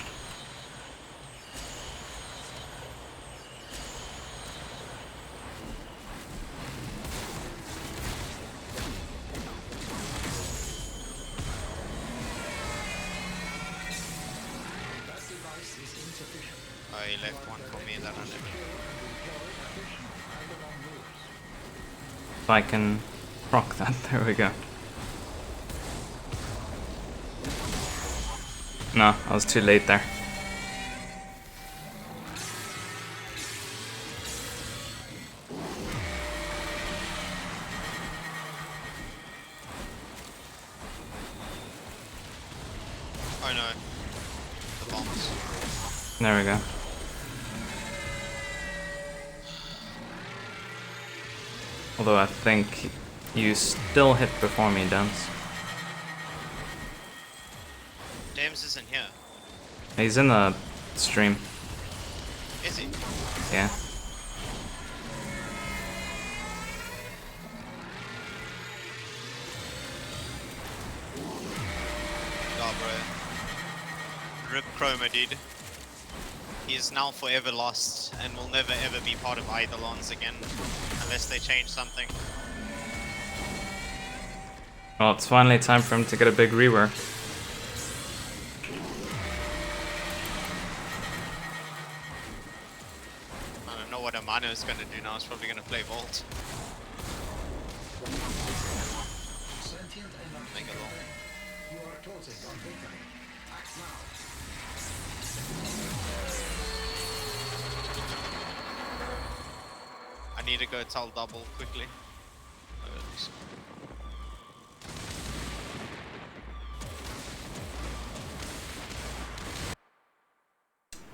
Oh, he left one for me that I left. If I can proc that, there we go. No, I was too late there. Oh no. The bombs. There we go. Although I think you still hit before me, Dance. James isn't here. He's in the stream. Is he? Yeah. Oh, bro. Rip Chroma, dude. He is now forever lost and will never ever be part of Eidolons again unless they change something. Well, it's finally time for him to get a big rework. I don't know what a Mano's gonna do now is probably gonna play Vault. Sentient energy Make it long. contained. You are closing on victory. Act now. I need to go tell double quickly.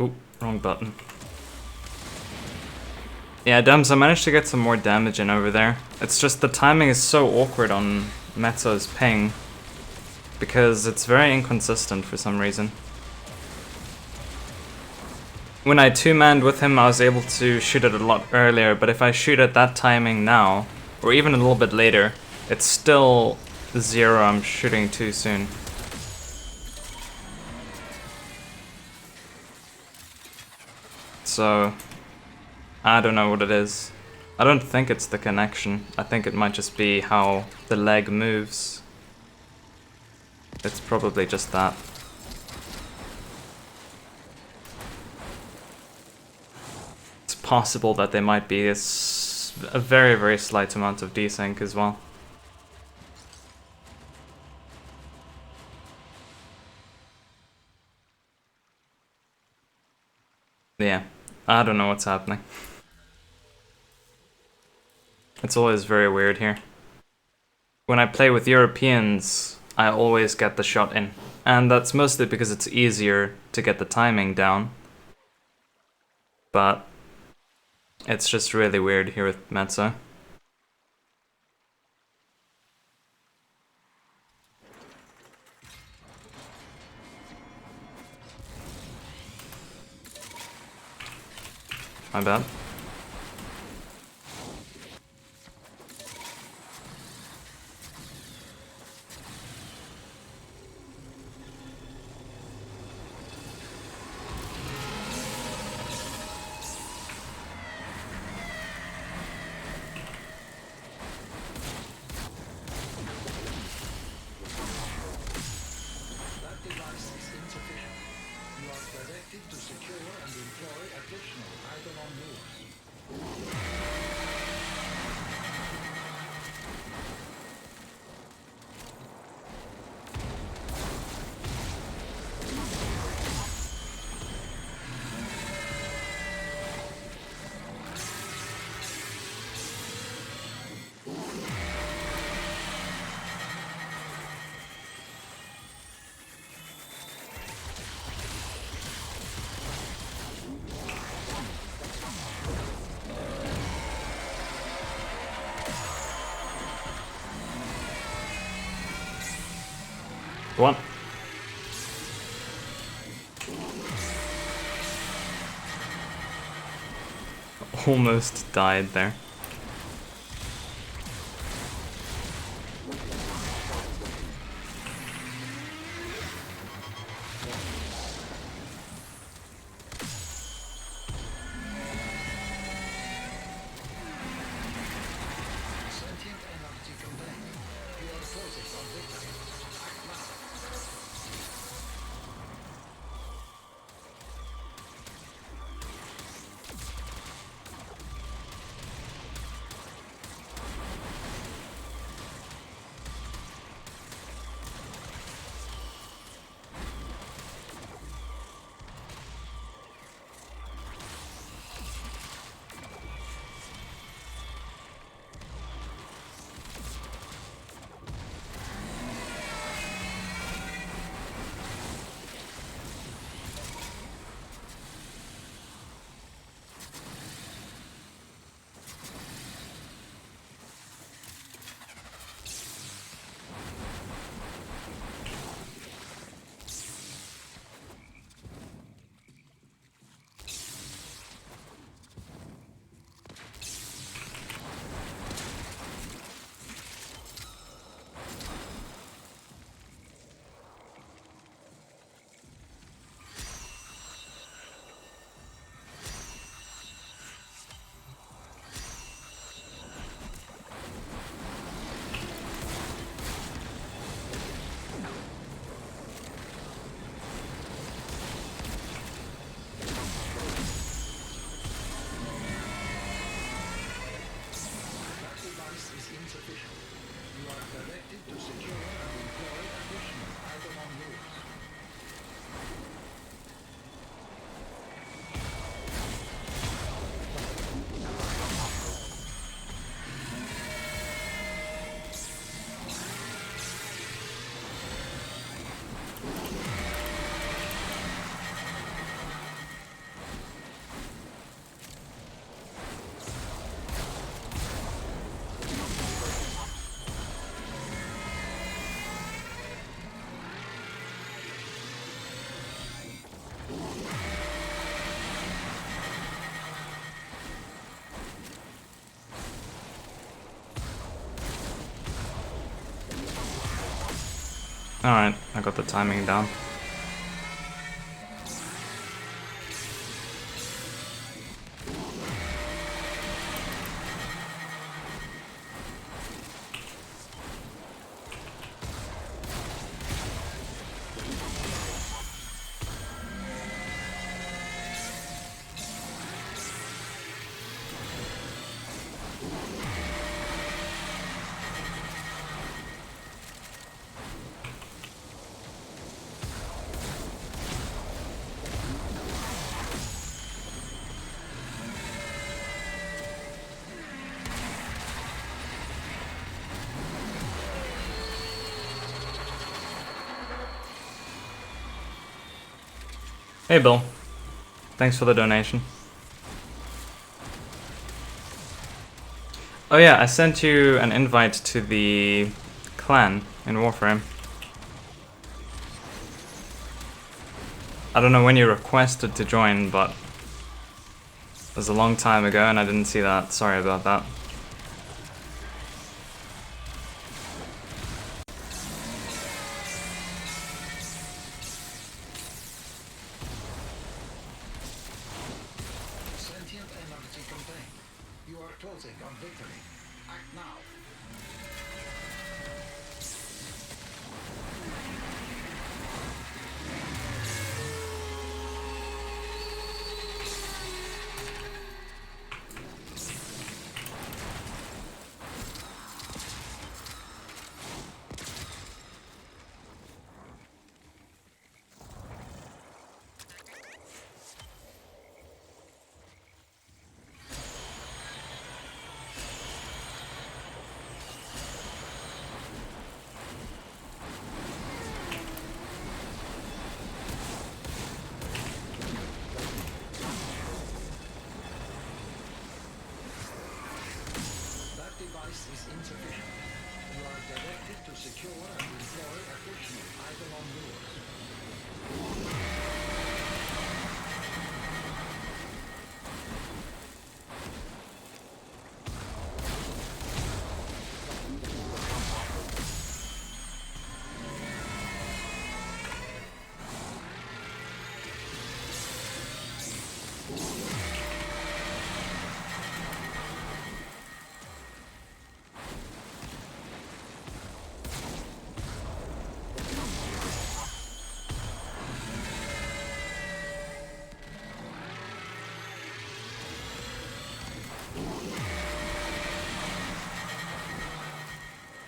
Oop, wrong button. Yeah, Dems, I managed to get some more damage in over there. It's just the timing is so awkward on Mezzo's ping, because it's very inconsistent for some reason. When I two-manned with him, I was able to shoot it a lot earlier, but if I shoot at that timing now, or even a little bit later, it's still 0, I'm shooting too soon. So, I don't know what it is. I don't think it's the connection. I think it might just be how the leg moves. It's probably just that. It's possible that there might be a very, very slight amount of desync as well. Yeah, I don't know what's happening. It's always very weird here. When I play with Europeans, I always get the shot in. And that's mostly because it's easier to get the timing down. But it's just really weird here with Mezzo. My bad. That device is insufficient. You are directed to secure and employ additional eidolon moves. Go on. Almost died there. Sentient energy contained. You are closing on victory. Act now. Alright, I got the timing down. Hey Bill, thanks for the donation. Oh yeah, I sent you an invite to the clan in Warframe. I don't know when you requested to join, but it was a long time ago and I didn't see that. Sorry about that. Sentient energy contained. You are closing on victory. Act now. That device is insufficient. You are directed to secure and deploy additional eidolon lures.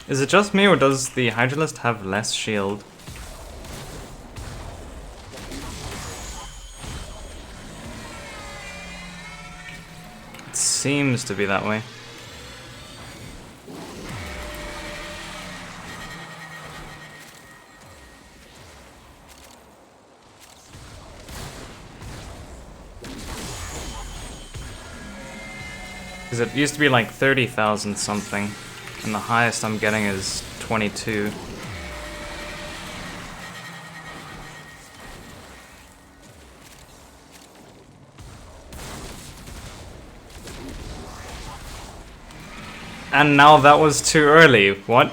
Is it just me or does the Hydralist have less shield? It seems to be that way. Because it used to be like 30,000 something, and the highest I'm getting is 22. And now that was too early. What?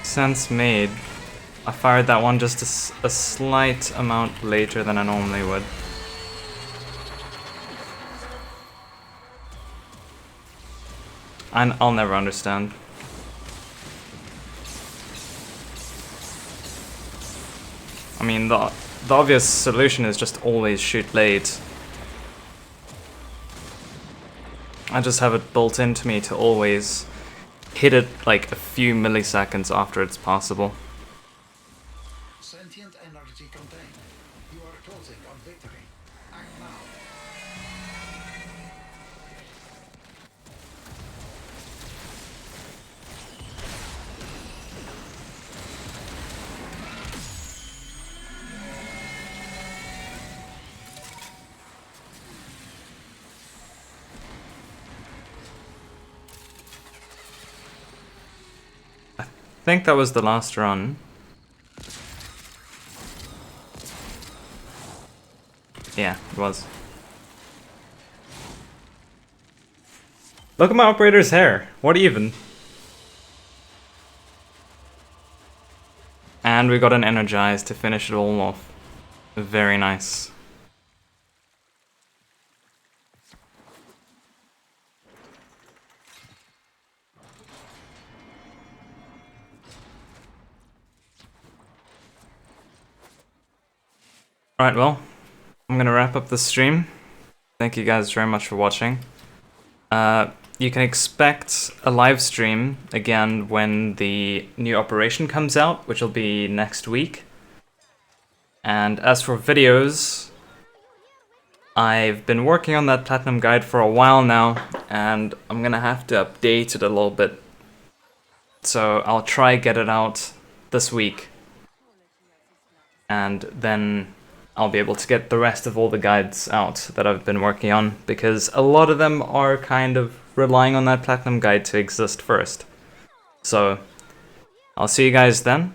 Sense made. I fired that one just a slight amount later than I normally would. I'll never understand. I mean, the obvious solution is just always shoot late. I just have it built into me to always hit it like a few milliseconds after it's possible. Sentient energy contained. You are closing on victory. Act now. I think that was the last run. Yeah, it was. Look at my operator's hair. What even? And we got an energize to finish it all off. Very nice. Alright, well, I'm gonna wrap up the stream. Thank you guys very much for watching. You can expect a live stream again when the new operation comes out, which will be next week. And as for videos, I've been working on that Platinum Guide for a while now, and I'm gonna have to update it a little bit. So I'll try get it out this week. And then I'll be able to get the rest of all the guides out that I've been working on, because a lot of them are kind of relying on that Platinum Guide to exist first. So I'll see you guys then,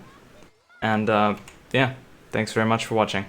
and yeah, thanks very much for watching.